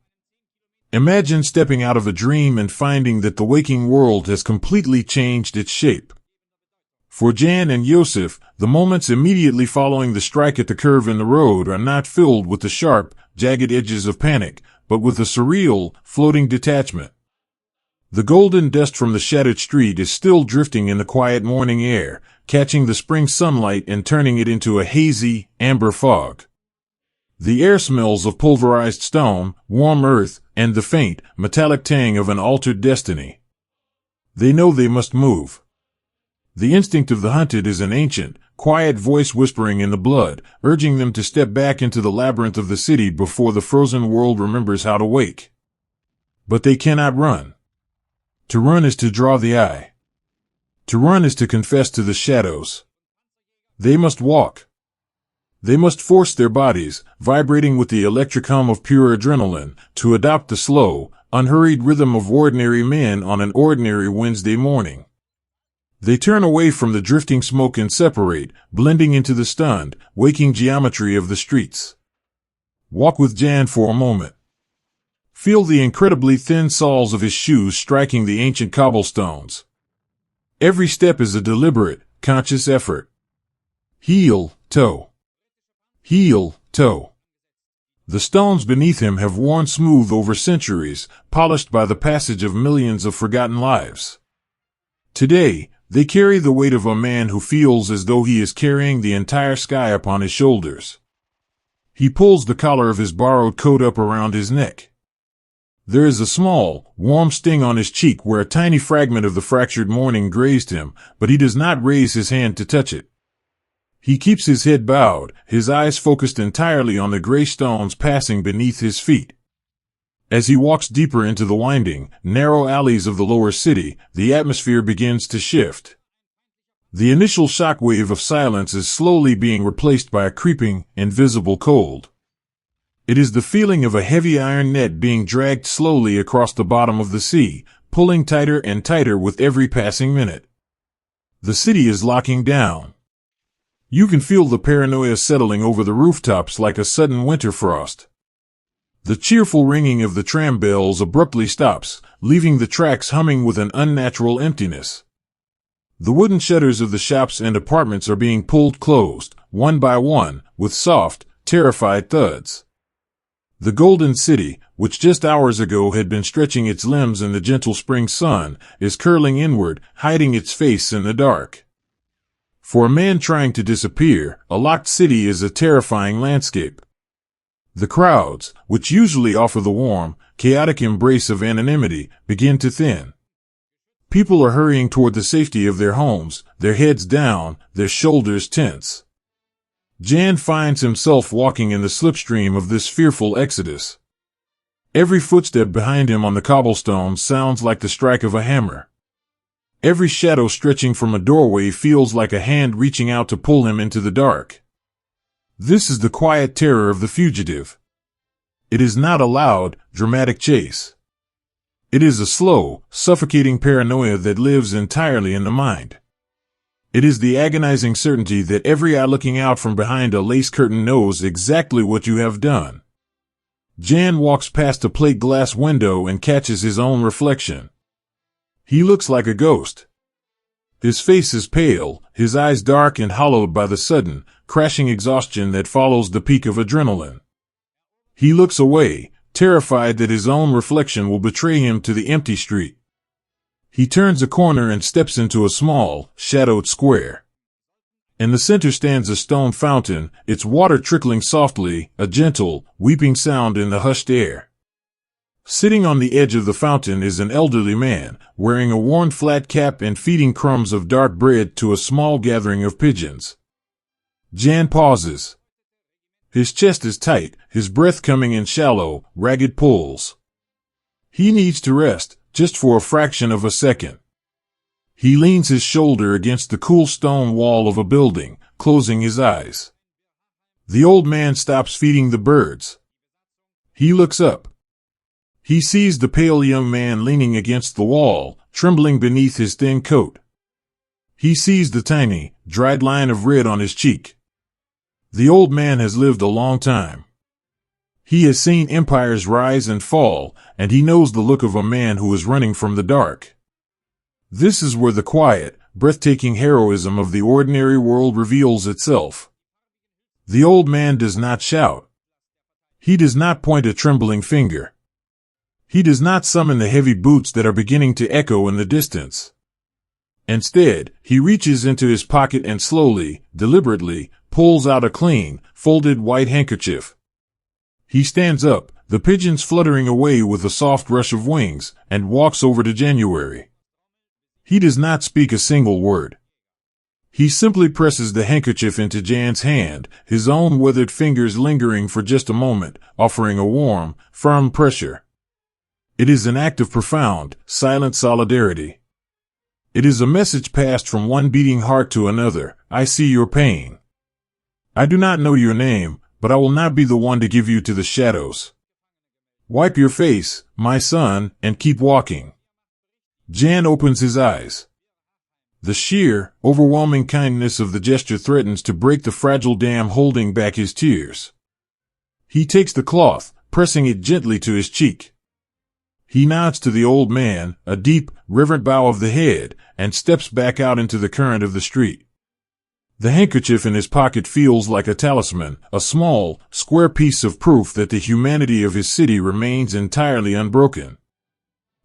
Imagine stepping out of a dream and finding that the waking world has completely changed its shape. For Jan and Jozef, the moments immediately following the strike at the curve in the road are not filled with the sharp, jagged edges of panic, but with a surreal, floating detachment. The golden dust from the shattered street is still drifting in the quiet morning air, catching the spring sunlight and turning it into a hazy, amber fog. The air smells of pulverized stone, warm earth, and the faint, metallic tang of an altered destiny. They know they must move. The instinct of the hunted is an ancient, quiet voice whispering in the blood, urging them to step back into the labyrinth of the city before the frozen world remembers how to wake. But they cannot run. To run is to draw the eye. To run is to confess to the shadows. They must walk. They must force their bodies, vibrating with the electric hum of pure adrenaline, to adopt the slow, unhurried rhythm of ordinary men on an ordinary Wednesday morning. They turn away from the drifting smoke and separate, blending into the stunned, waking geometry of the streets. Walk with Jan for a moment. Feel the incredibly thin soles of his shoes striking the ancient cobblestones. Every step is a deliberate, conscious effort. Heel, toe. Heel, toe. The stones beneath him have worn smooth over centuries, polished by the passage of millions of forgotten lives. Today, they carry the weight of a man who feels as though he is carrying the entire sky upon his shoulders. He pulls the collar of his borrowed coat up around his neck. There is a small, warm sting on his cheek where a tiny fragment of the fractured morning grazed him, but he does not raise his hand to touch it. He keeps his head bowed, his eyes focused entirely on the gray stones passing beneath his feet. As he walks deeper into the winding, narrow alleys of the lower city, the atmosphere begins to shift. The initial shockwave of silence is slowly being replaced by a creeping, invisible cold. It is the feeling of a heavy iron net being dragged slowly across the bottom of the sea, pulling tighter and tighter with every passing minute. The city is locking down. You can feel the paranoia settling over the rooftops like a sudden winter frost. The cheerful ringing of the tram bells abruptly stops, leaving the tracks humming with an unnatural emptiness. The wooden shutters of the shops and apartments are being pulled closed, one by one, with soft, terrified thuds. The golden city, which just hours ago had been stretching its limbs in the gentle spring sun, is curling inward, hiding its face in the dark. For a man trying to disappear, a locked city is a terrifying landscape. The crowds, which usually offer the warm, chaotic embrace of anonymity, begin to thin. People are hurrying toward the safety of their homes, their heads down, their shoulders tense. Jan finds himself walking in the slipstream of this fearful exodus. Every footstep behind him on the cobblestones sounds like the strike of a hammer. Every shadow stretching from a doorway feels like a hand reaching out to pull him into the dark. This is the quiet terror of the fugitive. It is not a loud, dramatic chase. It is a slow, suffocating paranoia that lives entirely in the mind. It is the agonizing certainty that every eye looking out from behind a lace curtain knows exactly what you have done. Jan walks past a plate glass window and catches his own reflection. He looks like a ghost. His face is pale, his eyes dark and hollowed by the sudden, crashing exhaustion that follows the peak of adrenaline. He looks away, terrified that his own reflection will betray him to the empty street. He turns a corner and steps into a small, shadowed square. In the center stands a stone fountain, its water trickling softly, a gentle, weeping sound in the hushed air. Sitting on the edge of the fountain is an elderly man, wearing a worn flat cap and feeding crumbs of dark bread to a small gathering of pigeons. Jan pauses. His chest is tight, his breath coming in shallow, ragged pulls. He needs to rest, just for a fraction of a second. He leans his shoulder against the cool stone wall of a building, closing his eyes. The old man stops feeding the birds. He looks up. He sees the pale young man leaning against the wall, trembling beneath his thin coat. He sees the tiny, dried line of red on his cheek. The old man has lived a long time. He has seen empires rise and fall, and he knows the look of a man who is running from the dark. This is where the quiet, breathtaking heroism of the ordinary world reveals itself. The old man does not shout. He does not point a trembling finger. He does not summon the heavy boots that are beginning to echo in the distance. Instead, he reaches into his pocket and slowly, deliberately, pulls out a clean, folded white handkerchief. He stands up, the pigeons fluttering away with a soft rush of wings, and walks over to January. He does not speak a single word. He simply presses the handkerchief into Jan's hand, his own withered fingers lingering for just a moment, offering a warm, firm pressure. It is an act of profound, silent solidarity. It is a message passed from one beating heart to another. I see your pain. I do not know your name, but I will not be the one to give you to the shadows. Wipe your face, my son, and keep walking. Jan opens his eyes. The sheer, overwhelming kindness of the gesture threatens to break the fragile dam holding back his tears. He takes the cloth, pressing it gently to his cheek. He nods to the old man, a deep, reverent bow of the head, and steps back out into the current of the street. The handkerchief in his pocket feels like a talisman, a small, square piece of proof that the humanity of his city remains entirely unbroken.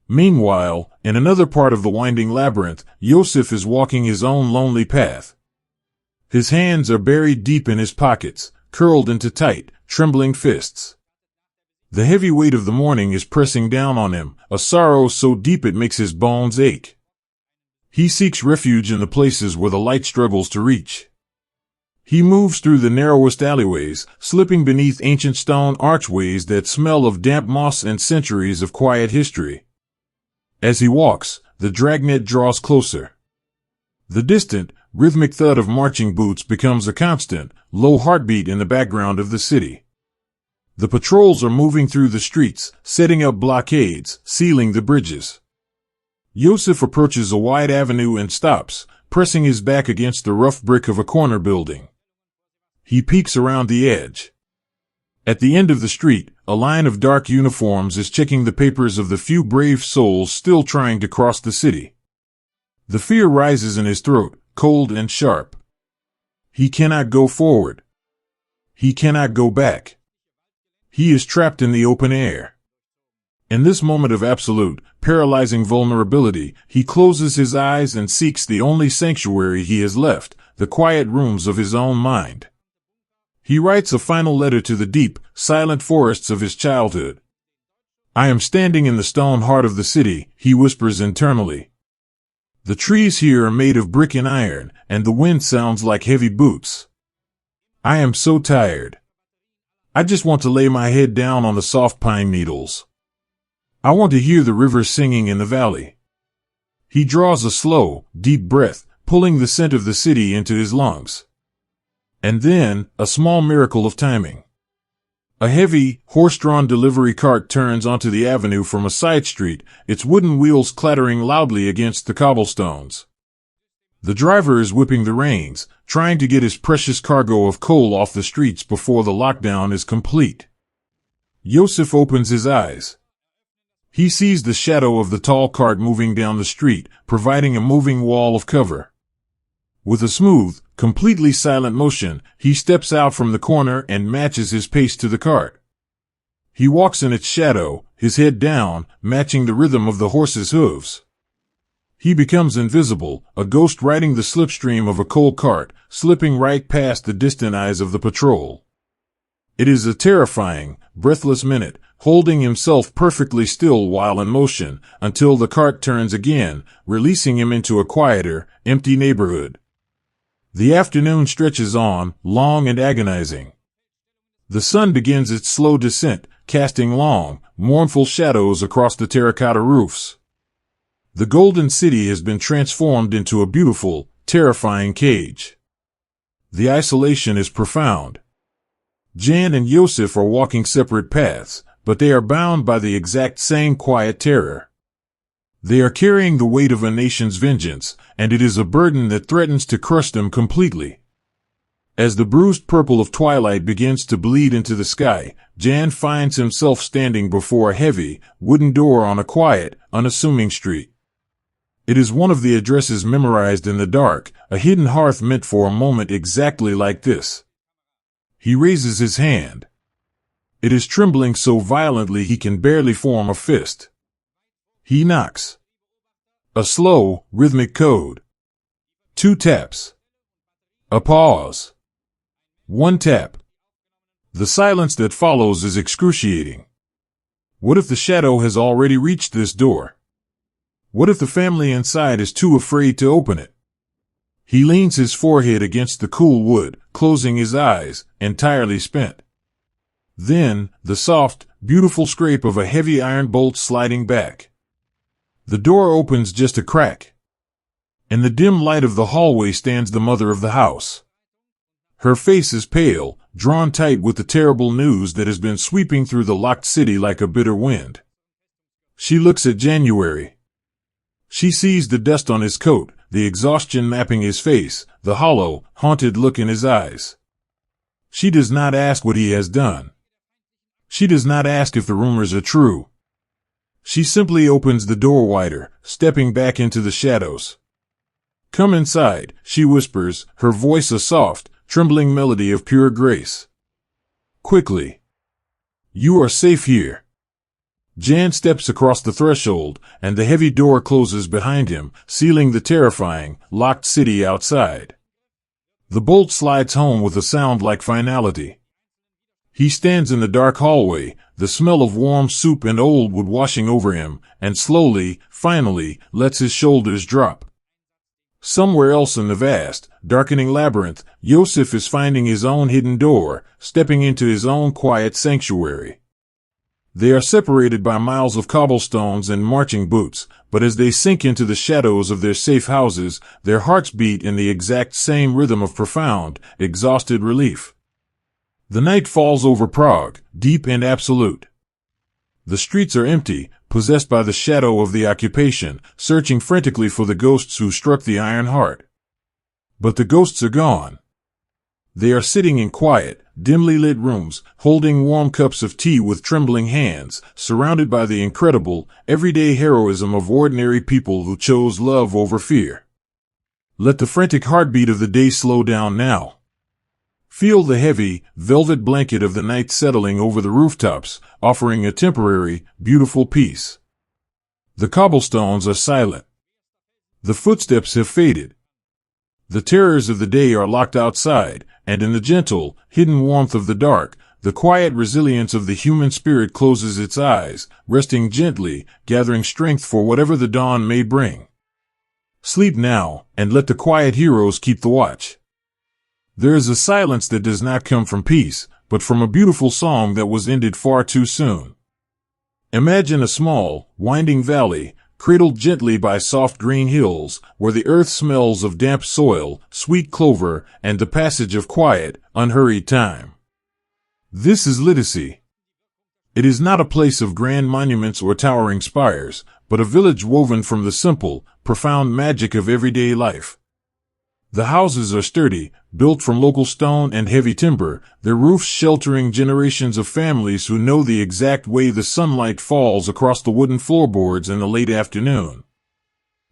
Meanwhile, in another part of the winding labyrinth, Jozef is walking his own lonely path. His hands are buried deep in his pockets, curled into tight, trembling fists. The heavy weight of the morning is pressing down on him, a sorrow so deep it makes his bones ache. He seeks refuge in the places where the light struggles to reach. He moves through the narrowest alleyways, slipping beneath ancient stone archways that smell of damp moss and centuries of quiet history. As he walks, the dragnet draws closer. The distant, rhythmic thud of marching boots becomes a constant, low heartbeat in the background of the city. The patrols are moving through the streets, setting up blockades, sealing the bridges. Jozef approaches a wide avenue and stops, pressing his back against the rough brick of a corner building. He peeks around the edge. At the end of the street, a line of dark uniforms is checking the papers of the few brave souls still trying to cross the city. The fear rises in his throat, cold and sharp. He cannot go forward. He cannot go back. He is trapped in the open air. In this moment of absolute, paralyzing vulnerability, he closes his eyes and seeks the only sanctuary he has left, the quiet rooms of his own mind. He writes a final letter to the deep, silent forests of his childhood. I am standing in the stone heart of the city, he whispers internally. The trees here are made of brick and iron, and the wind sounds like heavy boots. I am so tired. I just want to lay my head down on the soft pine needles. I want to hear the river singing in the valley. He draws a slow, deep breath, pulling the scent of the city into his lungs. And then, a small miracle of timing. A heavy, horse-drawn delivery cart turns onto the avenue from a side street, its wooden wheels clattering loudly against the cobblestones. The driver is whipping the reins, trying to get his precious cargo of coal off the streets before the lockdown is complete. Jozef opens his eyes. He sees the shadow of the tall cart moving down the street, providing a moving wall of cover. With a smooth, completely silent motion, he steps out from the corner and matches his pace to the cart. He walks in its shadow, his head down, matching the rhythm of the horse's hooves. He becomes invisible, a ghost riding the slipstream of a coal cart, slipping right past the distant eyes of the patrol. It is a terrifying, breathless minute, holding himself perfectly still while in motion, until the cart turns again, releasing him into a quieter, empty neighborhood. The afternoon stretches on, long and agonizing. The sun begins its slow descent, casting long, mournful shadows across the terracotta roofs. The golden city has been transformed into a beautiful, terrifying cage. The isolation is profound. Jan and Jozef are walking separate paths, but they are bound by the exact same quiet terror. They are carrying the weight of a nation's vengeance, and it is a burden that threatens to crush them completely. As the bruised purple of twilight begins to bleed into the sky, Jan finds himself standing before a heavy, wooden door on a quiet, unassuming street. It is one of the addresses memorized in the dark, a hidden hearth meant for a moment exactly like this. He raises his hand. It is trembling so violently he can barely form a fist. He knocks. A slow, rhythmic code. 2 taps. A pause. 1 tap. The silence that follows is excruciating. What if the shadow has already reached this door? What if the family inside is too afraid to open it? He leans his forehead against the cool wood, closing his eyes, entirely spent. Then, the soft, beautiful scrape of a heavy iron bolt sliding back. The door opens just a crack. In the dim light of the hallway stands the mother of the house. Her face is pale, drawn tight with the terrible news that has been sweeping through the locked city like a bitter wind. She looks at January. She sees the dust on his coat, the exhaustion mapping his face, the hollow, haunted look in his eyes. She does not ask what he has done. She does not ask if the rumors are true. She simply opens the door wider, stepping back into the shadows. Come inside, she whispers, her voice a soft, trembling melody of pure grace. Quickly. You are safe here. Jan steps across the threshold, and the heavy door closes behind him, sealing the terrifying, locked city outside. The bolt slides home with a sound like finality. He stands in the dark hallway, the smell of warm soup and old wood washing over him, and slowly, finally, lets his shoulders drop. Somewhere else in the vast, darkening labyrinth, Jozef is finding his own hidden door, stepping into his own quiet sanctuary. They are separated by miles of cobblestones and marching boots, but as they sink into the shadows of their safe houses, their hearts beat in the exact same rhythm of profound, exhausted relief. The night falls over Prague, deep and absolute. The streets are empty, possessed by the shadow of the occupation, searching frantically for the ghosts who struck the Iron Heart. But the ghosts are gone. They are sitting in quiet, dimly lit rooms, holding warm cups of tea with trembling hands, surrounded by the incredible, everyday heroism of ordinary people who chose love over fear. Let the frantic heartbeat of the day slow down now. Feel the heavy, velvet blanket of the night settling over the rooftops, offering a temporary, beautiful peace. The cobblestones are silent. The footsteps have faded. The terrors of the day are locked outside, and in the gentle, hidden warmth of the dark, the quiet resilience of the human spirit closes its eyes, resting gently, gathering strength for whatever the dawn may bring. Sleep now, and let the quiet heroes keep the watch. There is a silence that does not come from peace, but from a beautiful song that was ended far too soon. Imagine a small, winding valley, cradled gently by soft green hills, where the earth smells of damp soil, sweet clover, and the passage of quiet, unhurried time. This is Lidice. It is not a place of grand monuments or towering spires, but a village woven from the simple, profound magic of everyday life. The houses are sturdy, built from local stone and heavy timber, their roofs sheltering generations of families who know the exact way the sunlight falls across the wooden floorboards in the late afternoon.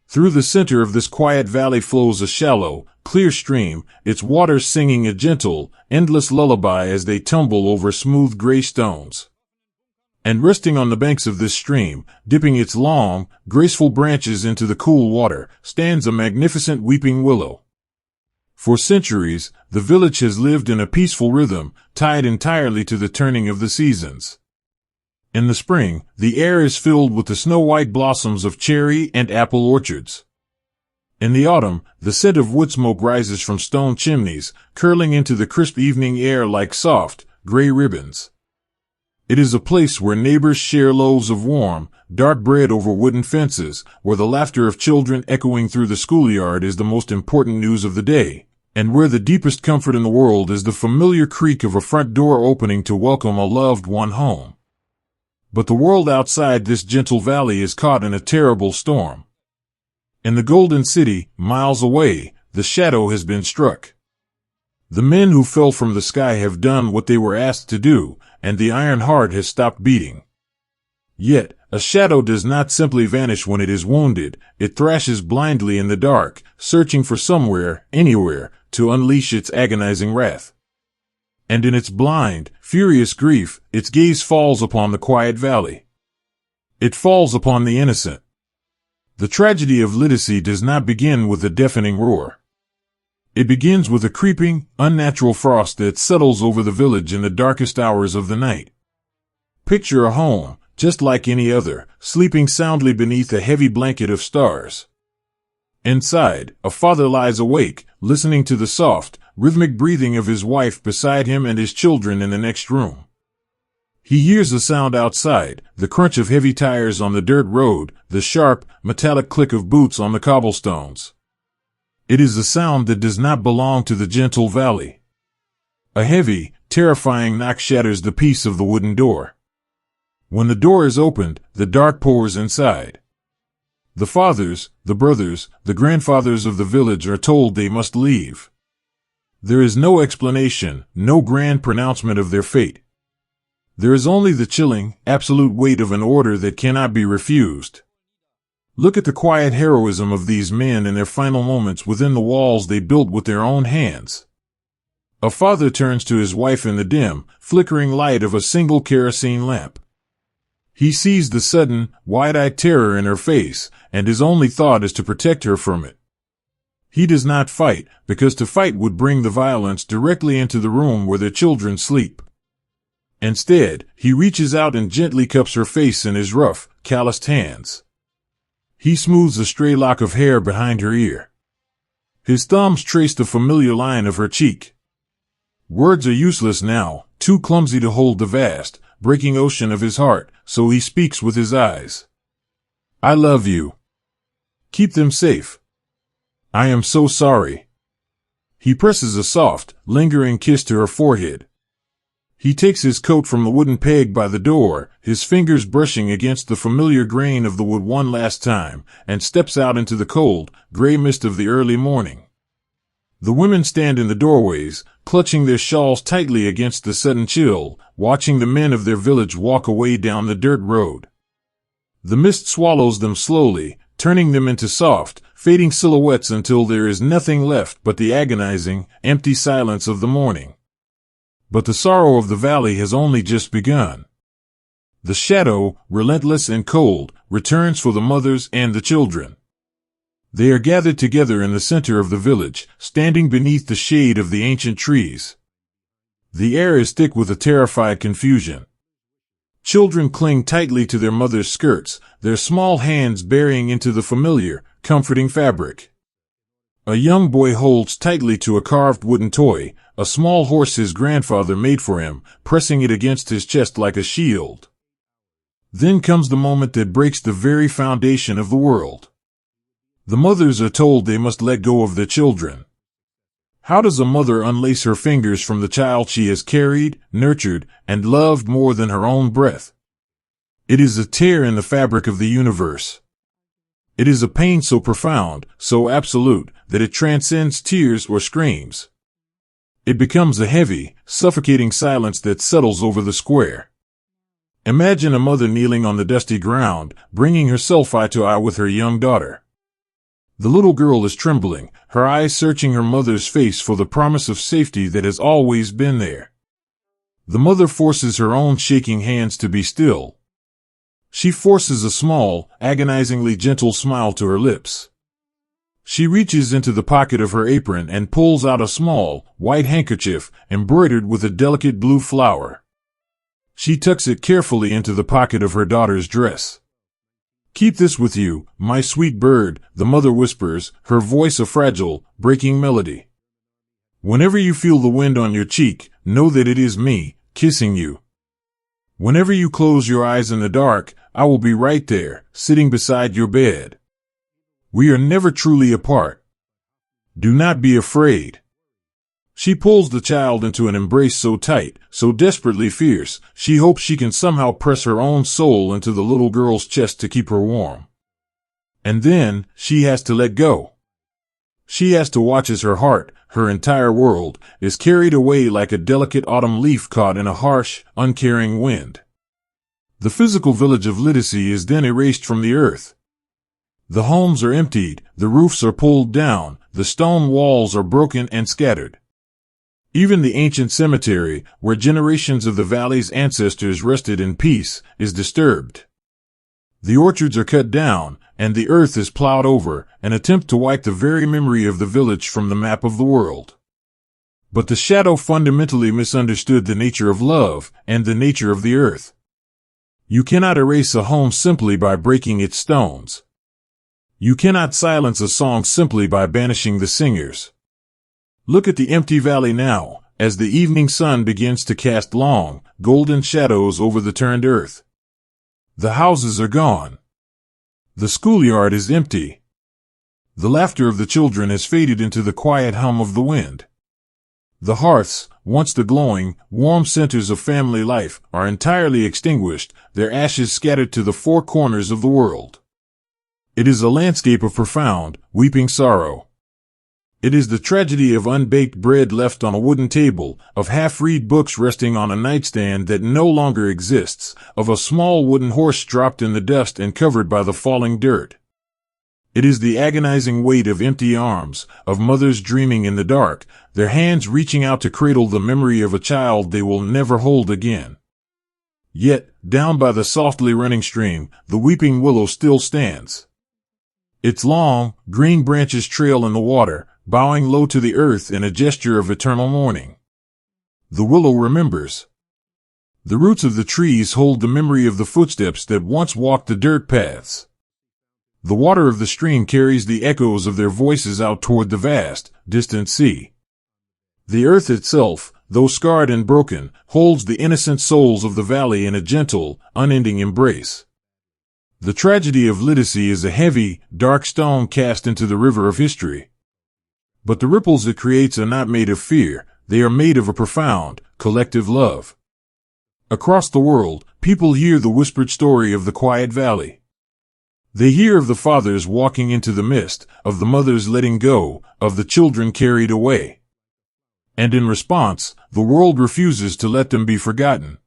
Through the center of this quiet valley flows a shallow, clear stream, its waters singing a gentle, endless lullaby as they tumble over smooth gray stones. And resting on the banks of this stream, dipping its long, graceful branches into the cool water, stands a magnificent weeping willow. For centuries, the village has lived in a peaceful rhythm, tied entirely to the turning of the seasons. In the spring, the air is filled with the snow-white blossoms of cherry and apple orchards. In the autumn, the scent of wood smoke rises from stone chimneys, curling into the crisp evening air like soft, gray ribbons. It is a place where neighbors share loaves of warm, dark bread over wooden fences, where the laughter of children echoing through the schoolyard is the most important news of the day, and where the deepest comfort in the world is the familiar creak of a front door opening to welcome a loved one home. But the world outside this gentle valley is caught in a terrible storm. In the Golden City, miles away, the shadow has been struck. The men who fell from the sky have done what they were asked to do, and the iron heart has stopped beating. Yet, a shadow does not simply vanish when it is wounded, it thrashes blindly in the dark, searching for somewhere, anywhere, to unleash its agonizing wrath. And in its blind, furious grief, its gaze falls upon the quiet valley. It falls upon the innocent. The tragedy of Lidice does not begin with a deafening roar. It begins with a creeping, unnatural frost that settles over the village in the darkest hours of the night. Picture a home, just like any other, sleeping soundly beneath a heavy blanket of stars. Inside, a father lies awake, listening to the soft, rhythmic breathing of his wife beside him and his children in the next room. He hears the sound outside, the crunch of heavy tires on the dirt road, the sharp, metallic click of boots on the cobblestones. It is a sound that does not belong to the gentle valley. A heavy, terrifying knock shatters the peace of the wooden door. When the door is opened, the dark pours inside. The fathers, the brothers, the grandfathers of the village are told they must leave. There is no explanation, no grand pronouncement of their fate. There is only the chilling, absolute weight of an order that cannot be refused. Look at the quiet heroism of these men in their final moments within the walls they built with their own hands. A father turns to his wife in the dim, flickering light of a single kerosene lamp. He sees the sudden, wide-eyed terror in her face, and his only thought is to protect her from it. He does not fight, because to fight would bring the violence directly into the room where their children sleep. Instead, he reaches out and gently cups her face in his rough, calloused hands. He smooths a stray lock of hair behind her ear. His thumbs trace the familiar line of her cheek. Words are useless now, too clumsy to hold the vast, breaking ocean of his heart, so he speaks with his eyes. I love you. Keep them safe. I am so sorry. He presses a soft, lingering kiss to her forehead. He takes his coat from the wooden peg by the door, his fingers brushing against the familiar grain of the wood one last time, and steps out into the cold, gray mist of the early morning. The women stand in the doorways, clutching their shawls tightly against the sudden chill, watching the men of their village walk away down the dirt road. The mist swallows them slowly, turning them into soft, fading silhouettes until there is nothing left but the agonizing, empty silence of the morning. But the sorrow of the valley has only just begun. The shadow, relentless and cold, returns for the mothers and the children. They are gathered together in the center of the village, standing beneath the shade of the ancient trees. The air is thick with a terrified confusion. Children cling tightly to their mothers' skirts, their small hands burying into the familiar, comforting fabric. A young boy holds tightly to a carved wooden toy, a small horse his grandfather made for him, pressing it against his chest like a shield. Then comes the moment that breaks the very foundation of the world. The mothers are told they must let go of their children. How does a mother unlace her fingers from the child she has carried, nurtured, and loved more than her own breath? It is a tear in the fabric of the universe. It is a pain so profound, so absolute, that it transcends tears or screams. It becomes a heavy, suffocating silence that settles over the square. Imagine a mother kneeling on the dusty ground, bringing herself eye to eye with her young daughter. The little girl is trembling, her eyes searching her mother's face for the promise of safety that has always been there. The mother forces her own shaking hands to be still. She forces a small, agonizingly gentle smile to her lips. She reaches into the pocket of her apron and pulls out a small, white handkerchief embroidered with a delicate blue flower. She tucks it carefully into the pocket of her daughter's dress. "Keep this with you, my sweet bird," the mother whispers, her voice a fragile, breaking melody. "Whenever you feel the wind on your cheek, know that it is me, kissing you. Whenever you close your eyes in the dark, I will be right there, sitting beside your bed. We are never truly apart. Do not be afraid." She pulls the child into an embrace so tight, so desperately fierce, she hopes she can somehow press her own soul into the little girl's chest to keep her warm. And then, she has to let go. She has to watch as her heart, her entire world, is carried away like a delicate autumn leaf caught in a harsh, uncaring wind. The physical village of Lidice is then erased from the earth. The homes are emptied, the roofs are pulled down, the stone walls are broken and scattered. Even the ancient cemetery, where generations of the valley's ancestors rested in peace, is disturbed. The orchards are cut down, and the earth is plowed over, an attempt to wipe the very memory of the village from the map of the world. But the shadow fundamentally misunderstood the nature of love, and the nature of the earth. You cannot erase a home simply by breaking its stones. You cannot silence a song simply by banishing the singers. Look at the empty valley now, as the evening sun begins to cast long, golden shadows over the turned earth. The houses are gone. The schoolyard is empty. The laughter of the children has faded into the quiet hum of the wind. The hearths, once the glowing, warm centers of family life, are entirely extinguished, their ashes scattered to the four corners of the world. It is a landscape of profound, weeping sorrow. It is the tragedy of unbaked bread left on a wooden table, of half-read books resting on a nightstand that no longer exists, of a small wooden horse dropped in the dust and covered by the falling dirt. It is the agonizing weight of empty arms, of mothers dreaming in the dark, their hands reaching out to cradle the memory of a child they will never hold again. Yet, down by the softly running stream, the weeping willow still stands. Its long, green branches trail in the water, bowing low to the earth in a gesture of eternal mourning. The willow remembers. The roots of the trees hold the memory of the footsteps that once walked the dirt paths. The water of the stream carries the echoes of their voices out toward the vast, distant sea. The earth itself, though scarred and broken, holds the innocent souls of the valley in a gentle, unending embrace. The tragedy of Lidice is a heavy, dark stone cast into the river of history. But the ripples it creates are not made of fear, they are made of a profound, collective love. Across the world, people hear the whispered story of the quiet valley. They hear of the fathers walking into the mist, of the mothers letting go, of the children carried away. And in response, the world refuses to let them be forgotten.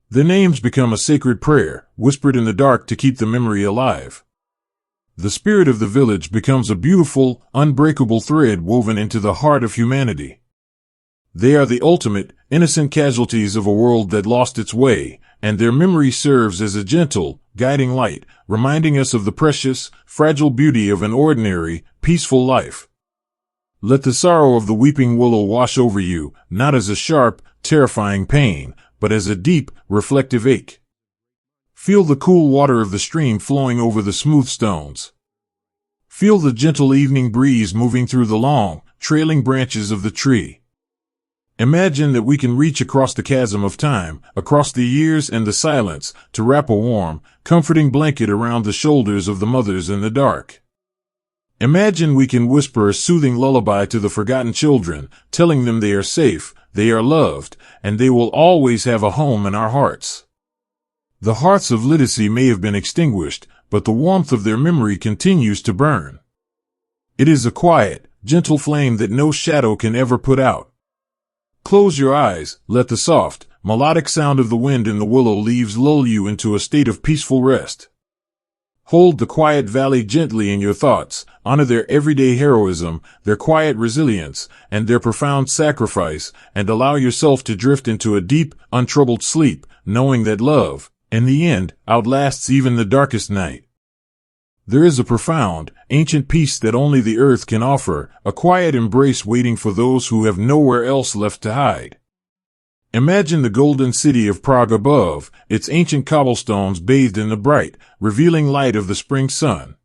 Their names become a sacred prayer, whispered in the dark to keep the memory alive. The spirit of the village becomes a beautiful, unbreakable thread woven into the heart of humanity. They are the ultimate, innocent casualties of a world that lost its way, and their memory serves as a gentle, guiding light, reminding us of the precious, fragile beauty of an ordinary, peaceful life. Let the sorrow of the weeping willow wash over you, not as a sharp, terrifying pain, but as a deep, reflective ache. Feel the cool water of the stream flowing over the smooth stones. Feel the gentle evening breeze moving through the long, trailing branches of the tree. Imagine that we can reach across the chasm of time, across the years and the silence, to wrap a warm, comforting blanket around the shoulders of the mothers in the dark. Imagine we can whisper a soothing lullaby to the forgotten children, telling them they are safe, they are loved, and they will always have a home in our hearts. The hearths of literacy may have been extinguished, but the warmth of their memory continues to burn. It is a quiet, gentle flame that no shadow can ever put out. Close your eyes, let the soft, melodic sound of the wind in the willow leaves lull you into a state of peaceful rest. Hold the quiet valley gently in your thoughts, honor their everyday heroism, their quiet resilience, and their profound sacrifice, and allow yourself to drift into a deep, untroubled sleep, knowing that love, in the end, outlasts even the darkest night. There is a profound, ancient peace that only the earth can offer, a quiet embrace waiting for those who have nowhere else left to hide. Imagine the golden city of Prague above, its ancient cobblestones bathed in the bright, revealing light of the spring sun.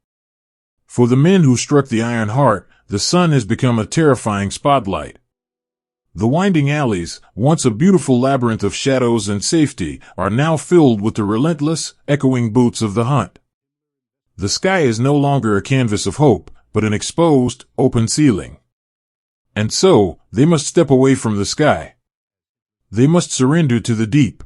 For the men who struck the Iron Heart, the sun has become a terrifying spotlight. The winding alleys, once a beautiful labyrinth of shadows and safety, are now filled with the relentless, echoing boots of the hunt. The sky is no longer a canvas of hope, but an exposed, open ceiling. And so, they must step away from the sky. They must surrender to the deep.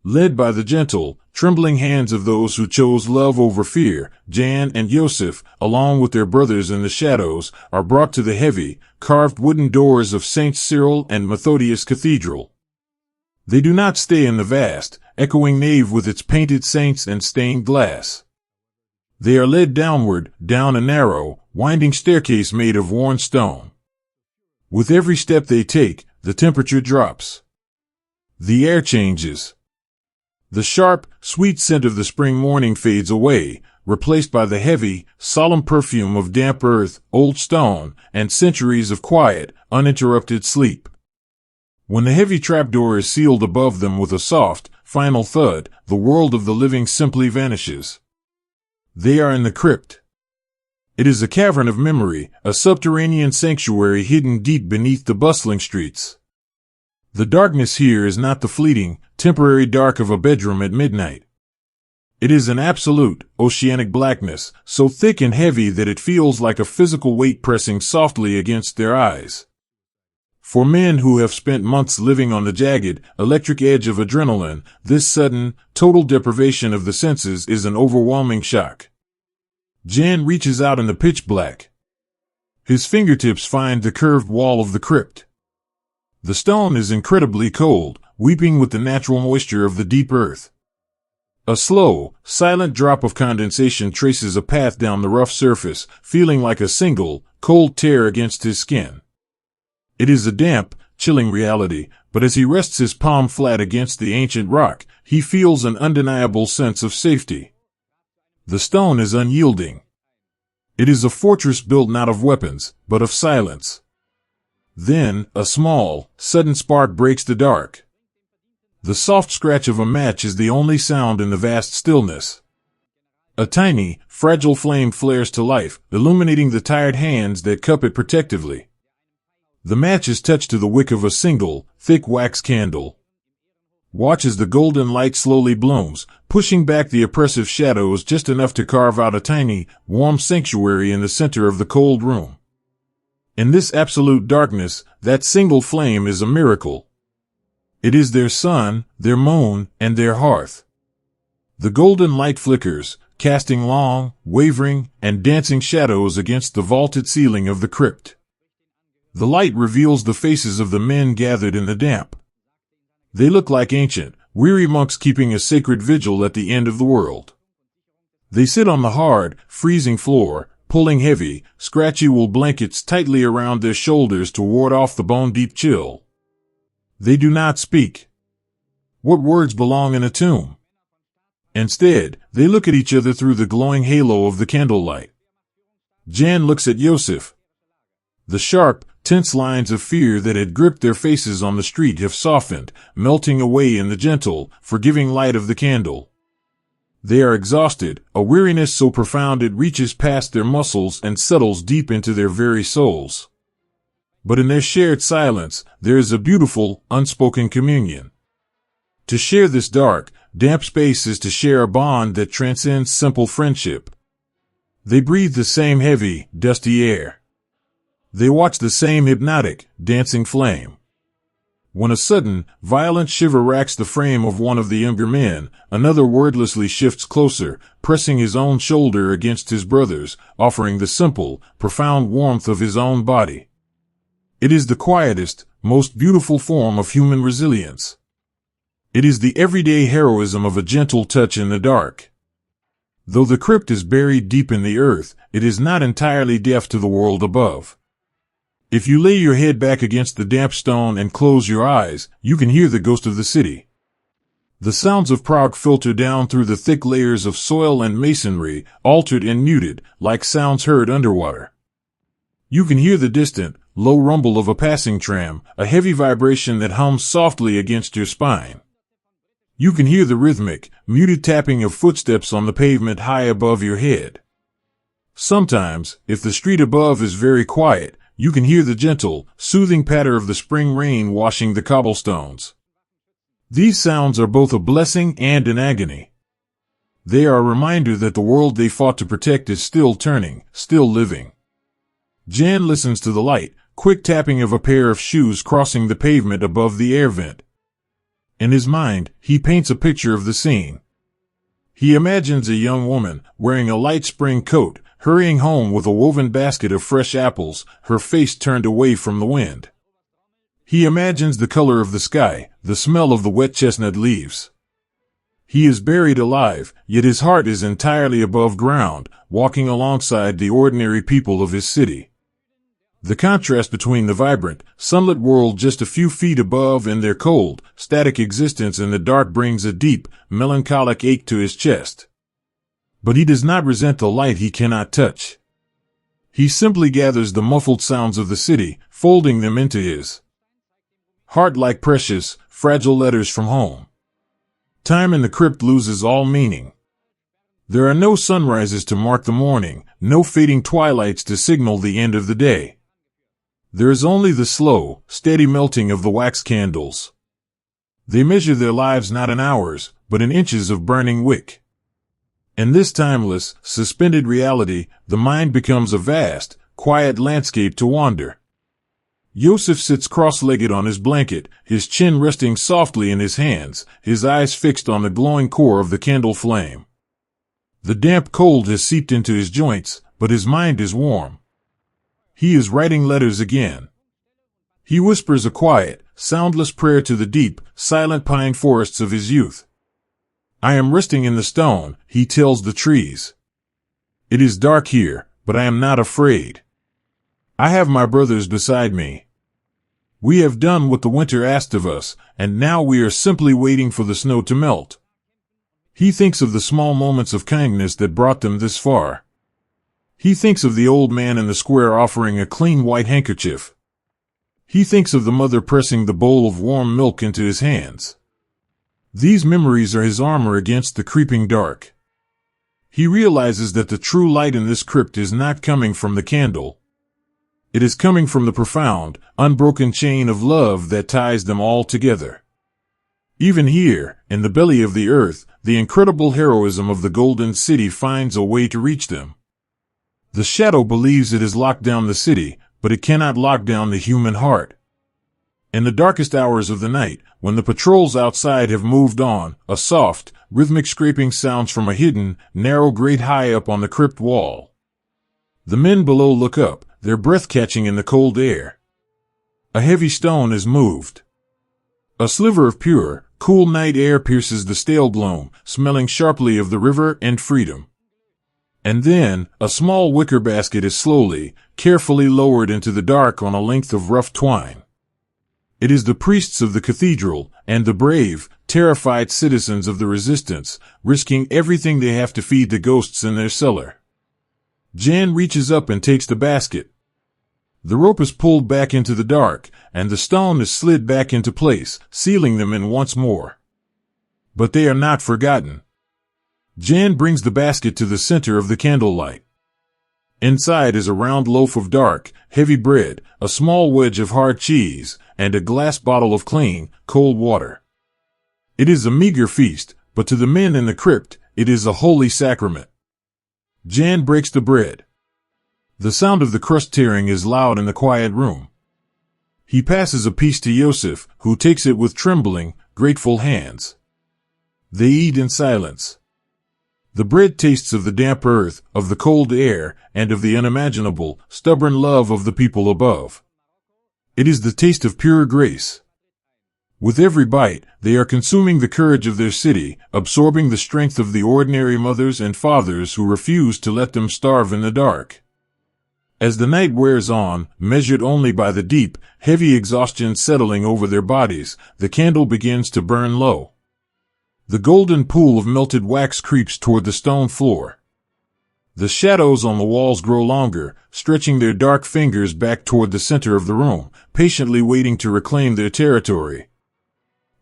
Led by the gentle, trembling hands of those who chose love over fear, Jan and Jozef, along with their brothers in the shadows, are brought to the heavy, carved wooden doors of St. Cyril and Methodius Cathedral. They do not stay in the vast, echoing nave with its painted saints and stained glass. They are led downward, down a narrow, winding staircase made of worn stone. With every step they take, the temperature drops. The air changes. The sharp, sweet scent of the spring morning fades away, replaced by the heavy, solemn perfume of damp earth, old stone, and centuries of quiet, uninterrupted sleep. When the heavy trapdoor is sealed above them with a soft, final thud, the world of the living simply vanishes. They are in the crypt. It is a cavern of memory, a subterranean sanctuary hidden deep beneath the bustling streets. The darkness here is not the fleeting, temporary dark of a bedroom at midnight. It is an absolute, oceanic blackness, so thick and heavy that it feels like a physical weight pressing softly against their eyes. For men who have spent months living on the jagged, electric edge of adrenaline, this sudden, total deprivation of the senses is an overwhelming shock. Jan reaches out in the pitch black. His fingertips find the curved wall of the crypt. The stone is incredibly cold, weeping with the natural moisture of the deep earth. A slow, silent drop of condensation traces a path down the rough surface, feeling like a single, cold tear against his skin. It is a damp, chilling reality, but as he rests his palm flat against the ancient rock, he feels an undeniable sense of safety. The stone is unyielding. It is a fortress built not of weapons, but of silence. Then, a small, sudden spark breaks the dark. The soft scratch of a match is the only sound in the vast stillness. A tiny, fragile flame flares to life, illuminating the tired hands that cup it protectively. The match is touched to the wick of a single, thick wax candle. Watch as the golden light slowly blooms, pushing back the oppressive shadows just enough to carve out a tiny, warm sanctuary in the center of the cold room. In this absolute darkness, that single flame is a miracle. It is their sun, their moon, and their hearth. The golden light flickers, casting long, wavering, and dancing shadows against the vaulted ceiling of the crypt. The light reveals the faces of the men gathered in the damp. They look like ancient, weary monks keeping a sacred vigil at the end of the world. They sit on the hard, freezing floor, pulling heavy, scratchy wool blankets tightly around their shoulders to ward off the bone-deep chill. They do not speak. What words belong in a tomb? Instead, they look at each other through the glowing halo of the candlelight. Jan looks at Jozef. The sharp, tense lines of fear that had gripped their faces on the street have softened, melting away in the gentle, forgiving light of the candle. They are exhausted, a weariness so profound it reaches past their muscles and settles deep into their very souls. But in their shared silence, there is a beautiful, unspoken communion. To share this dark, damp space is to share a bond that transcends simple friendship. They breathe the same heavy, dusty air. They watch the same hypnotic, dancing flame. When a sudden, violent shiver racks the frame of one of the younger men, another wordlessly shifts closer, pressing his own shoulder against his brother's, offering the simple, profound warmth of his own body. It is the quietest, most beautiful form of human resilience. It is the everyday heroism of a gentle touch in the dark. Though the crypt is buried deep in the earth, it is not entirely deaf to the world above. If you lay your head back against the damp stone and close your eyes, you can hear the ghost of the city. The sounds of Prague filter down through the thick layers of soil and masonry, altered and muted, like sounds heard underwater. You can hear the distant, low rumble of a passing tram, a heavy vibration that hums softly against your spine. You can hear the rhythmic, muted tapping of footsteps on the pavement high above your head. Sometimes, if the street above is very quiet, you can hear the gentle, soothing patter of the spring rain washing the cobblestones. These sounds are both a blessing and an agony. They are a reminder that the world they fought to protect is still turning, still living. Jan listens to the light, quick tapping of a pair of shoes crossing the pavement above the air vent. In his mind, he paints a picture of the scene. He imagines a young woman, wearing a light spring coat, hurrying home with a woven basket of fresh apples, her face turned away from the wind. He imagines the color of the sky, the smell of the wet chestnut leaves. He is buried alive, yet his heart is entirely above ground, walking alongside the ordinary people of his city. The contrast between the vibrant, sunlit world just a few feet above and their cold, static existence in the dark brings a deep, melancholic ache to his chest. But he does not resent the light he cannot touch. He simply gathers the muffled sounds of the city, folding them into his heart like precious, fragile letters from home. Time in the crypt loses all meaning. There are no sunrises to mark the morning, no fading twilights to signal the end of the day. There is only the slow, steady melting of the wax candles. They measure their lives not in hours, but in inches of burning wick. In this timeless, suspended reality, the mind becomes a vast, quiet landscape to wander. Jozef sits cross-legged on his blanket, his chin resting softly in his hands, his eyes fixed on the glowing core of the candle flame. The damp cold has seeped into his joints, but his mind is warm. He is writing letters again. He whispers a quiet, soundless prayer to the deep, silent pine forests of his youth. I am resting in the stone, he tells the trees. It is dark here, but I am not afraid. I have my brothers beside me. We have done what the winter asked of us, and now we are simply waiting for the snow to melt. He thinks of the small moments of kindness that brought them this far. He thinks of the old man in the square offering a clean white handkerchief. He thinks of the mother pressing the bowl of warm milk into his hands. These memories are his armor against the creeping dark. He realizes that the true light in this crypt is not coming from the candle. It is coming from the profound, unbroken chain of love that ties them all together. Even here, in the belly of the earth, the incredible heroism of the Golden City finds a way to reach them. The shadow believes it has locked down the city, but it cannot lock down the human heart. In the darkest hours of the night, when the patrols outside have moved on, a soft, rhythmic scraping sounds from a hidden, narrow grate high up on the crypt wall. The men below look up, their breath catching in the cold air. A heavy stone is moved. A sliver of pure, cool night air pierces the stale gloom, smelling sharply of the river and freedom. And then, a small wicker basket is slowly, carefully lowered into the dark on a length of rough twine. It is the priests of the cathedral, and the brave, terrified citizens of the resistance, risking everything they have to feed the ghosts in their cellar. Jan reaches up and takes the basket. The rope is pulled back into the dark, and the stone is slid back into place, sealing them in once more. But they are not forgotten. Jan brings the basket to the center of the candlelight. Inside is a round loaf of dark, heavy bread, a small wedge of hard cheese, and a glass bottle of clean, cold water. It is a meager feast, but to the men in the crypt, it is a holy sacrament. Jan breaks the bread. The sound of the crust tearing is loud in the quiet room. He passes a piece to Jozef, who takes it with trembling, grateful hands. They eat in silence. The bread tastes of the damp earth, of the cold air, and of the unimaginable, stubborn love of the people above. It is the taste of pure grace. With every bite, they are consuming the courage of their city, absorbing the strength of the ordinary mothers and fathers who refuse to let them starve in the dark. As the night wears on, measured only by the deep, heavy exhaustion settling over their bodies, the candle begins to burn low. The golden pool of melted wax creeps toward the stone floor. The shadows on the walls grow longer, stretching their dark fingers back toward the center of the room, patiently waiting to reclaim their territory.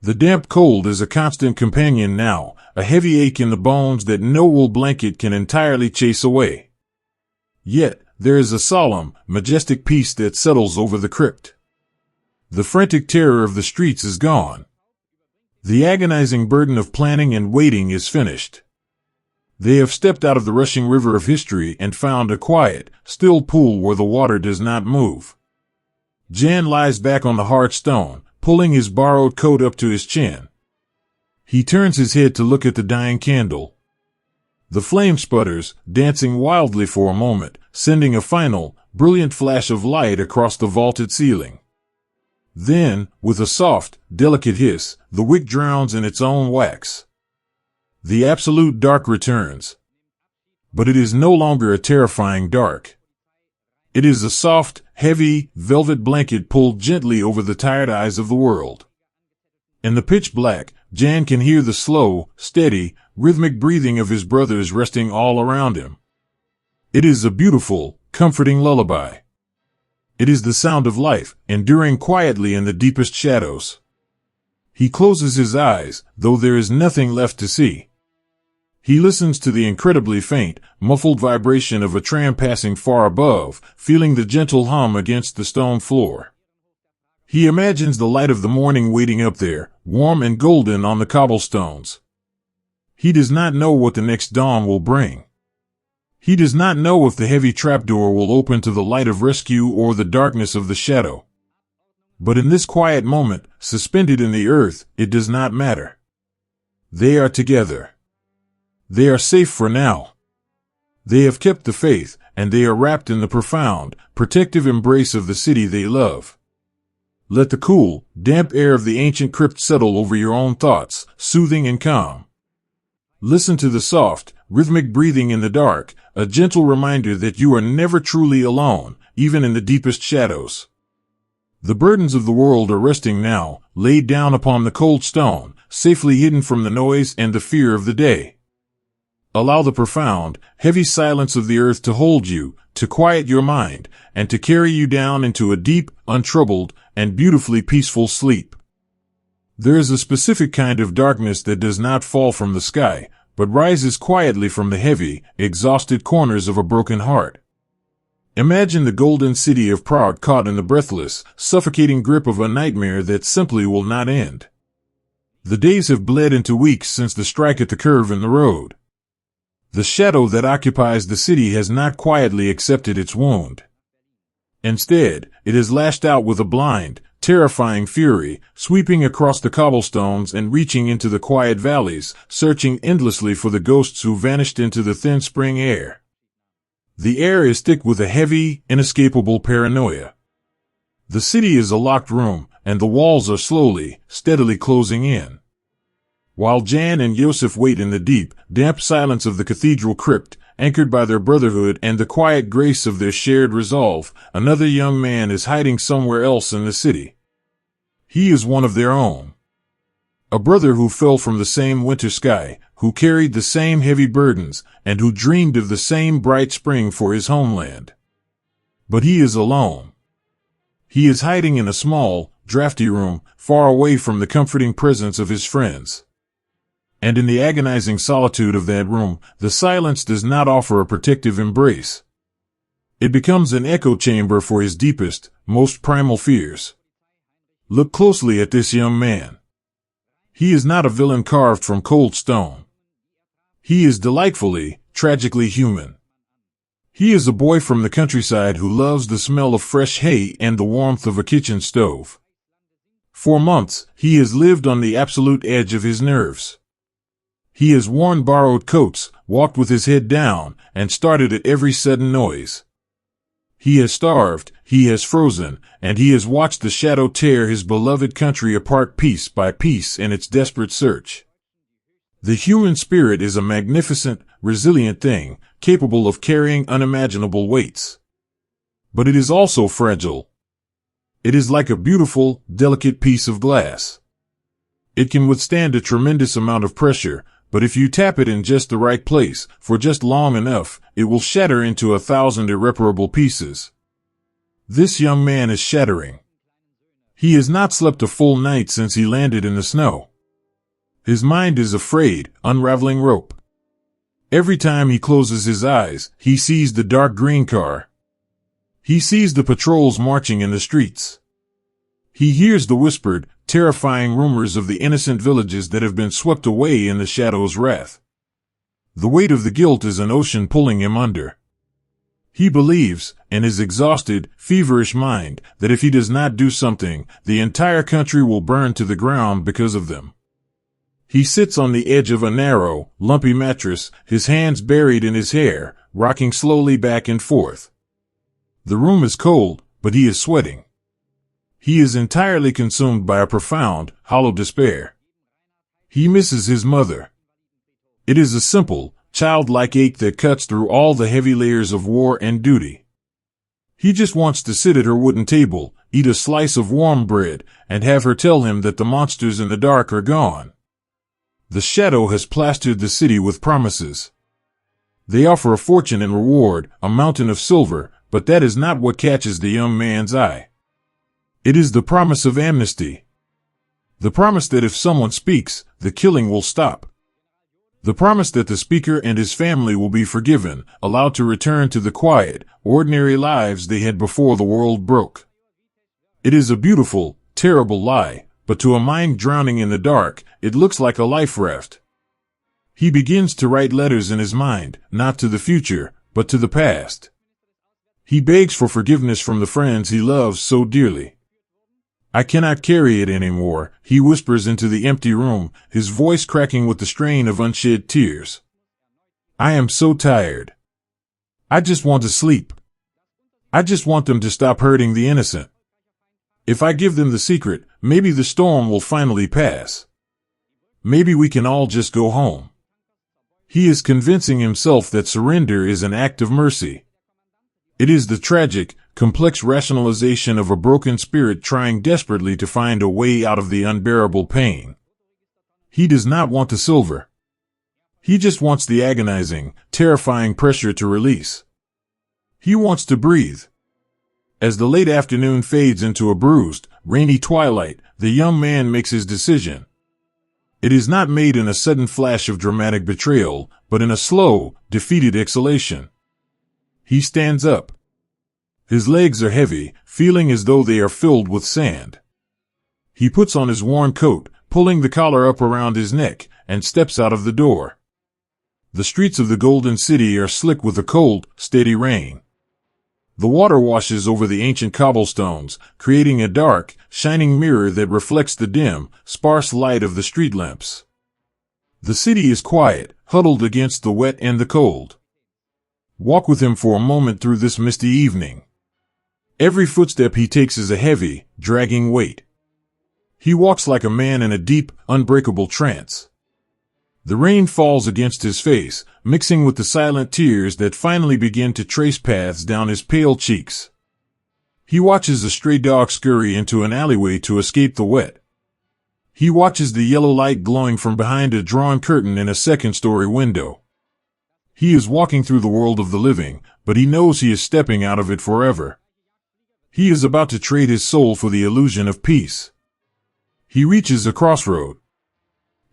The damp cold is a constant companion now, a heavy ache in the bones that no wool blanket can entirely chase away. Yet, there is a solemn, majestic peace that settles over the crypt. The frantic terror of the streets is gone. The agonizing burden of planning and waiting is finished. They have stepped out of the rushing river of history and found a quiet, still pool where the water does not move. Jan lies back on the hard stone, pulling his borrowed coat up to his chin. He turns his head to look at the dying candle. The flame sputters, dancing wildly for a moment, sending a final, brilliant flash of light across the vaulted ceiling. Then, with a soft, delicate hiss, the wick drowns in its own wax. The absolute dark returns. But it is no longer a terrifying dark. It is a soft, heavy, velvet blanket pulled gently over the tired eyes of the world. In the pitch black, Jan can hear the slow, steady, rhythmic breathing of his brothers resting all around him. It is a beautiful, comforting lullaby. It is the sound of life, enduring quietly in the deepest shadows. He closes his eyes, though there is nothing left to see. He listens to the incredibly faint, muffled vibration of a tram passing far above, feeling the gentle hum against the stone floor. He imagines the light of the morning waiting up there, warm and golden on the cobblestones. He does not know what the next dawn will bring. He does not know if the heavy trapdoor will open to the light of rescue or the darkness of the shadow. But in this quiet moment, suspended in the earth, it does not matter. They are together. They are safe for now. They have kept the faith, and they are wrapped in the profound, protective embrace of the city they love. Let the cool, damp air of the ancient crypt settle over your own thoughts, soothing and calm. Listen to the soft, rhythmic breathing in the dark, a gentle reminder that you are never truly alone, even in the deepest shadows. The burdens of the world are resting now, laid down upon the cold stone, safely hidden from the noise and the fear of the day. Allow the profound, heavy silence of the earth to hold you, to quiet your mind, and to carry you down into a deep, untroubled, and beautifully peaceful sleep. There is a specific kind of darkness that does not fall from the sky, but rises quietly from the heavy, exhausted corners of a broken heart. Imagine the golden city of Prague caught in the breathless, suffocating grip of a nightmare that simply will not end. The days have bled into weeks since the strike at the curve in the road. The shadow that occupies the city has not quietly accepted its wound. Instead, it has lashed out with a blind, terrifying fury, sweeping across the cobblestones and reaching into the quiet valleys, searching endlessly for the ghosts who vanished into the thin spring air. The air is thick with a heavy, inescapable paranoia. The city is a locked room, and the walls are slowly, steadily closing in. While Jan and Jozef wait in the deep, damp silence of the cathedral crypt, anchored by their brotherhood and the quiet grace of their shared resolve, another young man is hiding somewhere else in the city. He is one of their own. A brother who fell from the same winter sky, who carried the same heavy burdens, and who dreamed of the same bright spring for his homeland. But he is alone. He is hiding in a small, drafty room, far away from the comforting presence of his friends. And in the agonizing solitude of that room, the silence does not offer a protective embrace. It becomes an echo chamber for his deepest, most primal fears. Look closely at this young man. He is not a villain carved from cold stone. He is delightfully, tragically human. He is a boy from the countryside who loves the smell of fresh hay and the warmth of a kitchen stove. For months, he has lived on the absolute edge of his nerves. He has worn borrowed coats, walked with his head down, and started at every sudden noise. He has starved, he has frozen, and he has watched the shadow tear his beloved country apart piece by piece in its desperate search. The human spirit is a magnificent, resilient thing, capable of carrying unimaginable weights. But it is also fragile. It is like a beautiful, delicate piece of glass. It can withstand a tremendous amount of pressure, but if you tap it in just the right place, for just long enough, it will shatter into 1,000 irreparable pieces. This young man is shattering. He has not slept a full night since he landed in the snow. His mind is a frayed, unraveling rope. Every time he closes his eyes, he sees the dark green car. He sees the patrols marching in the streets. He hears the whispered, terrifying rumors of the innocent villages that have been swept away in the shadow's wrath. The weight of the guilt is an ocean pulling him under. He believes, in his exhausted, feverish mind, that if he does not do something, the entire country will burn to the ground because of them. He sits on the edge of a narrow, lumpy mattress, his hands buried in his hair, rocking slowly back and forth. The room is cold, but he is sweating. He is entirely consumed by a profound, hollow despair. He misses his mother. It is a simple, childlike ache that cuts through all the heavy layers of war and duty. He just wants to sit at her wooden table, eat a slice of warm bread, and have her tell him that the monsters in the dark are gone. The shadow has plastered the city with promises. They offer a fortune in reward, a mountain of silver, but that is not what catches the young man's eye. It is the promise of amnesty. The promise that if someone speaks, the killing will stop. The promise that the speaker and his family will be forgiven, allowed to return to the quiet, ordinary lives they had before the world broke. It is a beautiful, terrible lie, but to a mind drowning in the dark, it looks like a life raft. He begins to write letters in his mind, not to the future, but to the past. He begs for forgiveness from the friends he loves so dearly. I cannot carry it anymore, he whispers into the empty room, his voice cracking with the strain of unshed tears. I am so tired. I just want to sleep. I just want them to stop hurting the innocent. If I give them the secret, maybe the storm will finally pass. Maybe we can all just go home. He is convincing himself that surrender is an act of mercy. It is the tragic, complex rationalization of a broken spirit trying desperately to find a way out of the unbearable pain. He does not want the silver. He just wants the agonizing, terrifying pressure to release. He wants to breathe. As the late afternoon fades into a bruised, rainy twilight, the young man makes his decision. It is not made in a sudden flash of dramatic betrayal, but in a slow, defeated exhalation. He stands up. His legs are heavy, feeling as though they are filled with sand. He puts on his worn coat, pulling the collar up around his neck, and steps out of the door. The streets of the Golden City are slick with a cold, steady rain. The water washes over the ancient cobblestones, creating a dark, shining mirror that reflects the dim, sparse light of the street lamps. The city is quiet, huddled against the wet and the cold. Walk with him for a moment through this misty evening. Every footstep he takes is a heavy, dragging weight. He walks like a man in a deep, unbreakable trance. The rain falls against his face, mixing with the silent tears that finally begin to trace paths down his pale cheeks. He watches a stray dog scurry into an alleyway to escape the wet. He watches the yellow light glowing from behind a drawn curtain in a second-story window. He is walking through the world of the living, but he knows he is stepping out of it forever. He is about to trade his soul for the illusion of peace. He reaches a crossroad.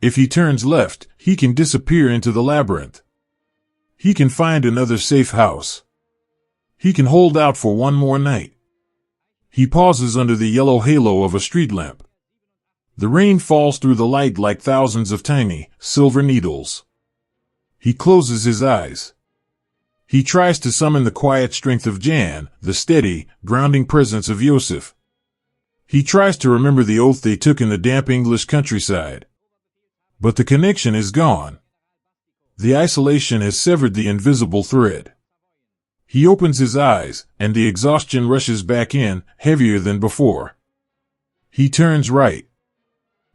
If he turns left, he can disappear into the labyrinth. He can find another safe house. He can hold out for one more night. He pauses under the yellow halo of a street lamp. The rain falls through the light like thousands of tiny, silver needles. He closes his eyes. He tries to summon the quiet strength of Jan, the steady, grounding presence of Jozef. He tries to remember the oath they took in the damp English countryside. But the connection is gone. The isolation has severed the invisible thread. He opens his eyes, and the exhaustion rushes back in, heavier than before. He turns right.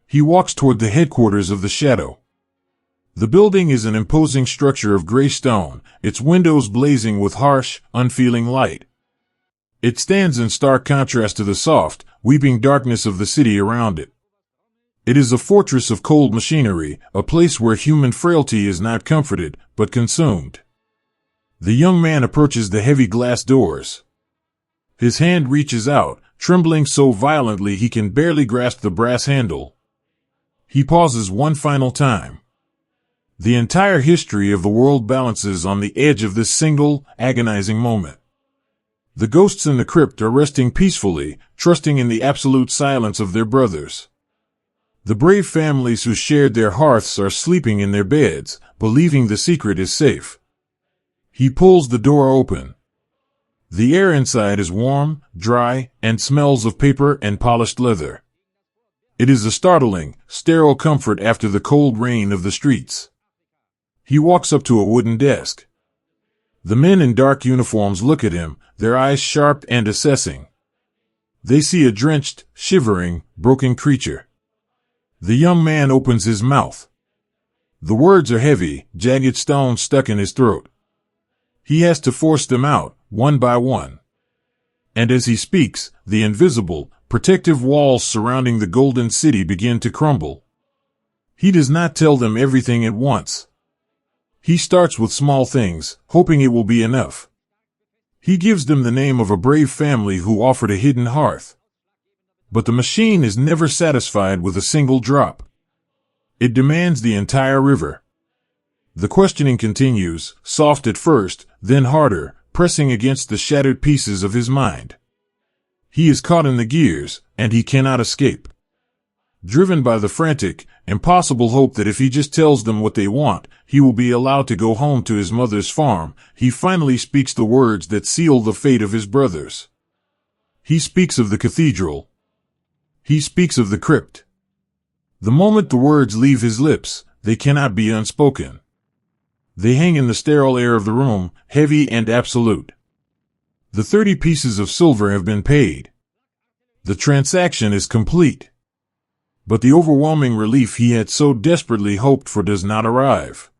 He walks toward the headquarters of the Shadow. The building is an imposing structure of gray stone, its windows blazing with harsh, unfeeling light. It stands in stark contrast to the soft, weeping darkness of the city around it. It is a fortress of cold machinery, a place where human frailty is not comforted, but consumed. The young man approaches the heavy glass doors. His hand reaches out, trembling so violently he can barely grasp the brass handle. He pauses one final time. The entire history of the world balances on the edge of this single, agonizing moment. The ghosts in the crypt are resting peacefully, trusting in the absolute silence of their brothers. The brave families who shared their hearths are sleeping in their beds, believing the secret is safe. He pulls the door open. The air inside is warm, dry, and smells of paper and polished leather. It is a startling, sterile comfort after the cold rain of the streets. He walks up to a wooden desk. The men in dark uniforms look at him, their eyes sharp and assessing. They see a drenched, shivering, broken creature. The young man opens his mouth. The words are heavy, jagged stones stuck in his throat. He has to force them out, one by one. And as he speaks, the invisible, protective walls surrounding the golden city begin to crumble. He does not tell them everything at once. He starts with small things, hoping it will be enough. He gives them the name of a brave family who offered a hidden hearth. But the machine is never satisfied with a single drop. It demands the entire river. The questioning continues, soft at first, then harder, pressing against the shattered pieces of his mind. He is caught in the gears, and he cannot escape. Driven by the frantic, impossible hope that if he just tells them what they want, he will be allowed to go home to his mother's farm, he finally speaks the words that seal the fate of his brothers. He speaks of the cathedral. He speaks of the crypt. The moment the words leave his lips, they cannot be unspoken. They hang in the sterile air of the room, heavy and absolute. The 30 pieces of silver have been paid. The transaction is complete. But the overwhelming relief he had so desperately hoped for does not arrive.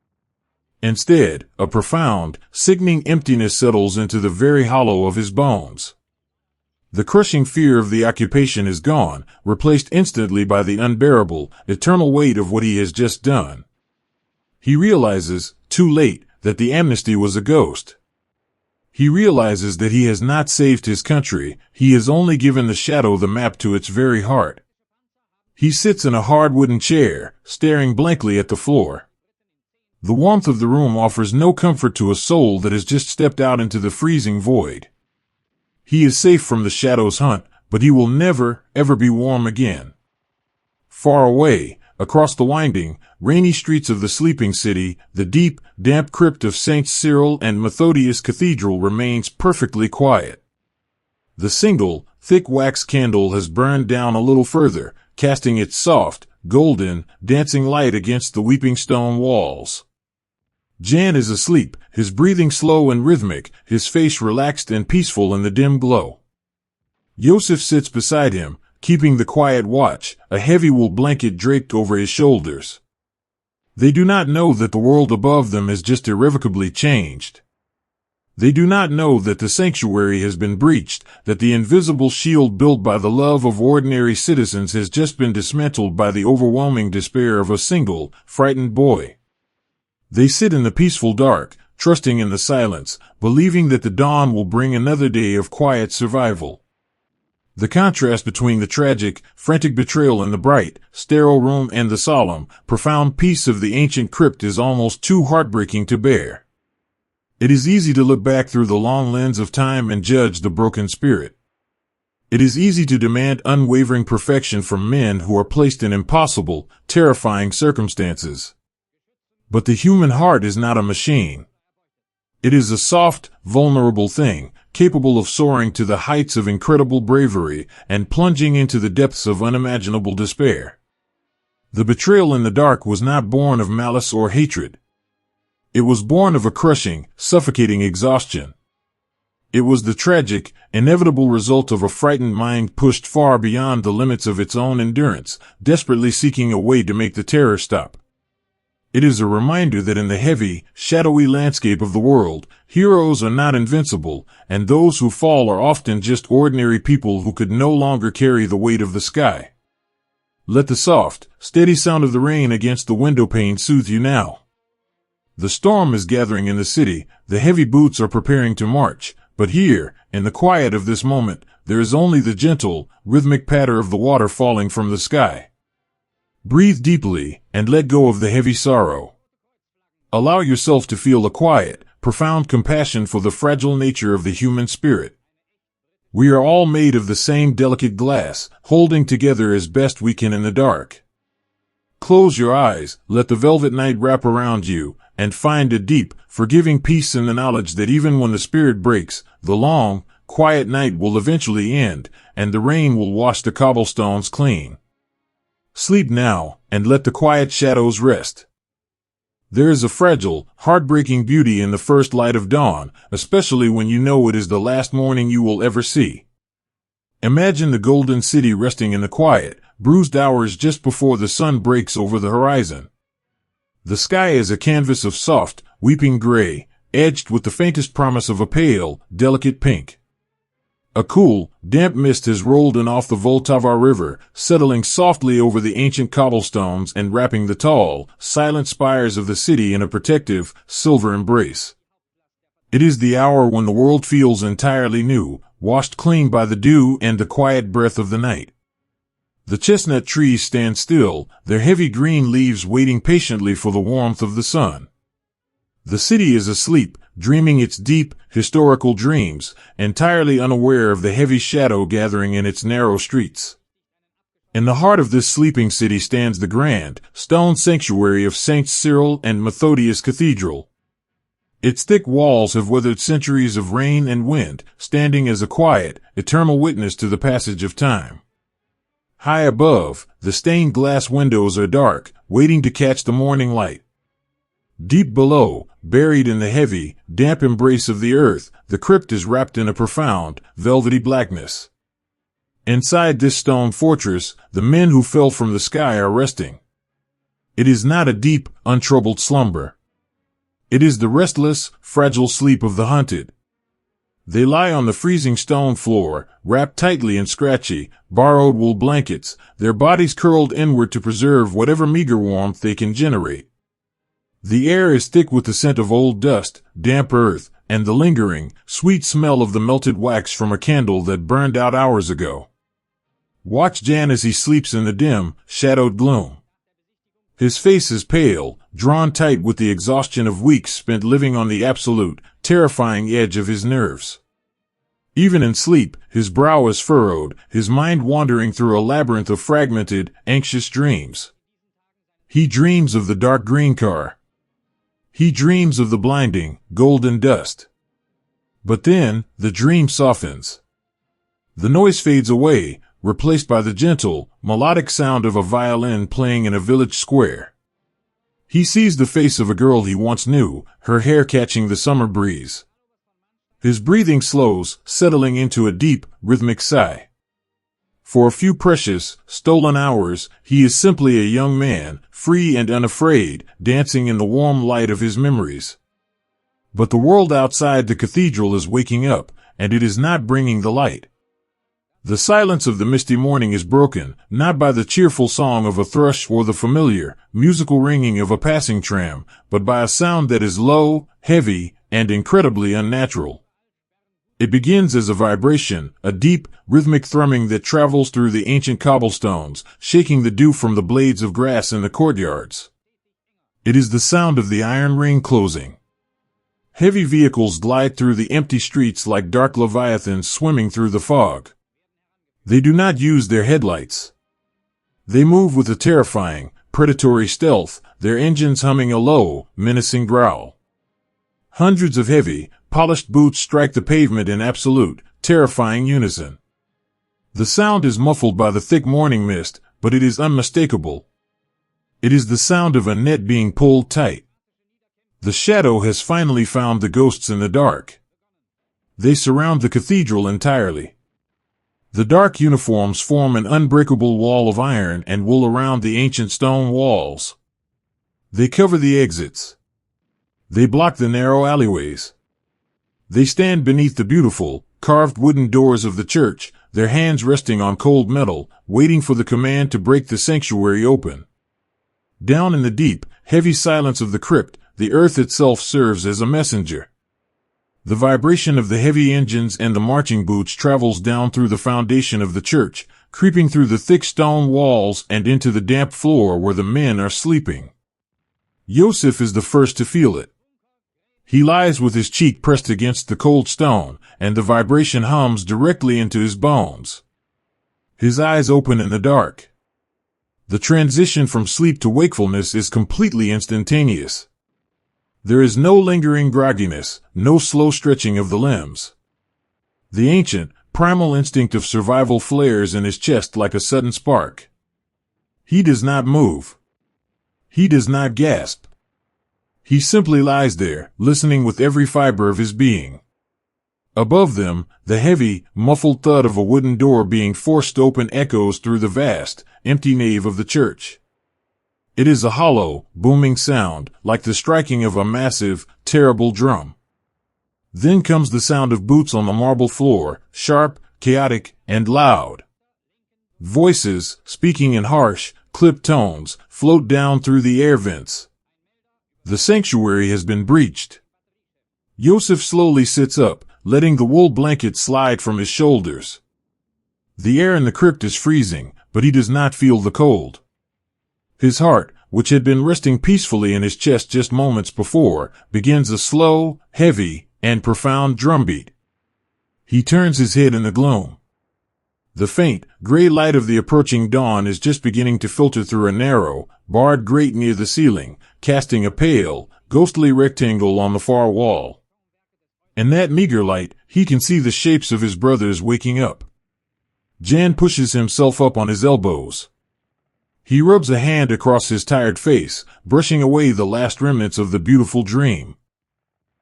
Instead, a profound, sickening emptiness settles into the very hollow of his bones. The crushing fear of the occupation is gone, replaced instantly by the unbearable, eternal weight of what he has just done. He realizes, too late, that the amnesty was a ghost. He realizes that he has not saved his country, he has only given the shadow the map to its very heart. He sits in a hard wooden chair, staring blankly at the floor. The warmth of the room offers no comfort to a soul that has just stepped out into the freezing void. He is safe from the shadow's hunt, but he will never, ever be warm again. Far away, across the winding, rainy streets of the sleeping city, the deep, damp crypt of Saints Cyril and Methodius Cathedral remains perfectly quiet. The single, thick wax candle has burned down a little further, casting its soft, golden, dancing light against the weeping stone walls. Jan is asleep, his breathing slow and rhythmic, his face relaxed and peaceful in the dim glow. Jozef sits beside him, keeping the quiet watch, a heavy wool blanket draped over his shoulders. They do not know that the world above them has just irrevocably changed. They do not know that the sanctuary has been breached, that the invisible shield built by the love of ordinary citizens has just been dismantled by the overwhelming despair of a single, frightened boy. They sit in the peaceful dark, trusting in the silence, believing that the dawn will bring another day of quiet survival. The contrast between the tragic, frantic betrayal in the bright, sterile room and the solemn, profound peace of the ancient crypt is almost too heartbreaking to bear. It is easy to look back through the long lens of time and judge the broken spirit. It is easy to demand unwavering perfection from men who are placed in impossible, terrifying circumstances. But the human heart is not a machine. It is a soft, vulnerable thing, capable of soaring to the heights of incredible bravery and plunging into the depths of unimaginable despair. The betrayal in the dark was not born of malice or hatred. It was born of a crushing, suffocating exhaustion. It was the tragic, inevitable result of a frightened mind pushed far beyond the limits of its own endurance, desperately seeking a way to make the terror stop. It is a reminder that in the heavy, shadowy landscape of the world, heroes are not invincible, and those who fall are often just ordinary people who could no longer carry the weight of the sky. Let the soft, steady sound of the rain against the windowpane soothe you now. The storm is gathering in the city, the heavy boots are preparing to march, but here, in the quiet of this moment, there is only the gentle, rhythmic patter of the water falling from the sky. Breathe deeply, and let go of the heavy sorrow. Allow yourself to feel a quiet, profound compassion for the fragile nature of the human spirit. We are all made of the same delicate glass, holding together as best we can in the dark. Close your eyes, let the velvet night wrap around you, and find a deep, forgiving peace in the knowledge that even when the spirit breaks, the long, quiet night will eventually end, and the rain will wash the cobblestones clean. Sleep now, and let the quiet shadows rest. There is a fragile, heartbreaking beauty in the first light of dawn, especially when you know it is the last morning you will ever see. Imagine the golden city resting in the quiet, bruised hours just before the sun breaks over the horizon. The sky is a canvas of soft, weeping gray, edged with the faintest promise of a pale, delicate pink. A cool, damp mist has rolled in off the Vltava River, settling softly over the ancient cobblestones and wrapping the tall, silent spires of the city in a protective, silver embrace. It is the hour when the world feels entirely new, washed clean by the dew and the quiet breath of the night. The chestnut trees stand still, their heavy green leaves waiting patiently for the warmth of the sun. The city is asleep, dreaming its deep, historical dreams, entirely unaware of the heavy shadow gathering in its narrow streets. In the heart of this sleeping city stands the grand, stone sanctuary of Saints Cyril and Methodius Cathedral. Its thick walls have weathered centuries of rain and wind, standing as a quiet, eternal witness to the passage of time. High above, the stained glass windows are dark, waiting to catch the morning light. Deep below, buried in the heavy, damp embrace of the earth, the crypt is wrapped in a profound, velvety blackness. Inside this stone fortress, the men who fell from the sky are resting. It is not a deep, untroubled slumber. It is the restless, fragile sleep of the hunted. They lie on the freezing stone floor, wrapped tightly in scratchy, borrowed wool blankets, their bodies curled inward to preserve whatever meager warmth they can generate. The air is thick with the scent of old dust, damp earth, and the lingering, sweet smell of the melted wax from a candle that burned out hours ago. Watch Jan as he sleeps in the dim, shadowed gloom. His face is pale, drawn tight with the exhaustion of weeks spent living on the absolute, terrifying edge of his nerves. Even in sleep, his brow is furrowed, his mind wandering through a labyrinth of fragmented, anxious dreams. He dreams of the dark green car. He dreams of the blinding, golden dust. But then, the dream softens. The noise fades away, replaced by the gentle, melodic sound of a violin playing in a village square. He sees the face of a girl he once knew, her hair catching the summer breeze. His breathing slows, settling into a deep, rhythmic sigh. For a few precious, stolen hours, he is simply a young man, free and unafraid, dancing in the warm light of his memories. But the world outside the cathedral is waking up, and it is not bringing the light. The silence of the misty morning is broken, not by the cheerful song of a thrush or the familiar, musical ringing of a passing tram, but by a sound that is low, heavy, and incredibly unnatural. It begins as a vibration, a deep, rhythmic thrumming that travels through the ancient cobblestones, shaking the dew from the blades of grass in the courtyards. It is the sound of the iron ring closing. Heavy vehicles glide through the empty streets like dark leviathans swimming through the fog. They do not use their headlights. They move with a terrifying, predatory stealth, their engines humming a low, menacing growl. Hundreds of heavy, polished boots strike the pavement in absolute, terrifying unison. The sound is muffled by the thick morning mist, but it is unmistakable. It is the sound of a net being pulled tight. The shadow has finally found the ghosts in the dark. They surround the cathedral entirely. The dark uniforms form an unbreakable wall of iron and wool around the ancient stone walls. They cover the exits. They block the narrow alleyways. They stand beneath the beautiful, carved wooden doors of the church, their hands resting on cold metal, waiting for the command to break the sanctuary open. Down in the deep, heavy silence of the crypt, the earth itself serves as a messenger. The vibration of the heavy engines and the marching boots travels down through the foundation of the church, creeping through the thick stone walls and into the damp floor where the men are sleeping. Jozef is the first to feel it. He lies with his cheek pressed against the cold stone, and the vibration hums directly into his bones. His eyes open in the dark. The transition from sleep to wakefulness is completely instantaneous. There is no lingering grogginess, no slow stretching of the limbs. The ancient, primal instinct of survival flares in his chest like a sudden spark. He does not move. He does not gasp. He simply lies there, listening with every fiber of his being. Above them, the heavy, muffled thud of a wooden door being forced open echoes through the vast, empty nave of the church. It is a hollow, booming sound, like the striking of a massive, terrible drum. Then comes the sound of boots on the marble floor, sharp, chaotic, and loud. Voices, speaking in harsh, clipped tones, float down through the air vents. The sanctuary has been breached. Jozef slowly sits up, letting the wool blanket slide from his shoulders. The air in the crypt is freezing, but he does not feel the cold. His heart, which had been resting peacefully in his chest just moments before, begins a slow, heavy, and profound drumbeat. He turns his head in the gloom. The faint, gray light of the approaching dawn is just beginning to filter through a narrow, barred grate near the ceiling, casting a pale, ghostly rectangle on the far wall. In that meager light, he can see the shapes of his brothers waking up. Jan pushes himself up on his elbows. He rubs a hand across his tired face, brushing away the last remnants of the beautiful dream.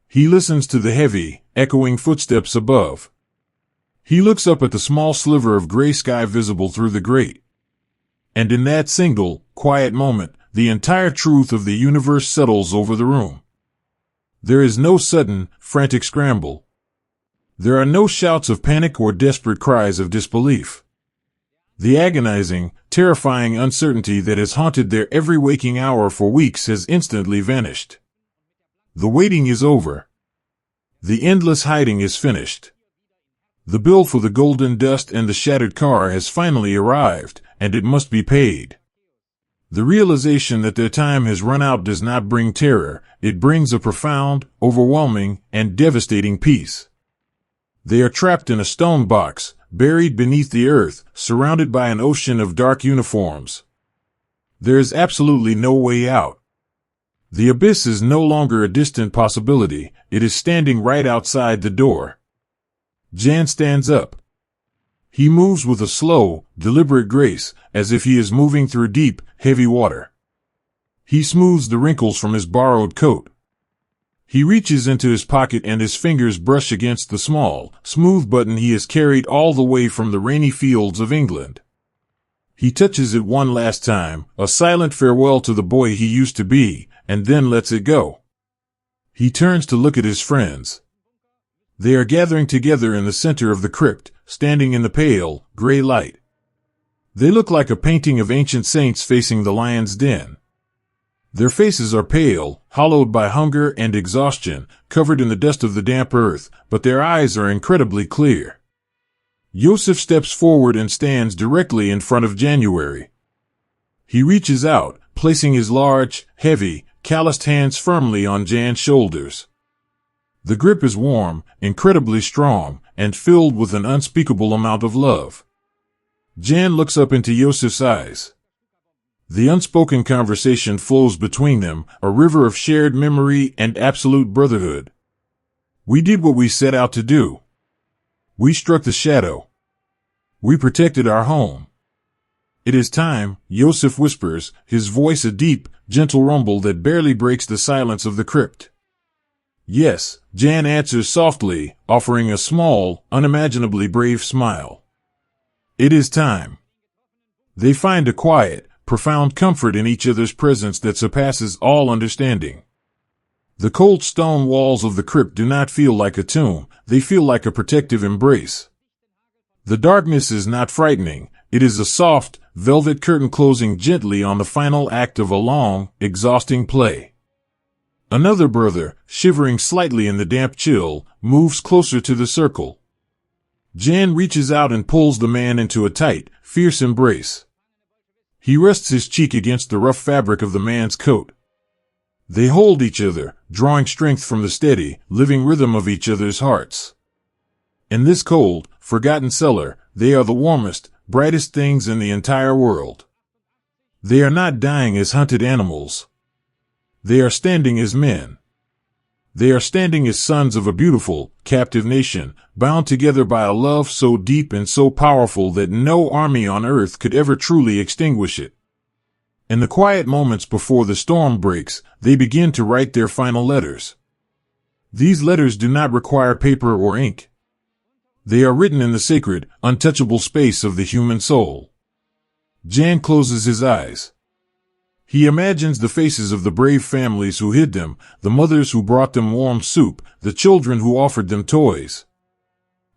He listens to the heavy, echoing footsteps above. He looks up at the small sliver of gray sky visible through the grate. And in that single, quiet moment, the entire truth of the universe settles over the room. There is no sudden, frantic scramble. There are no shouts of panic or desperate cries of disbelief. The agonizing, terrifying uncertainty that has haunted their every waking hour for weeks has instantly vanished. The waiting is over. The endless hiding is finished. The bill for the golden dust and the shattered car has finally arrived, and it must be paid. The realization that their time has run out does not bring terror, it brings a profound, overwhelming, and devastating peace. They are trapped in a stone box, buried beneath the earth, surrounded by an ocean of dark uniforms. There is absolutely no way out. The abyss is no longer a distant possibility, it is standing right outside the door. Jan stands up. He moves with a slow, deliberate grace, as if he is moving through deep, heavy water. He smooths the wrinkles from his borrowed coat. He reaches into his pocket and his fingers brush against the small, smooth button he has carried all the way from the rainy fields of England. He touches it one last time, a silent farewell to the boy he used to be, and then lets it go. He turns to look at his friends. They are gathering together in the center of the crypt, standing in the pale, gray light. They look like a painting of ancient saints facing the lion's den. Their faces are pale, hollowed by hunger and exhaustion, covered in the dust of the damp earth, but their eyes are incredibly clear. Jozef steps forward and stands directly in front of January. He reaches out, placing his large, heavy, calloused hands firmly on Jan's shoulders. The grip is warm, incredibly strong, and filled with an unspeakable amount of love. Jan looks up into Jozef's eyes. The unspoken conversation flows between them, a river of shared memory and absolute brotherhood. We did what we set out to do. We struck the shadow. We protected our home. It is time, Jozef whispers, his voice a deep, gentle rumble that barely breaks the silence of the crypt. Yes, Jan answers softly, offering a small, unimaginably brave smile. It is time. They find a quiet, profound comfort in each other's presence that surpasses all understanding. The cold stone walls of the crypt do not feel like a tomb, they feel like a protective embrace. The darkness is not frightening, it is a soft, velvet curtain closing gently on the final act of a long, exhausting play. Another brother, shivering slightly in the damp chill, moves closer to the circle. Jan reaches out and pulls the man into a tight, fierce embrace. He rests his cheek against the rough fabric of the man's coat. They hold each other, drawing strength from the steady, living rhythm of each other's hearts. In this cold, forgotten cellar, they are the warmest, brightest things in the entire world. They are not dying as hunted animals. They are standing as men. They are standing as sons of a beautiful, captive nation, bound together by a love so deep and so powerful that no army on earth could ever truly extinguish it. In the quiet moments before the storm breaks, they begin to write their final letters. These letters do not require paper or ink. They are written in the sacred, untouchable space of the human soul. Jan closes his eyes. He imagines the faces of the brave families who hid them, the mothers who brought them warm soup, the children who offered them toys.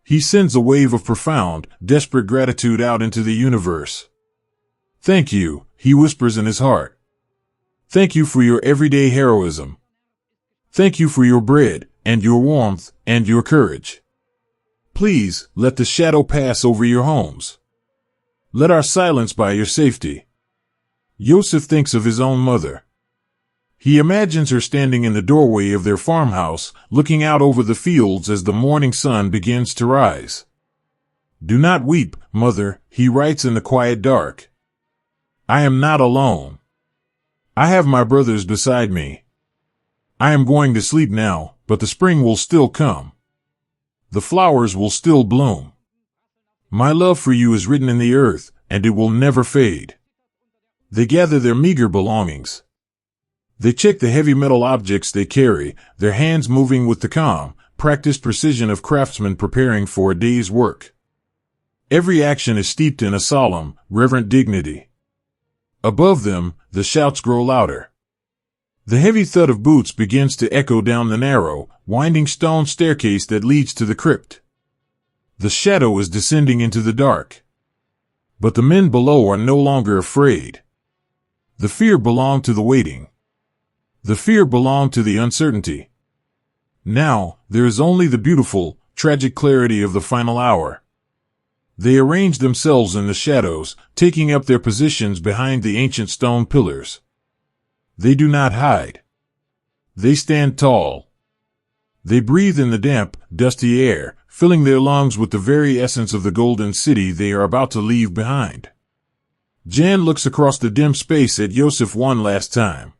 He sends a wave of profound, desperate gratitude out into the universe. Thank you, he whispers in his heart. Thank you for your everyday heroism. Thank you for your bread, and your warmth, and your courage. Please, let the shadow pass over your homes. Let our silence by your safety. Jozef thinks of his own mother. He imagines her standing in the doorway of their farmhouse, looking out over the fields as the morning sun begins to rise. Do not weep, mother, he writes in the quiet dark. I am not alone. I have my brothers beside me. I am going to sleep now, but the spring will still come. The flowers will still bloom. My love for you is written in the earth, and it will never fade. They gather their meager belongings. They check the heavy metal objects they carry, their hands moving with the calm, practiced precision of craftsmen preparing for a day's work. Every action is steeped in a solemn, reverent dignity. Above them, the shouts grow louder. The heavy thud of boots begins to echo down the narrow, winding stone staircase that leads to the crypt. The shadow is descending into the dark. But the men below are no longer afraid. The fear belonged to the waiting. The fear belonged to the uncertainty. Now, there is only the beautiful, tragic clarity of the final hour. They arrange themselves in the shadows, taking up their positions behind the ancient stone pillars. They do not hide. They stand tall. They breathe in the damp, dusty air, filling their lungs with the very essence of the golden city they are about to leave behind. Jan looks across the dim space at Jozef one last time.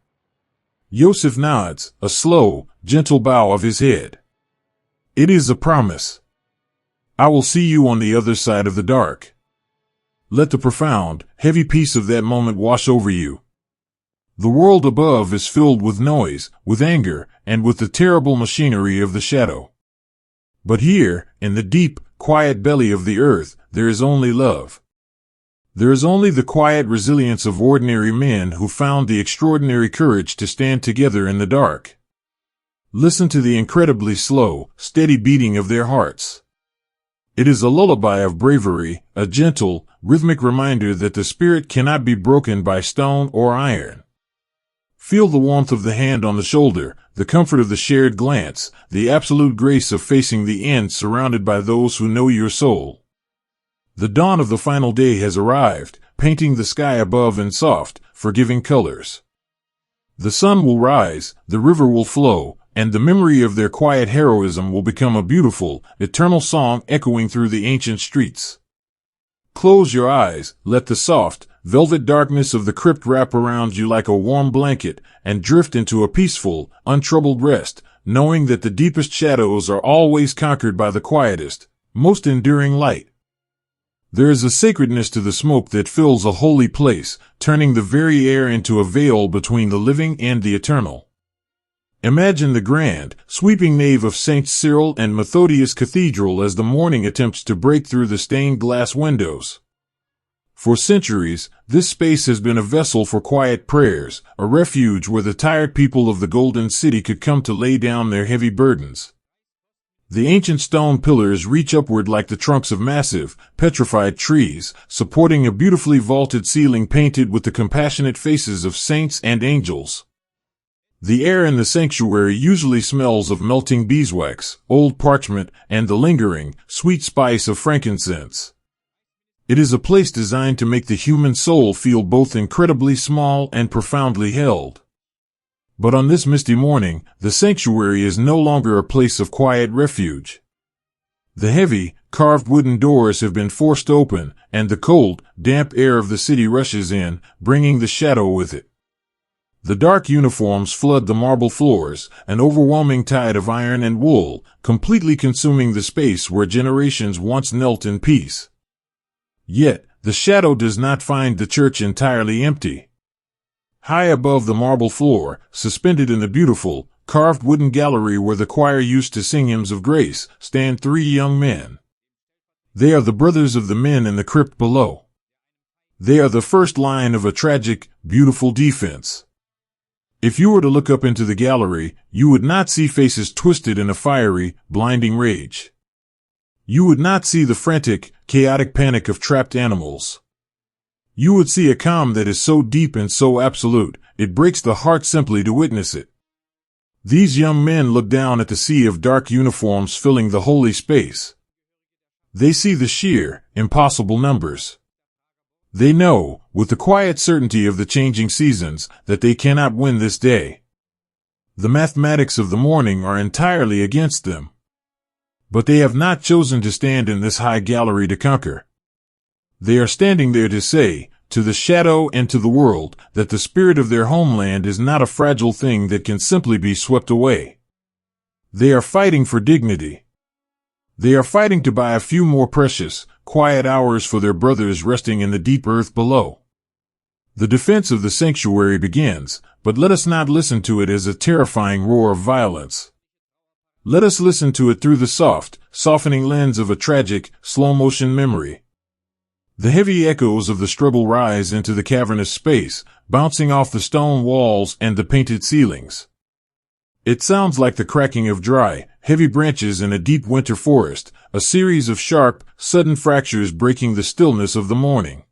Jozef nods, a slow, gentle bow of his head. It is a promise. I will see you on the other side of the dark. Let the profound, heavy peace of that moment wash over you. The world above is filled with noise, with anger, and with the terrible machinery of the shadow. But here, in the deep, quiet belly of the earth, there is only love. There is only the quiet resilience of ordinary men who found the extraordinary courage to stand together in the dark. Listen to the incredibly slow, steady beating of their hearts. It is a lullaby of bravery, a gentle, rhythmic reminder that the spirit cannot be broken by stone or iron. Feel the warmth of the hand on the shoulder, the comfort of the shared glance, the absolute grace of facing the end surrounded by those who know your soul. The dawn of the final day has arrived, painting the sky above in soft, forgiving colors. The sun will rise, the river will flow, and the memory of their quiet heroism will become a beautiful, eternal song echoing through the ancient streets. Close your eyes, let the soft, velvet darkness of the crypt wrap around you like a warm blanket, and drift into a peaceful, untroubled rest, knowing that the deepest shadows are always conquered by the quietest, most enduring light. There is a sacredness to the smoke that fills a holy place, turning the very air into a veil between the living and the eternal. Imagine the grand, sweeping nave of St. Cyril and Methodius Cathedral as the morning attempts to break through the stained glass windows. For centuries, this space has been a vessel for quiet prayers, a refuge where the tired people of the Golden City could come to lay down their heavy burdens. The ancient stone pillars reach upward like the trunks of massive, petrified trees, supporting a beautifully vaulted ceiling painted with the compassionate faces of saints and angels. The air in the sanctuary usually smells of melting beeswax, old parchment, and the lingering, sweet spice of frankincense. It is a place designed to make the human soul feel both incredibly small and profoundly held. But on this misty morning, the sanctuary is no longer a place of quiet refuge. The heavy, carved wooden doors have been forced open, and the cold, damp air of the city rushes in, bringing the shadow with it. The dark uniforms flood the marble floors, an overwhelming tide of iron and wool, completely consuming the space where generations once knelt in peace. Yet, the shadow does not find the church entirely empty. High above the marble floor, suspended in the beautiful, carved wooden gallery where the choir used to sing hymns of grace, stand three young men. They are the brothers of the men in the crypt below. They are the first line of a tragic, beautiful defense. If you were to look up into the gallery, you would not see faces twisted in a fiery, blinding rage. You would not see the frantic, chaotic panic of trapped animals. You would see a calm that is so deep and so absolute, it breaks the heart simply to witness it. These young men look down at the sea of dark uniforms filling the holy space. They see the sheer, impossible numbers. They know, with the quiet certainty of the changing seasons, that they cannot win this day. The mathematics of the morning are entirely against them. But they have not chosen to stand in this high gallery to conquer. They are standing there to say, to the shadow and to the world, that the spirit of their homeland is not a fragile thing that can simply be swept away. They are fighting for dignity. They are fighting to buy a few more precious, quiet hours for their brothers resting in the deep earth below. The defense of the sanctuary begins, but let us not listen to it as a terrifying roar of violence. Let us listen to it through the soft, softening lens of a tragic, slow-motion memory. The heavy echoes of the struggle rise into the cavernous space, bouncing off the stone walls and the painted ceilings. It sounds like the cracking of dry, heavy branches in a deep winter forest, a series of sharp, sudden fractures breaking the stillness of the morning.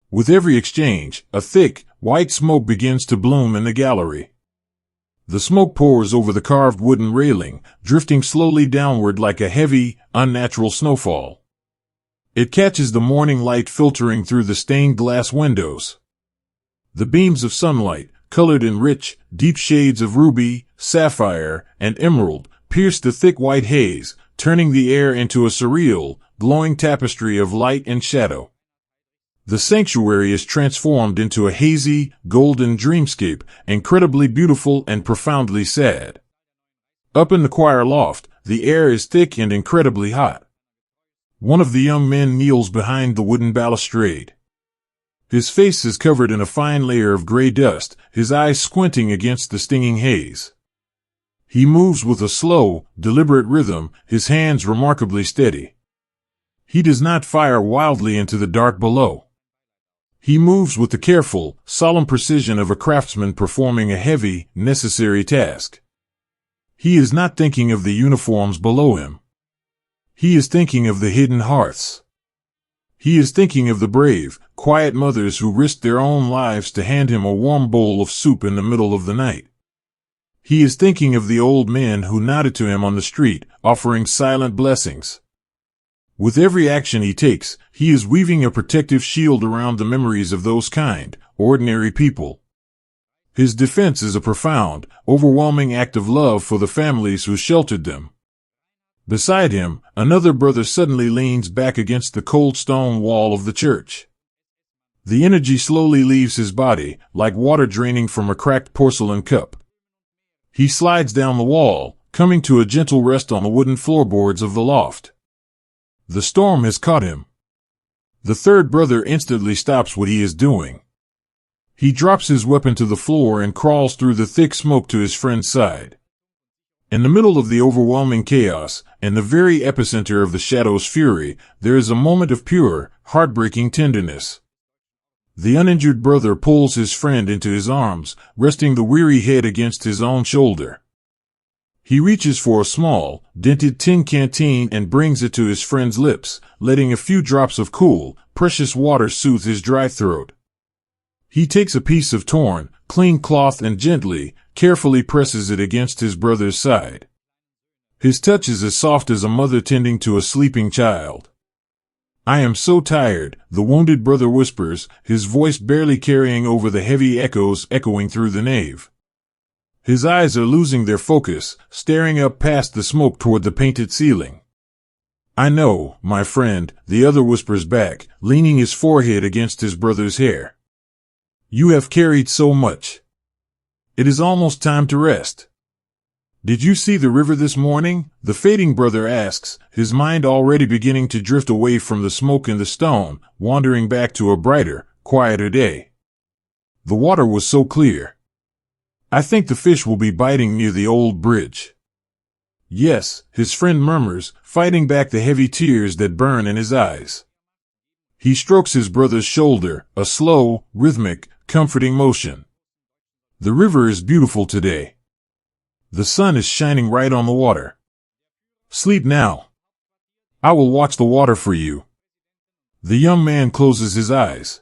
With every exchange, a thick, white smoke begins to bloom in the gallery. The smoke pours over the carved wooden railing, drifting slowly downward like a heavy, unnatural snowfall. It catches the morning light filtering through the stained glass windows. The beams of sunlight, colored in rich, deep shades of ruby, sapphire, and emerald, pierce the thick white haze, turning the air into a surreal, glowing tapestry of light and shadow. The sanctuary is transformed into a hazy, golden dreamscape, incredibly beautiful and profoundly sad. Up in the choir loft, the air is thick and incredibly hot. One of the young men kneels behind the wooden balustrade. His face is covered in a fine layer of gray dust, his eyes squinting against the stinging haze. He moves with a slow, deliberate rhythm, his hands remarkably steady. He does not fire wildly into the dark below. He moves with the careful, solemn precision of a craftsman performing a heavy, necessary task. He is not thinking of the uniforms below him. He is thinking of the hidden hearths. He is thinking of the brave, quiet mothers who risked their own lives to hand him a warm bowl of soup in the middle of the night. He is thinking of the old men who nodded to him on the street, offering silent blessings. With every action he takes, he is weaving a protective shield around the memories of those kind, ordinary people. His defense is a profound, overwhelming act of love for the families who sheltered them. Beside him, another brother suddenly leans back against the cold stone wall of the church. The energy slowly leaves his body, like water draining from a cracked porcelain cup. He slides down the wall, coming to a gentle rest on the wooden floorboards of the loft. The storm has caught him. The third brother instantly stops what he is doing. He drops his weapon to the floor and crawls through the thick smoke to his friend's side. In the middle of the overwhelming chaos, in the very epicenter of the shadow's fury, there is a moment of pure, heartbreaking tenderness. The uninjured brother pulls his friend into his arms, resting the weary head against his own shoulder. He reaches for a small, dented tin canteen and brings it to his friend's lips, letting a few drops of cool, precious water soothe his dry throat. He takes a piece of torn, clean cloth and gently, carefully presses it against his brother's side. His touch is as soft as a mother tending to a sleeping child. "I am so tired," the wounded brother whispers, his voice barely carrying over the heavy echoes echoing through the nave. His eyes are losing their focus, staring up past the smoke toward the painted ceiling. "I know, my friend," the other whispers back, leaning his forehead against his brother's hair. "You have carried so much. It is almost time to rest." "Did you see the river this morning?" the fading brother asks, his mind already beginning to drift away from the smoke and the stone, wandering back to a brighter, quieter day. "The water was so clear. I think the fish will be biting near the old bridge." "Yes," his friend murmurs, fighting back the heavy tears that burn in his eyes. He strokes his brother's shoulder, a slow, rhythmic, comforting motion. "The river is beautiful today. The sun is shining right on the water. Sleep now. I will watch the water for you." The young man closes his eyes.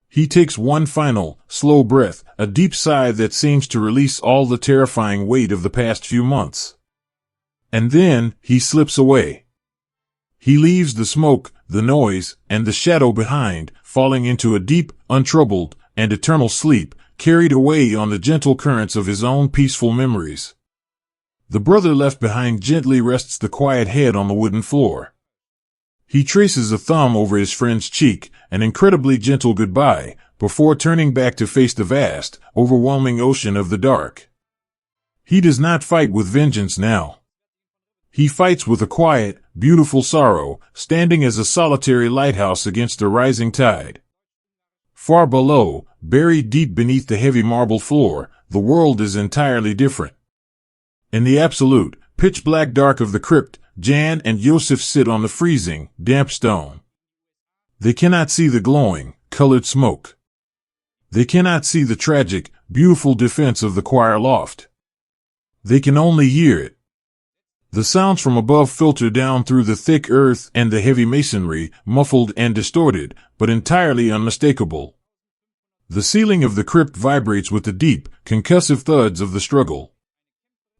He takes one final, slow breath, a deep sigh that seems to release all the terrifying weight of the past few months. And then, he slips away. He leaves the smoke, the noise, and the shadow behind, falling into a deep, untroubled, and eternal sleep, carried away on the gentle currents of his own peaceful memories. The brother left behind gently rests the quiet head on the wooden floor. He traces a thumb over his friend's cheek, an incredibly gentle goodbye, before turning back to face the vast, overwhelming ocean of the dark. He does not fight with vengeance now. He fights with a quiet, beautiful sorrow, standing as a solitary lighthouse against a rising tide. Far below, buried deep beneath the heavy marble floor, the world is entirely different. In the absolute, pitch-black dark of the crypt, Jan and Jozef sit on the freezing, damp stone. They cannot see the glowing, colored smoke. They cannot see the tragic, beautiful defense of the choir loft. They can only hear it. The sounds from above filter down through the thick earth and the heavy masonry, muffled and distorted, but entirely unmistakable. The ceiling of the crypt vibrates with the deep, concussive thuds of the struggle.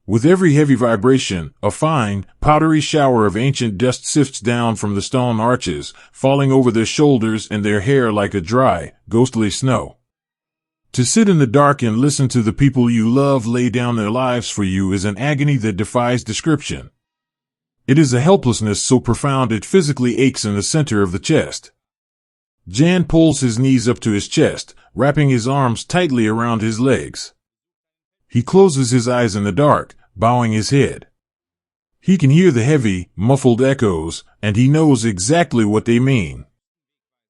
With every heavy vibration, a fine, powdery shower of ancient dust sifts down from the stone arches, falling over their shoulders and their hair like a dry, ghostly snow. To sit in the dark and listen to the people you love lay down their lives for you is an agony that defies description. It is a helplessness so profound it physically aches in the center of the chest. Jan pulls his knees up to his chest, wrapping his arms tightly around his legs. He closes his eyes in the dark, bowing his head. He can hear the heavy, muffled echoes, and he knows exactly what they mean.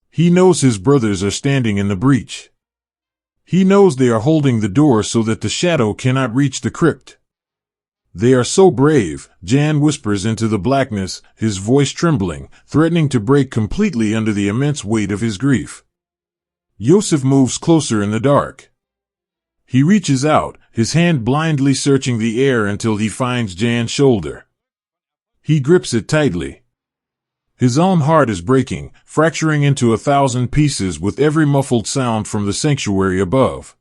He knows his brothers are standing in the breach. He knows they are holding the door so that the shadow cannot reach the crypt. They are so brave, Jan whispers into the blackness, his voice trembling, threatening to break completely under the immense weight of his grief. Jozef moves closer in the dark. He reaches out, his hand blindly searching the air until he finds Jan's shoulder. He grips it tightly. His own heart is breaking, fracturing into 1,000 pieces with every muffled sound from the sanctuary above.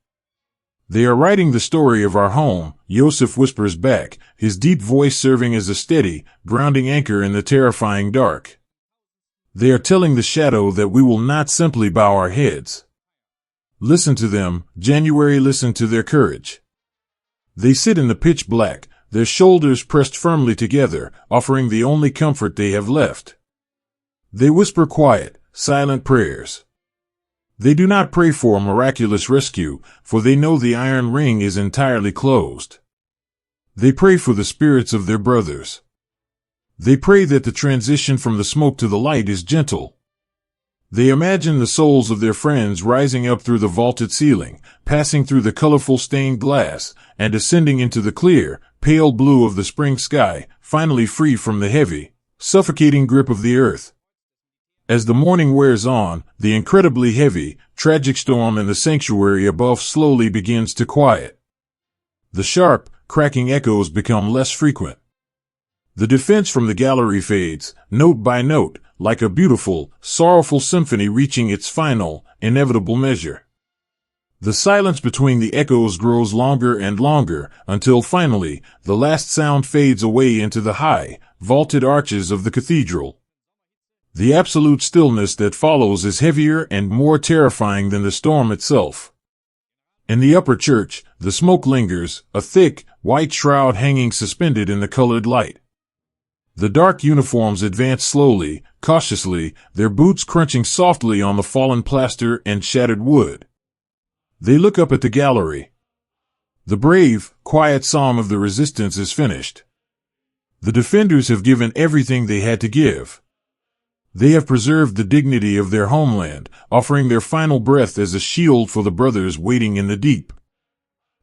They are writing the story of our home, Jozef whispers back, his deep voice serving as a steady, grounding anchor in the terrifying dark. They are telling the shadow that we will not simply bow our heads. Listen to them, January, listen to their courage. They sit in the pitch black, their shoulders pressed firmly together, offering the only comfort they have left. They whisper quiet, silent prayers. They do not pray for a miraculous rescue, for they know the iron ring is entirely closed. They pray for the spirits of their brothers. They pray that the transition from the smoke to the light is gentle. They imagine the souls of their friends rising up through the vaulted ceiling, passing through the colorful stained glass, and ascending into the clear, pale blue of the spring sky, finally free from the heavy, suffocating grip of the earth. As the morning wears on, the incredibly heavy, tragic storm in the sanctuary above slowly begins to quiet. The sharp, cracking echoes become less frequent. The defense from the gallery fades, note by note, like a beautiful, sorrowful symphony reaching its final, inevitable measure. The silence between the echoes grows longer and longer, until finally, the last sound fades away into the high, vaulted arches of the cathedral. The absolute stillness that follows is heavier and more terrifying than the storm itself. In the upper church, the smoke lingers, a thick, white shroud hanging suspended in the colored light. The dark uniforms advance slowly, cautiously, their boots crunching softly on the fallen plaster and shattered wood. They look up at the gallery. The brave, quiet psalm of the resistance is finished. The defenders have given everything they had to give. They have preserved the dignity of their homeland, offering their final breath as a shield for the brothers waiting in the deep.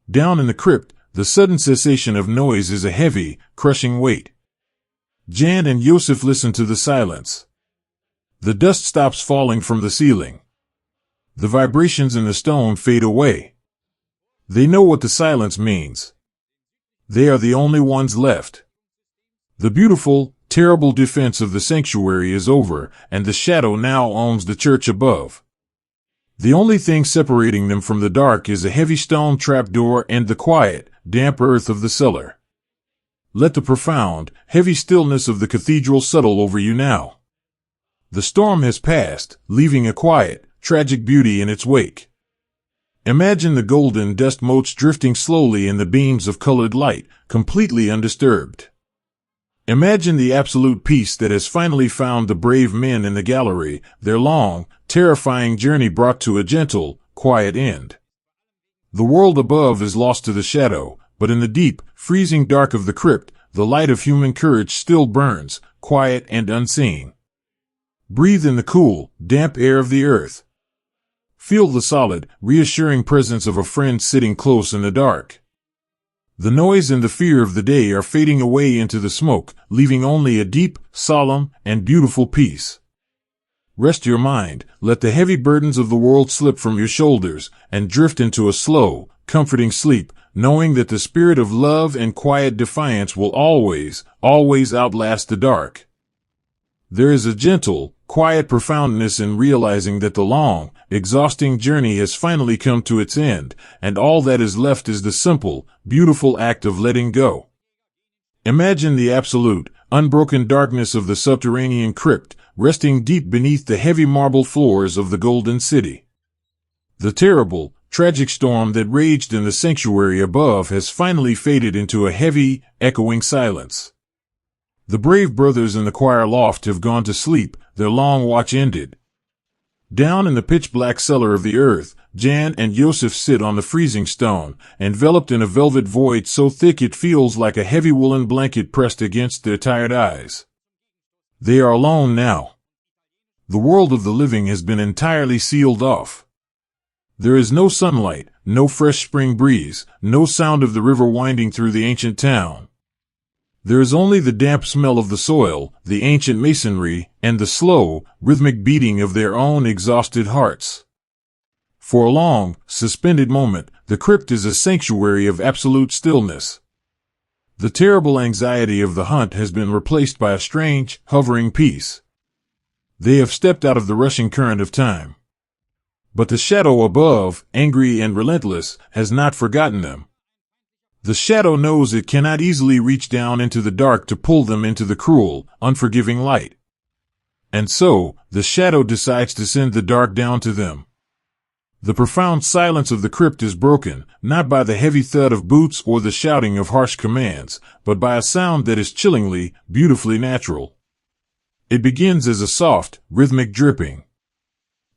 Down in the crypt, the sudden cessation of noise is a heavy, crushing weight. Jan and Jozef listen to the silence. The dust stops falling from the ceiling. The vibrations in the stone fade away. They know what the silence means. They are the only ones left. The beautiful, terrible defense of the sanctuary is over, and the shadow now owns the church above. The only thing separating them from the dark is a heavy stone trapdoor and the quiet, damp earth of the cellar. Let the profound, heavy stillness of the cathedral settle over you now. The storm has passed, leaving a quiet, tragic beauty in its wake. Imagine the golden dust motes drifting slowly in the beams of colored light, completely undisturbed. Imagine the absolute peace that has finally found the brave men in the gallery, their long, terrifying journey brought to a gentle, quiet end. The world above is lost to the shadow, but in the deep, freezing dark of the crypt, the light of human courage still burns, quiet and unseen. Breathe in the cool, damp air of the earth. Feel the solid, reassuring presence of a friend sitting close in the dark. The noise and the fear of the day are fading away into the smoke, leaving only a deep, solemn, and beautiful peace. Rest your mind, let the heavy burdens of the world slip from your shoulders, and drift into a slow, comforting sleep, knowing that the spirit of love and quiet defiance will always, always outlast the dark. There is a gentle, quiet profoundness in realizing that the long, exhausting journey has finally come to its end, and all that is left is the simple, beautiful act of letting go. Imagine the absolute, unbroken darkness of the subterranean crypt, resting deep beneath the heavy marble floors of the Golden City. The terrible, tragic storm that raged in the sanctuary above has finally faded into a heavy, echoing silence. The brave brothers in the choir loft have gone to sleep, their long watch ended. Down in the pitch-black cellar of the earth, Jan and Jozef sit on the freezing stone, enveloped in a velvet void so thick it feels like a heavy woolen blanket pressed against their tired eyes. They are alone now. The world of the living has been entirely sealed off. There is no sunlight, no fresh spring breeze, no sound of the river winding through the ancient town. There is only the damp smell of the soil, the ancient masonry, and the slow, rhythmic beating of their own exhausted hearts. For a long, suspended moment, the crypt is a sanctuary of absolute stillness. The terrible anxiety of the hunt has been replaced by a strange, hovering peace. They have stepped out of the rushing current of time. But the shadow above, angry and relentless, has not forgotten them. The shadow knows it cannot easily reach down into the dark to pull them into the cruel, unforgiving light. And so, the shadow decides to send the dark down to them. The profound silence of the crypt is broken, not by the heavy thud of boots or the shouting of harsh commands, but by a sound that is chillingly, beautifully natural. It begins as a soft, rhythmic dripping.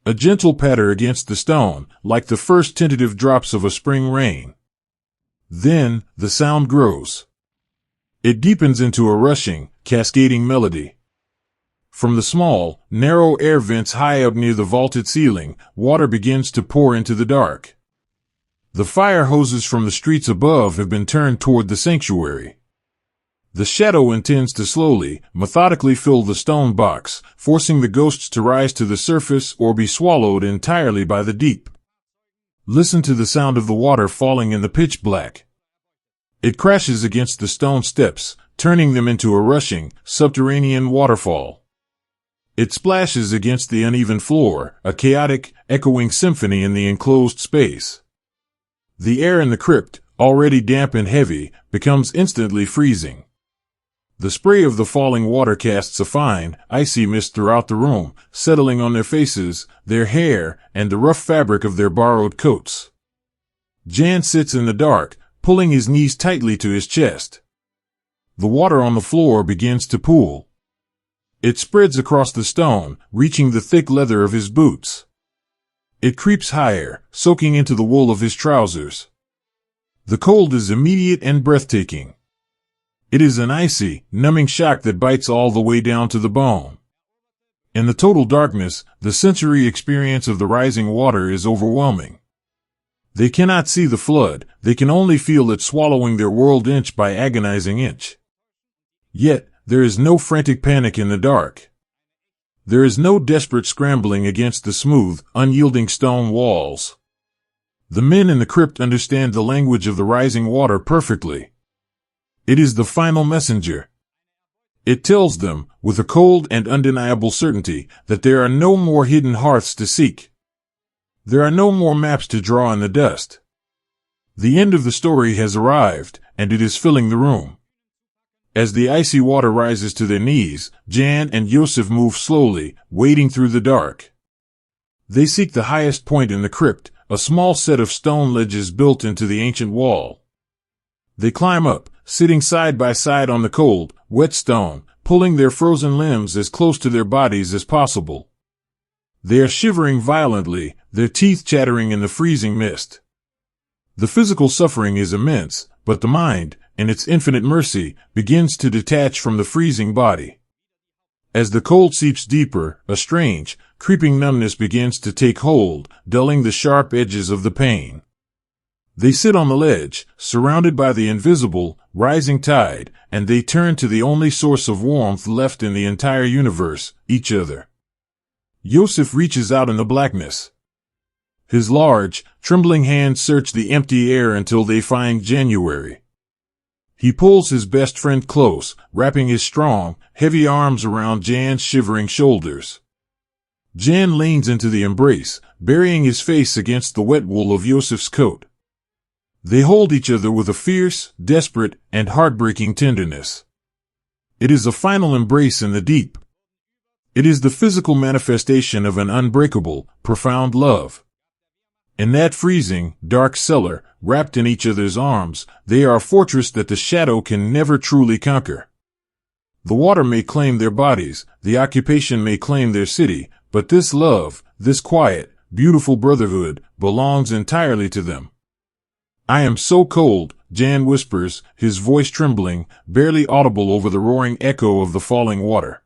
A gentle patter against the stone, like the first tentative drops of a spring rain. Then, the sound grows. It deepens into a rushing, cascading melody. From the small, narrow air vents high up near the vaulted ceiling, water begins to pour into the dark. The fire hoses from the streets above have been turned toward the sanctuary. The shadow intends to slowly, methodically fill the stone box, forcing the ghosts to rise to the surface or be swallowed entirely by the deep. Listen to the sound of the water falling in the pitch black. It crashes against the stone steps, turning them into a rushing, subterranean waterfall. It splashes against the uneven floor, a chaotic, echoing symphony in the enclosed space. The air in the crypt, already damp and heavy, becomes instantly freezing. The spray of the falling water casts a fine, icy mist throughout the room, settling on their faces, their hair, and the rough fabric of their borrowed coats. Jan sits in the dark, pulling his knees tightly to his chest. The water on the floor begins to pool. It spreads across the stone, reaching the thick leather of his boots. It creeps higher, soaking into the wool of his trousers. The cold is immediate and breathtaking. It is an icy, numbing shock that bites all the way down to the bone. In the total darkness, the sensory experience of the rising water is overwhelming. They cannot see the flood, they can only feel it swallowing their world inch by agonizing inch. Yet, there is no frantic panic in the dark. There is no desperate scrambling against the smooth, unyielding stone walls. The men in the crypt understand the language of the rising water perfectly. It is the final messenger. It tells them, with a cold and undeniable certainty, that there are no more hidden hearths to seek. There are no more maps to draw in the dust. The end of the story has arrived, and it is filling the room. As the icy water rises to their knees, Jan and Jozef move slowly, wading through the dark. They seek the highest point in the crypt, a small set of stone ledges built into the ancient wall. They climb up, sitting side by side on the cold, wet stone, pulling their frozen limbs as close to their bodies as possible. They are shivering violently, their teeth chattering in the freezing mist. The physical suffering is immense, but the mind, in its infinite mercy, begins to detach from the freezing body. As the cold seeps deeper, a strange, creeping numbness begins to take hold, dulling the sharp edges of the pain. They sit on the ledge, surrounded by the invisible, rising tide, and they turn to the only source of warmth left in the entire universe, each other. Jozef reaches out in the blackness. His large, trembling hands search the empty air until they find January. He pulls his best friend close, wrapping his strong, heavy arms around Jan's shivering shoulders. Jan leans into the embrace, burying his face against the wet wool of Jozef's coat. They hold each other with a fierce, desperate, and heartbreaking tenderness. It is a final embrace in the deep. It is the physical manifestation of an unbreakable, profound love. In that freezing, dark cellar, wrapped in each other's arms, they are a fortress that the shadow can never truly conquer. The water may claim their bodies, the occupation may claim their city, But this love, this quiet, beautiful brotherhood, belongs entirely to them. I am so cold, Jan whispers, his voice trembling, barely audible over the roaring echo of the falling water.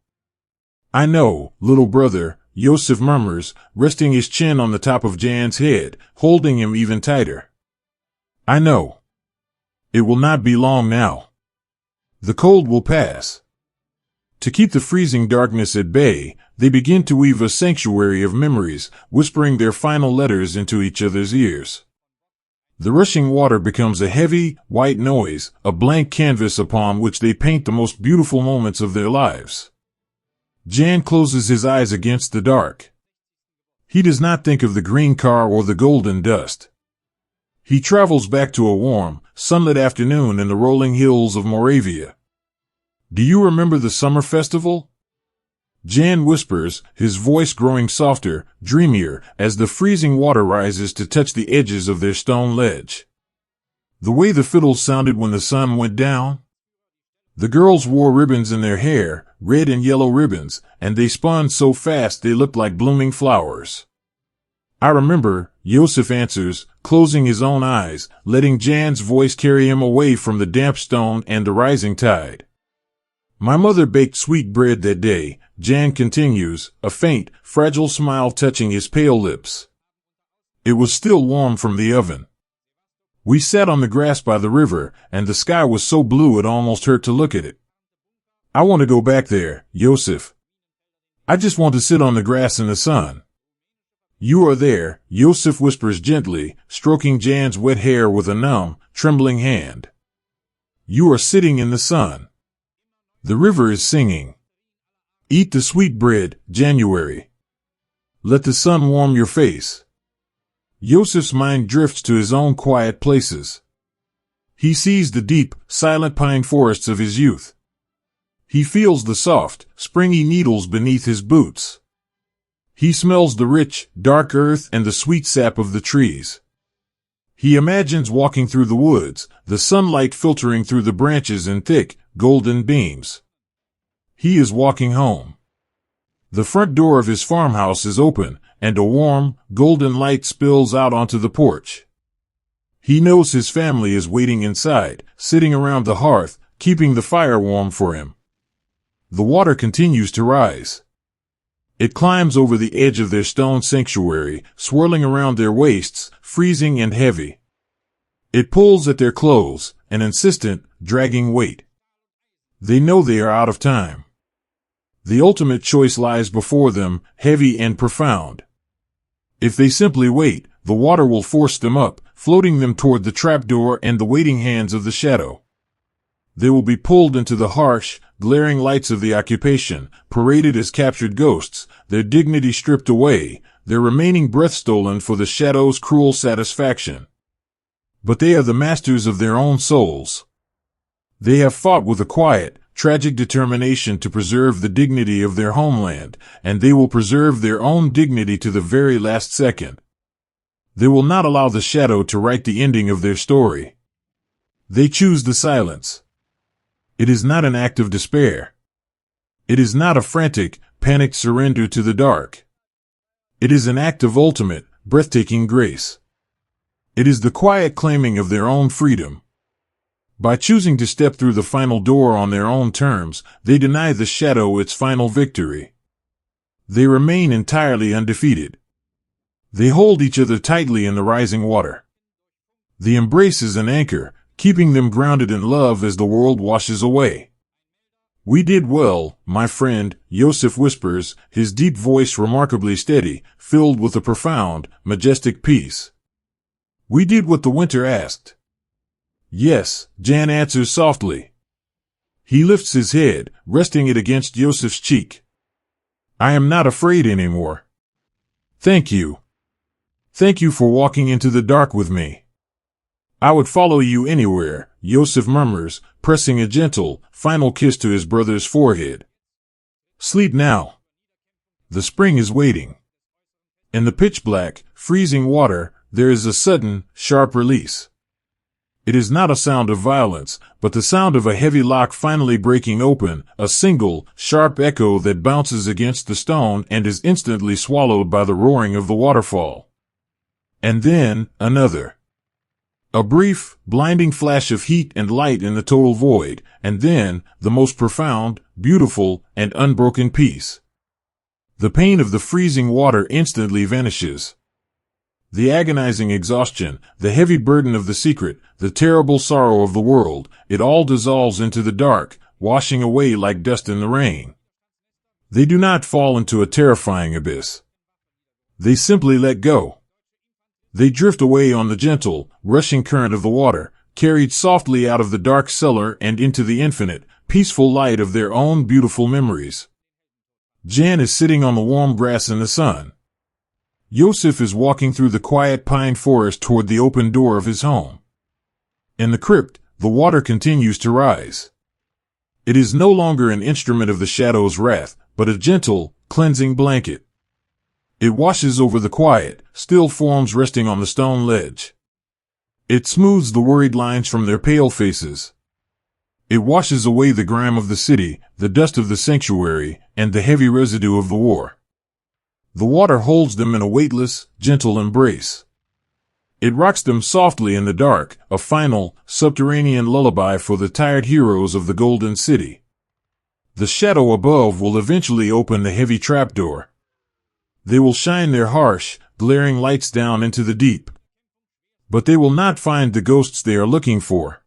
I know, little brother, Jozef murmurs, resting his chin on the top of Jan's head, holding him even tighter. I know. It will not be long now. The cold will pass. To keep the freezing darkness at bay, they begin to weave a sanctuary of memories, whispering their final letters into each other's ears. The rushing water becomes a heavy, white noise, a blank canvas upon which they paint the most beautiful moments of their lives. Jan closes his eyes against the dark. He does not think of the green car or the golden dust. He travels back to a warm, sunlit afternoon in the rolling hills of Moravia. Do you remember the summer festival? Jan whispers, his voice growing softer, dreamier, as the freezing water rises to touch the edges of their stone ledge. The way the fiddles sounded when the sun went down? The girls wore ribbons in their hair, red and yellow ribbons, and they spun so fast they looked like blooming flowers. I remember, Jozef answers, closing his own eyes, letting Jan's voice carry him away from the damp stone and the rising tide. My mother baked sweet bread that day, Jan continues, a faint, fragile smile touching his pale lips. It was still warm from the oven. We sat on the grass by the river, and the sky was so blue it almost hurt to look at it. I want to go back there, Jozef. I just want to sit on the grass in the sun. You are there, Jozef whispers gently, stroking Jan's wet hair with a numb, trembling hand. You are sitting in the sun. The river is singing. Eat the sweet bread, January. Let the sun warm your face. Jozef's mind drifts to his own quiet places. He sees the deep, silent pine forests of his youth. He feels the soft, springy needles beneath his boots. He smells the rich, dark earth and the sweet sap of the trees. He imagines walking through the woods, the sunlight filtering through the branches in thick, golden beams. He is walking home. The front door of his farmhouse is open, and a warm, golden light spills out onto the porch. He knows his family is waiting inside, sitting around the hearth, keeping the fire warm for him. The water continues to rise. It climbs over the edge of their stone sanctuary, swirling around their waists, freezing and heavy. It pulls at their clothes, an insistent, dragging weight. They know they are out of time. The ultimate choice lies before them, heavy and profound. If they simply wait, the water will force them up, floating them toward the trapdoor and the waiting hands of the shadow. They will be pulled into the harsh, glaring lights of the occupation, paraded as captured ghosts, their dignity stripped away, their remaining breath stolen for the shadow's cruel satisfaction. But they are the masters of their own souls. They have fought with a quiet, tragic determination to preserve the dignity of their homeland, and they will preserve their own dignity to the very last second. They will not allow the shadow to write the ending of their story. They choose the silence. It is not an act of despair. It is not a frantic, panicked surrender to the dark. It is an act of ultimate, breathtaking grace. It is the quiet claiming of their own freedom. By choosing to step through the final door on their own terms, they deny the shadow its final victory. They remain entirely undefeated. They hold each other tightly in the rising water. The embrace is an anchor, keeping them grounded in love as the world washes away. We did well, my friend, Jozef whispers, his deep voice remarkably steady, filled with a profound, majestic peace. We did what the winter asked. Yes, Jan answers softly. He lifts his head, resting it against Jozef's cheek. I am not afraid anymore. Thank you. Thank you for walking into the dark with me. I would follow you anywhere, Jozef murmurs, pressing a gentle, final kiss to his brother's forehead. Sleep now. The spring is waiting. In the pitch-black, freezing water, there is a sudden, sharp release. It is not a sound of violence, but the sound of a heavy lock finally breaking open, a single, sharp echo that bounces against the stone and is instantly swallowed by the roaring of the waterfall. And then, another. A brief, blinding flash of heat and light in the total void, and then, the most profound, beautiful, and unbroken peace. The pain of the freezing water instantly vanishes. The agonizing exhaustion, the heavy burden of the secret, the terrible sorrow of the world, it all dissolves into the dark, washing away like dust in the rain. They do not fall into a terrifying abyss. They simply let go. They drift away on the gentle, rushing current of the water, carried softly out of the dark cellar and into the infinite, peaceful light of their own beautiful memories. Jan is sitting on the warm grass in the sun. Jozef is walking through the quiet pine forest toward the open door of his home. In the crypt, the water continues to rise. It is no longer an instrument of the shadow's wrath, but a gentle, cleansing blanket. It washes over the quiet, still forms resting on the stone ledge. It smooths the worried lines from their pale faces. It washes away the grime of the city, the dust of the sanctuary, and the heavy residue of the war. The water holds them in a weightless, gentle embrace. It rocks them softly in the dark, a final, subterranean lullaby for the tired heroes of the Golden City. The shadow above will eventually open the heavy trapdoor. They will shine their harsh, glaring lights down into the deep. But they will not find the ghosts they are looking for.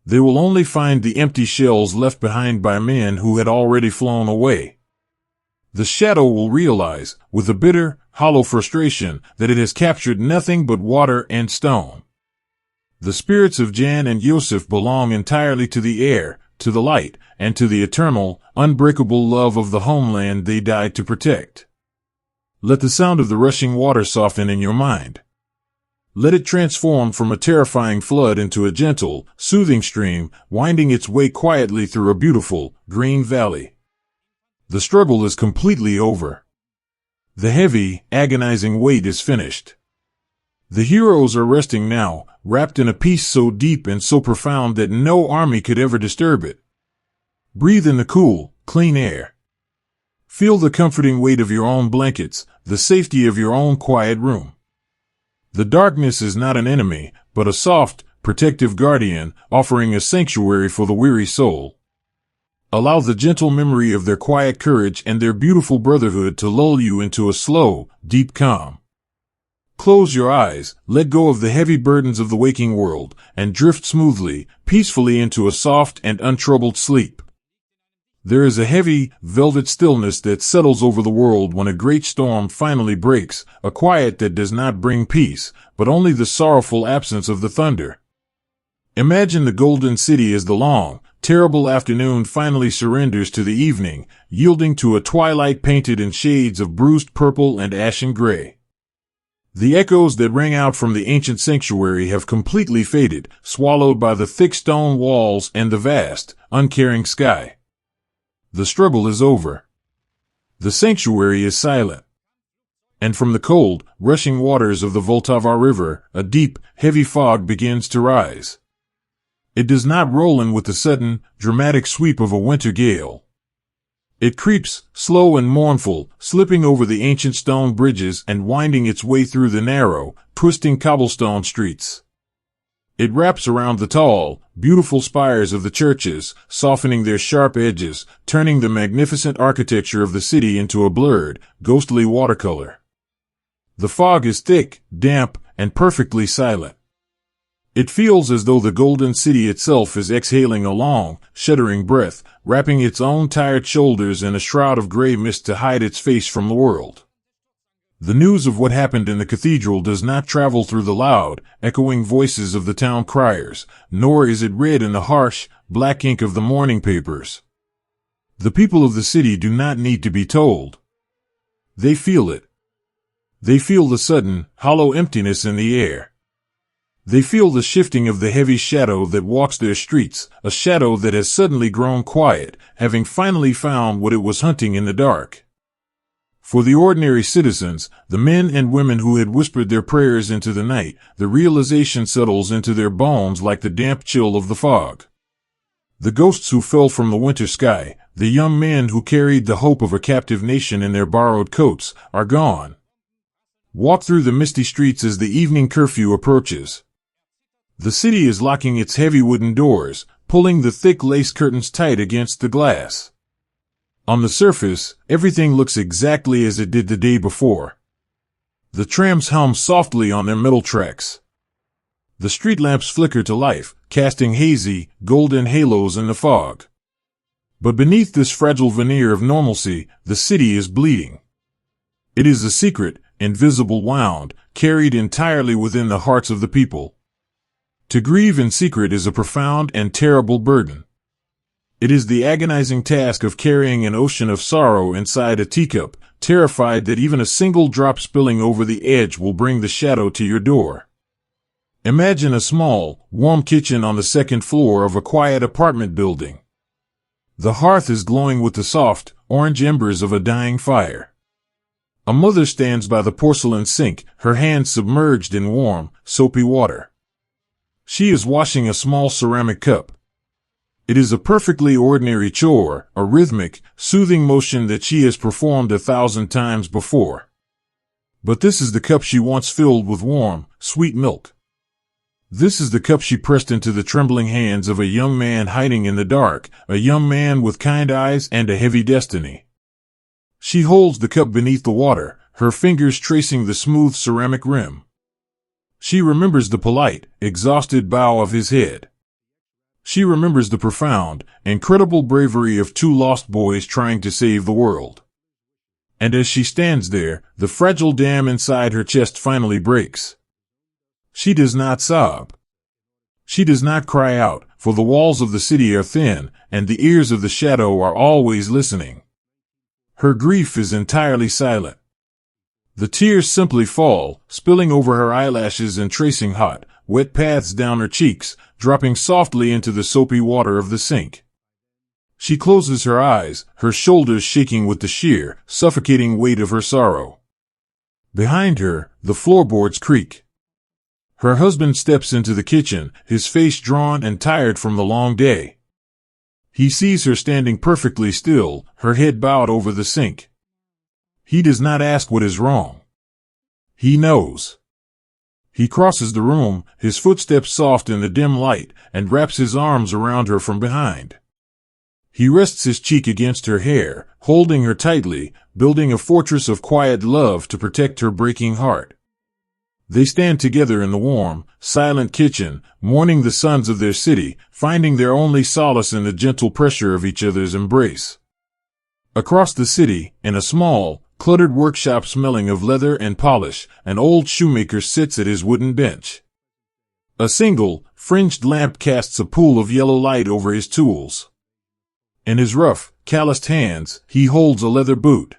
They will only find the empty shells left behind by men who had already flown away. The shadow will realize, with a bitter, hollow frustration, that it has captured nothing but water and stone. The spirits of Jan and Jozef belong entirely to the air, to the light, and to the eternal, unbreakable love of the homeland they died to protect. Let the sound of the rushing water soften in your mind. Let it transform from a terrifying flood into a gentle, soothing stream, winding its way quietly through a beautiful, green valley. The struggle is completely over. The heavy, agonizing weight is finished. The heroes are resting now, wrapped in a peace so deep and so profound that no army could ever disturb it. Breathe in the cool, clean air. Feel the comforting weight of your own blankets, the safety of your own quiet room. The darkness is not an enemy, but a soft, protective guardian, offering a sanctuary for the weary soul. Allow the gentle memory of their quiet courage and their beautiful brotherhood to lull you into a slow, deep calm. Close your eyes, let go of the heavy burdens of the waking world, and drift smoothly, peacefully into a soft and untroubled sleep. There is a heavy, velvet stillness that settles over the world when a great storm finally breaks, a quiet that does not bring peace, but only the sorrowful absence of the thunder. Imagine the Golden City as the long, terrible afternoon finally surrenders to the evening, yielding to a twilight painted in shades of bruised purple and ashen gray. The echoes that rang out from the ancient sanctuary have completely faded, swallowed by the thick stone walls and the vast, uncaring sky. The struggle is over. The sanctuary is silent. And from the cold, rushing waters of the Vltava River, a deep, heavy fog begins to rise. It does not roll in with the sudden, dramatic sweep of a winter gale. It creeps, slow and mournful, slipping over the ancient stone bridges and winding its way through the narrow, twisting cobblestone streets. It wraps around the tall, beautiful spires of the churches, softening their sharp edges, turning the magnificent architecture of the city into a blurred, ghostly watercolor. The fog is thick, damp, and perfectly silent. It feels as though the Golden City itself is exhaling a long, shuddering breath, wrapping its own tired shoulders in a shroud of gray mist to hide its face from the world. The news of what happened in the cathedral does not travel through the loud, echoing voices of the town criers, nor is it read in the harsh, black ink of the morning papers. The people of the city do not need to be told. They feel it. They feel the sudden, hollow emptiness in the air. They feel the shifting of the heavy shadow that walks their streets, a shadow that has suddenly grown quiet, having finally found what it was hunting in the dark. For the ordinary citizens, the men and women who had whispered their prayers into the night, the realization settles into their bones like the damp chill of the fog. The ghosts who fell from the winter sky, the young men who carried the hope of a captive nation in their borrowed coats, are gone. Walk through the misty streets as the evening curfew approaches. The city is locking its heavy wooden doors, pulling the thick lace curtains tight against the glass. On the surface, everything looks exactly as it did the day before. The trams hum softly on their metal tracks. The street lamps flicker to life, casting hazy, golden halos in the fog. But beneath this fragile veneer of normalcy, the city is bleeding. It is a secret, invisible wound, carried entirely within the hearts of the people. To grieve in secret is a profound and terrible burden. It is the agonizing task of carrying an ocean of sorrow inside a teacup, terrified that even a single drop spilling over the edge will bring the shadow to your door. Imagine a small, warm kitchen on the second floor of a quiet apartment building. The hearth is glowing with the soft, orange embers of a dying fire. A mother stands by the porcelain sink, her hands submerged in warm, soapy water. She is washing a small ceramic cup. It is a perfectly ordinary chore, a rhythmic, soothing motion that she has performed 1,000 times before. But this is the cup she once filled with warm, sweet milk. This is the cup she pressed into the trembling hands of a young man hiding in the dark, a young man with kind eyes and a heavy destiny. She holds the cup beneath the water, her fingers tracing the smooth ceramic rim. She remembers the polite, exhausted bow of his head. She remembers the profound, incredible bravery of two lost boys trying to save the world. And as she stands there, the fragile dam inside her chest finally breaks. She does not sob. She does not cry out, for the walls of the city are thin, and the ears of the shadow are always listening. Her grief is entirely silent. The tears simply fall, spilling over her eyelashes and tracing hot, wet paths down her cheeks, dropping softly into the soapy water of the sink. She closes her eyes, her shoulders shaking with the sheer, suffocating weight of her sorrow. Behind her, the floorboards creak. Her husband steps into the kitchen, his face drawn and tired from the long day. He sees her standing perfectly still, her head bowed over the sink. He does not ask what is wrong. He knows. He crosses the room, his footsteps soft in the dim light, and wraps his arms around her from behind. He rests his cheek against her hair, holding her tightly, building a fortress of quiet love to protect her breaking heart. They stand together in the warm, silent kitchen, mourning the sons of their city, finding their only solace in the gentle pressure of each other's embrace. Across the city, in a small, cluttered workshop smelling of leather and polish, an old shoemaker sits at his wooden bench. A single, fringed lamp casts a pool of yellow light over his tools. In his rough, calloused hands, he holds a leather boot.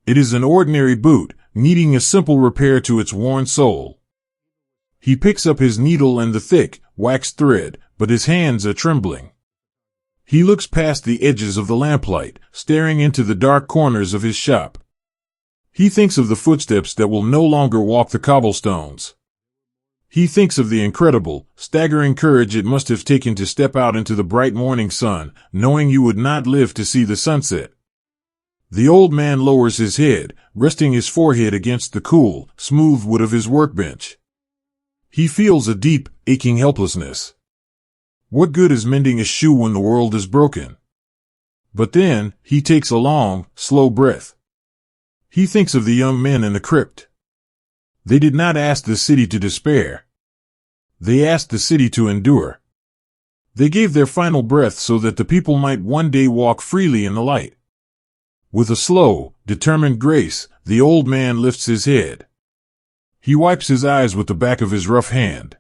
It is an ordinary boot, needing a simple repair to its worn sole. He picks up his needle and the thick, waxed thread, but his hands are trembling. He looks past the edges of the lamplight, staring into the dark corners of his shop. He thinks of the footsteps that will no longer walk the cobblestones. He thinks of the incredible, staggering courage it must have taken to step out into the bright morning sun, knowing you would not live to see the sunset. The old man lowers his head, resting his forehead against the cool, smooth wood of his workbench. He feels a deep, aching helplessness. What good is mending a shoe when the world is broken? But then, he takes a long, slow breath. He thinks of the young men in the crypt. They did not ask the city to despair. They asked the city to endure. They gave their final breath so that the people might one day walk freely in the light. With a slow, determined grace, the old man lifts his head. He wipes his eyes with the back of his rough hand.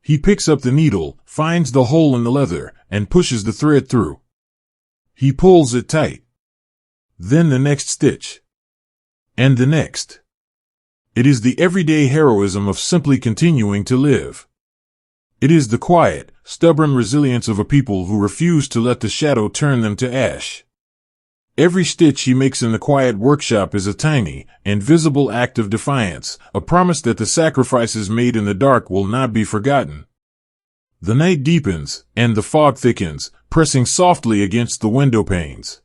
He picks up the needle, finds the hole in the leather, and pushes the thread through. He pulls it tight. Then the next stitch. And the next. It is the everyday heroism of simply continuing to live. It is the quiet, stubborn resilience of a people who refuse to let the shadow turn them to ash. Every stitch he makes in the quiet workshop is a tiny, invisible act of defiance, a promise that the sacrifices made in the dark will not be forgotten. The night deepens, and the fog thickens, pressing softly against the window panes.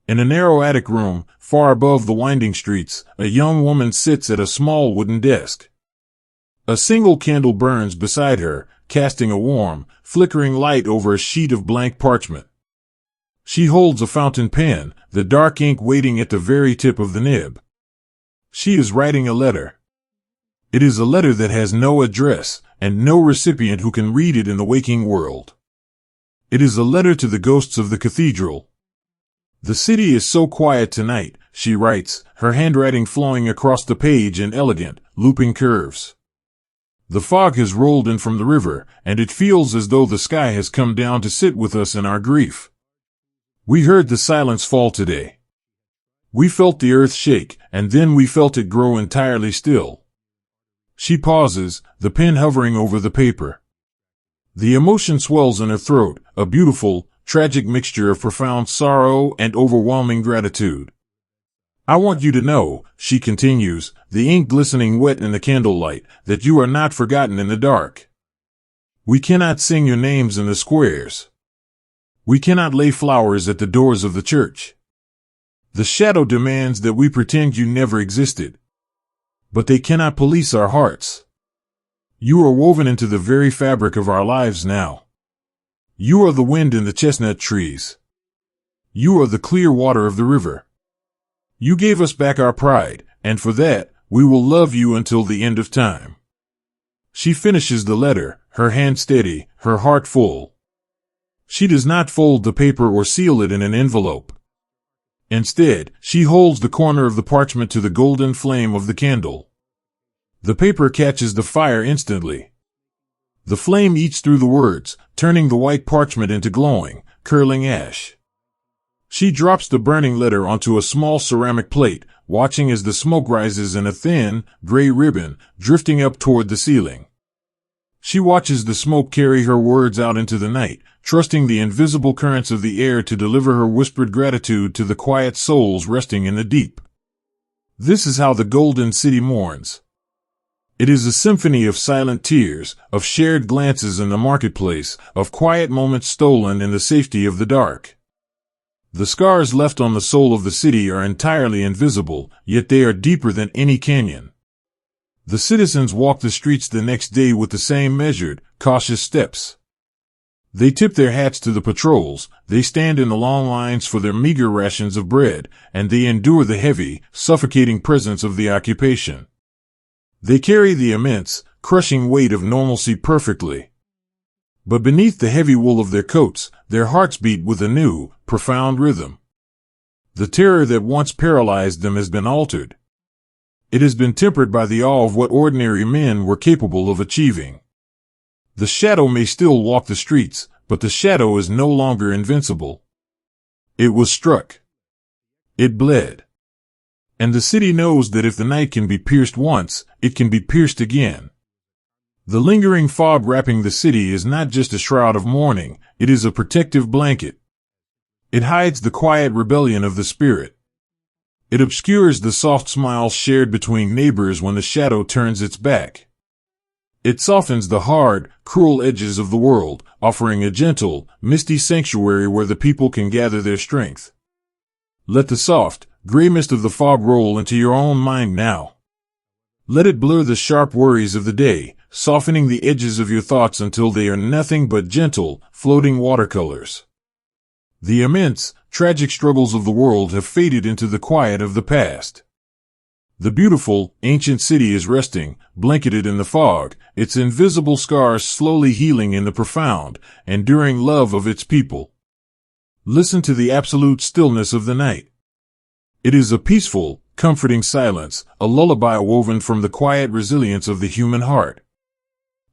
In a narrow attic room, far above the winding streets, a young woman sits at a small wooden desk. A single candle burns beside her, casting a warm, flickering light over a sheet of blank parchment. She holds a fountain pen, the dark ink waiting at the very tip of the nib. She is writing a letter. It is a letter that has no address, and no recipient who can read it in the waking world. It is a letter to the ghosts of the cathedral. The city is so quiet tonight, she writes, her handwriting flowing across the page in elegant, looping curves. The fog has rolled in from the river, and it feels as though the sky has come down to sit with us in our grief. We heard the silence fall today. We felt the earth shake, and then we felt it grow entirely still. She pauses, the pen hovering over the paper. The emotion swells in her throat, a beautiful, tragic mixture of profound sorrow and overwhelming gratitude. I want you to know, she continues, the ink glistening wet in the candlelight, that you are not forgotten in the dark. We cannot sing your names in the squares. We cannot lay flowers at the doors of the church. The shadow demands that we pretend you never existed. But they cannot police our hearts. You are woven into the very fabric of our lives now. You are the wind in the chestnut trees. You are the clear water of the river. You gave us back our pride, and for that, we will love you until the end of time. She finishes the letter, her hand steady, her heart full. She does not fold the paper or seal it in an envelope. Instead, she holds the corner of the parchment to the golden flame of the candle. The paper catches the fire instantly. The flame eats through the words, turning the white parchment into glowing, curling ash. She drops the burning letter onto a small ceramic plate, watching as the smoke rises in a thin, gray ribbon, drifting up toward the ceiling. She watches the smoke carry her words out into the night, trusting the invisible currents of the air to deliver her whispered gratitude to the quiet souls resting in the deep. This is how the Golden City mourns. It is a symphony of silent tears, of shared glances in the marketplace, of quiet moments stolen in the safety of the dark. The scars left on the soul of the city are entirely invisible, yet they are deeper than any canyon. The citizens walk the streets the next day with the same measured, cautious steps. They tip their hats to the patrols, they stand in the long lines for their meager rations of bread, and they endure the heavy, suffocating presence of the occupation. They carry the immense, crushing weight of normalcy perfectly. But beneath the heavy wool of their coats, their hearts beat with a new, profound rhythm. The terror that once paralyzed them has been altered. It has been tempered by the awe of what ordinary men were capable of achieving. The shadow may still walk the streets, but the shadow is no longer invincible. It was struck. It bled. And the city knows that if the night can be pierced once, it can be pierced again. The lingering fog wrapping the city is not just a shroud of mourning, it is a protective blanket. It hides the quiet rebellion of the spirit. It obscures the soft smiles shared between neighbors when the shadow turns its back. It softens the hard, cruel edges of the world, offering a gentle, misty sanctuary where the people can gather their strength. Let the soft, gray mist of the fog roll into your own mind now. Let it blur the sharp worries of the day, softening the edges of your thoughts until they are nothing but gentle, floating watercolors. The immense, tragic struggles of the world have faded into the quiet of the past. The beautiful, ancient city is resting, blanketed in the fog, its invisible scars slowly healing in the profound, enduring love of its people. Listen to the absolute stillness of the night. It is a peaceful, comforting silence, a lullaby woven from the quiet resilience of the human heart.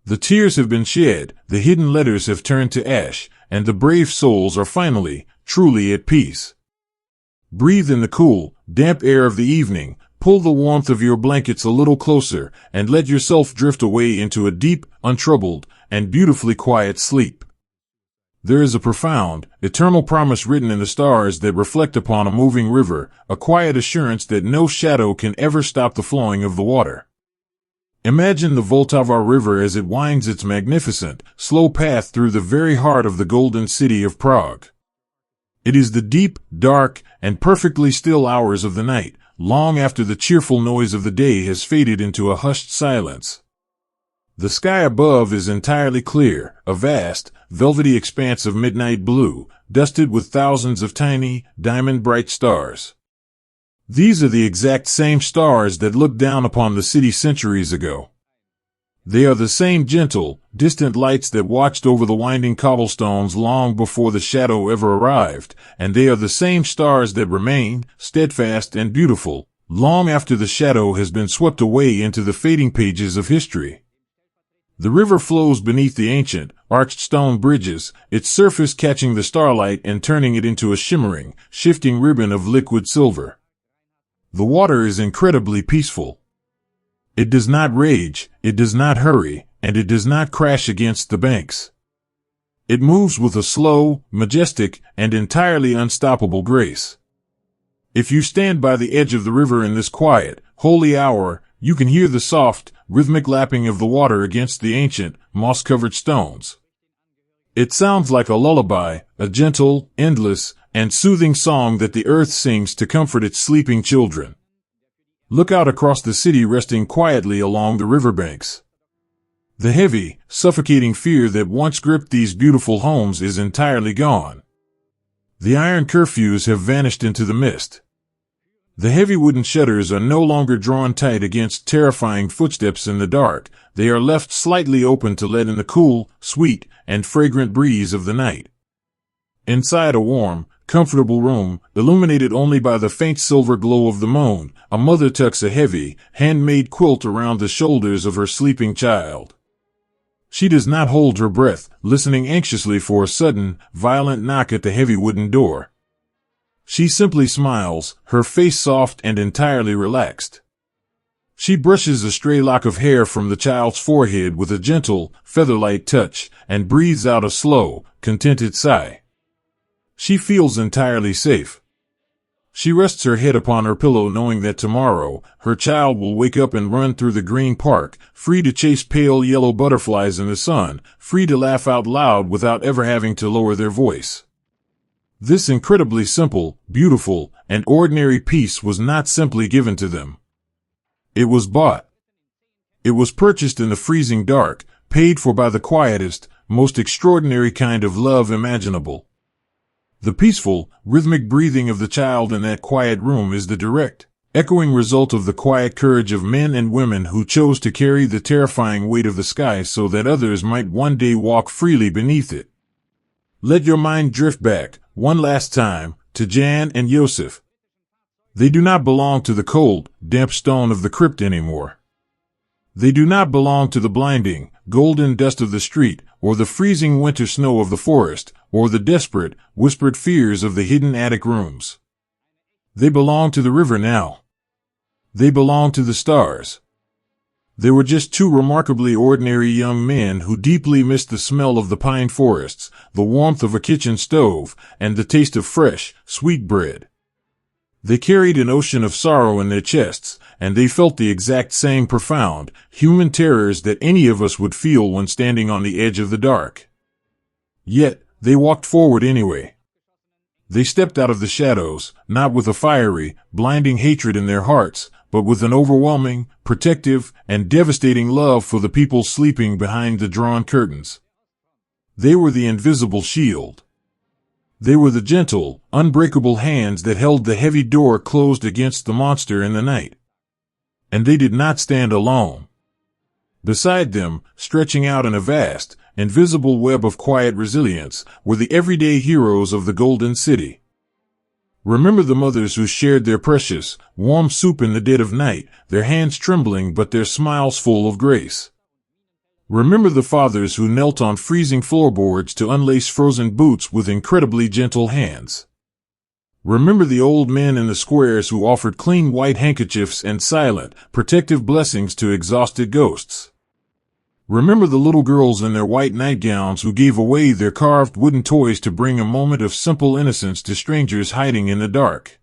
The tears have been shed, the hidden letters have turned to ash, and the brave souls are finally, truly at peace. Breathe in the cool, damp air of the evening, pull the warmth of your blankets a little closer, and let yourself drift away into a deep, untroubled, and beautifully quiet sleep. There is a profound, eternal promise written in the stars that reflect upon a moving river, a quiet assurance that no shadow can ever stop the flowing of the water. Imagine the Vltava River as it winds its magnificent, slow path through the very heart of the golden city of Prague. It is the deep, dark, and perfectly still hours of the night, long after the cheerful noise of the day has faded into a hushed silence. The sky above is entirely clear, a vast, velvety expanse of midnight blue, dusted with thousands of tiny, diamond-bright stars. These are the exact same stars that looked down upon the city centuries ago. They are the same gentle, distant lights that watched over the winding cobblestones long before the shadow ever arrived, and they are the same stars that remain, steadfast and beautiful, long after the shadow has been swept away into the fading pages of history. The river flows beneath the ancient, arched stone bridges, its surface catching the starlight and turning it into a shimmering, shifting ribbon of liquid silver. The water is incredibly peaceful. It does not rage, it does not hurry, and it does not crash against the banks. It moves with a slow, majestic, and entirely unstoppable grace. If you stand by the edge of the river in this quiet, holy hour, you can hear the soft, rhythmic lapping of the water against the ancient, moss-covered stones. It sounds like a lullaby, a gentle, endless, and soothing song that the earth sings to comfort its sleeping children. Look out across the city resting quietly along the riverbanks. The heavy, suffocating fear that once gripped these beautiful homes is entirely gone. The iron curfews have vanished into the mist. The heavy wooden shutters are no longer drawn tight against terrifying footsteps in the dark. They are left slightly open to let in the cool, sweet, and fragrant breeze of the night. Inside a warm, comfortable room, illuminated only by the faint silver glow of the moon, a mother tucks a heavy, handmade quilt around the shoulders of her sleeping child. She does not hold her breath, listening anxiously for a sudden, violent knock at the heavy wooden door. She simply smiles, her face soft and entirely relaxed. She brushes a stray lock of hair from the child's forehead with a gentle, feather-light touch, and breathes out a slow, contented sigh. She feels entirely safe. She rests her head upon her pillow knowing that tomorrow, her child will wake up and run through the green park, free to chase pale yellow butterflies in the sun, free to laugh out loud without ever having to lower their voice. This incredibly simple, beautiful, and ordinary peace was not simply given to them. It was bought. It was purchased in the freezing dark, paid for by the quietest, most extraordinary kind of love imaginable. The peaceful, rhythmic breathing of the child in that quiet room is the direct, echoing result of the quiet courage of men and women who chose to carry the terrifying weight of the sky so that others might one day walk freely beneath it. Let your mind drift back, one last time, to Jan and Jozef. They do not belong to the cold, damp stone of the crypt anymore. They do not belong to the blinding, golden dust of the street, or the freezing winter snow of the forest, or the desperate, whispered fears of the hidden attic rooms. They belong to the river now. They belong to the stars. They were just two remarkably ordinary young men who deeply missed the smell of the pine forests, the warmth of a kitchen stove, and the taste of fresh, sweet bread. They carried an ocean of sorrow in their chests, and they felt the exact same profound, human terrors that any of us would feel when standing on the edge of the dark. Yet, they walked forward anyway. They stepped out of the shadows, not with a fiery, blinding hatred in their hearts, but with an overwhelming, protective, and devastating love for the people sleeping behind the drawn curtains. They were the invisible shield. They were the gentle, unbreakable hands that held the heavy door closed against the monster in the night. And they did not stand alone. Beside them, stretching out in a vast, invisible web of quiet resilience, were the everyday heroes of the Golden City. Remember the mothers who shared their precious, warm soup in the dead of night, their hands trembling but their smiles full of grace. Remember the fathers who knelt on freezing floorboards to unlace frozen boots with incredibly gentle hands. Remember the old men in the squares who offered clean white handkerchiefs and silent, protective blessings to exhausted ghosts. Remember the little girls in their white nightgowns who gave away their carved wooden toys to bring a moment of simple innocence to strangers hiding in the dark.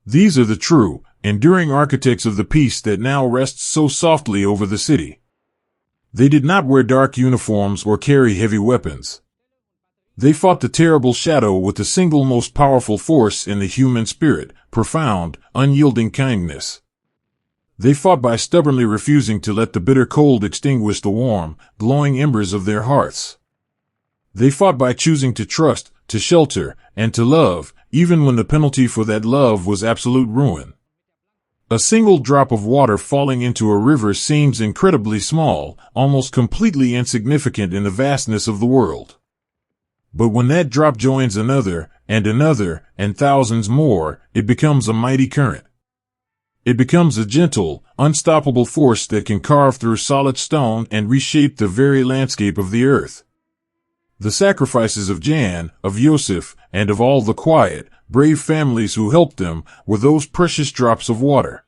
These are the true, enduring architects of the peace that now rests so softly over the city. They did not wear dark uniforms or carry heavy weapons. They fought the terrible shadow with the single most powerful force in the human spirit, profound, unyielding kindness. They fought by stubbornly refusing to let the bitter cold extinguish the warm, glowing embers of their hearts. They fought by choosing to trust, to shelter, and to love, even when the penalty for that love was absolute ruin. A single drop of water falling into a river seems incredibly small, almost completely insignificant in the vastness of the world. But when that drop joins another, and thousands more, it becomes a mighty current. It becomes a gentle, unstoppable force that can carve through solid stone and reshape the very landscape of the earth. The sacrifices of Jan, of Jozef, and of all the quiet, brave families who helped them were those precious drops of water.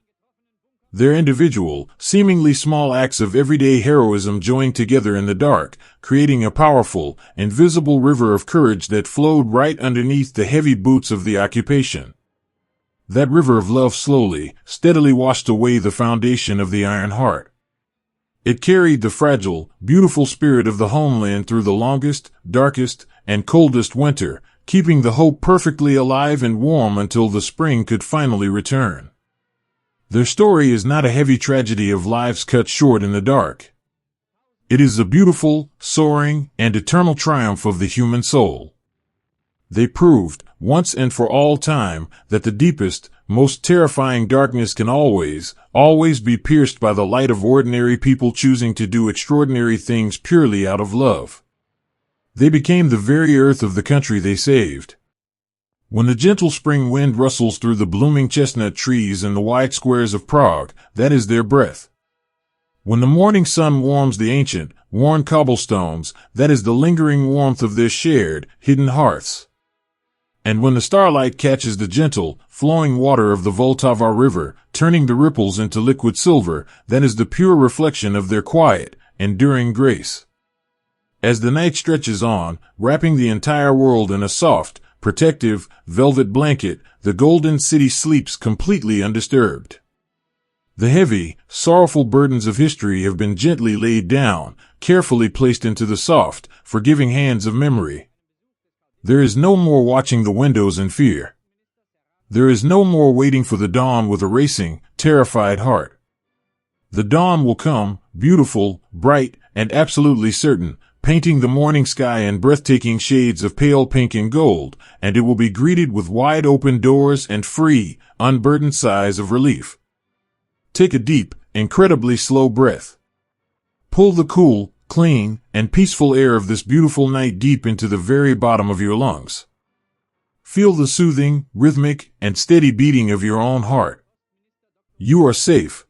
Their individual, seemingly small acts of everyday heroism joined together in the dark, creating a powerful, invisible river of courage that flowed right underneath the heavy boots of the occupation. That river of love slowly, steadily washed away the foundation of the Iron Heart. It carried the fragile, beautiful spirit of the homeland through the longest, darkest, and coldest winter, keeping the hope perfectly alive and warm until the spring could finally return. Their story is not a heavy tragedy of lives cut short in the dark. It is a beautiful, soaring, and eternal triumph of the human soul. They proved, once and for all time, that the deepest, most terrifying darkness can always be pierced by the light of ordinary people choosing to do extraordinary things purely out of love. They became the very earth of the country they saved. When the gentle spring wind rustles through the blooming chestnut trees in the wide squares of Prague, that is their breath. When the morning sun warms the ancient, worn cobblestones, that is the lingering warmth of their shared, hidden hearths. And when the starlight catches the gentle, flowing water of the Vltava River, turning the ripples into liquid silver, that is the pure reflection of their quiet, enduring grace. As the night stretches on, wrapping the entire world in a soft, protective, velvet blanket, the golden city sleeps completely undisturbed. The heavy, sorrowful burdens of history have been gently laid down, carefully placed into the soft, forgiving hands of memory. There is no more watching the windows in fear. There is no more waiting for the dawn with a racing, terrified heart. The dawn will come, beautiful, bright, and absolutely certain, painting the morning sky in breathtaking shades of pale pink and gold, and it will be greeted with wide open doors and free, unburdened sighs of relief. Take a deep, incredibly slow breath. Pull the cool, clean, and peaceful air of this beautiful night deep into the very bottom of your lungs. Feel the soothing, rhythmic, and steady beating of your own heart. You are safe.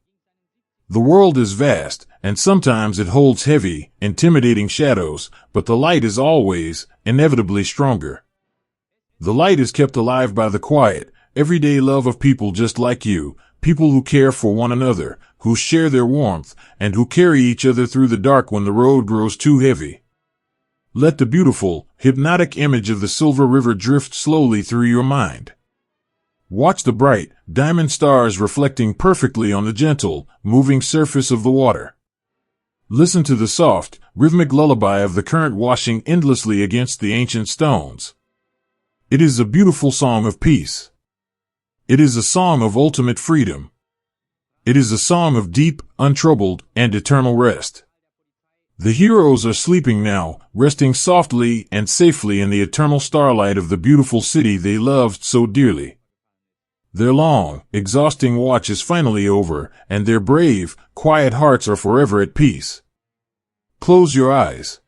The world is vast, and sometimes it holds heavy, intimidating shadows, but the light is always, inevitably stronger. The light is kept alive by the quiet, everyday love of people just like you, people who care for one another, who share their warmth, and who carry each other through the dark when the road grows too heavy. Let the beautiful, hypnotic image of the Silver River drift slowly through your mind. Watch the bright, diamond stars reflecting perfectly on the gentle, moving surface of the water. Listen to the soft, rhythmic lullaby of the current washing endlessly against the ancient stones. It is a beautiful song of peace. It is a song of ultimate freedom. It is a song of deep, untroubled, and eternal rest. The heroes are sleeping now, resting softly and safely in the eternal starlight of the beautiful city they loved so dearly. Their long, exhausting watch is finally over, and their brave, quiet hearts are forever at peace. Close your eyes.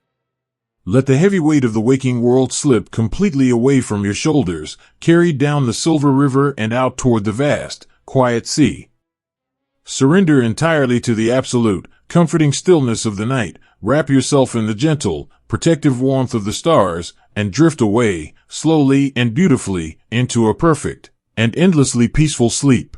Let the heavy weight of the waking world slip completely away from your shoulders, carried down the Silver River and out toward the vast, quiet sea. Surrender entirely to the absolute, comforting stillness of the night, wrap yourself in the gentle, protective warmth of the stars, and drift away, slowly and beautifully, into a perfect and endlessly peaceful sleep.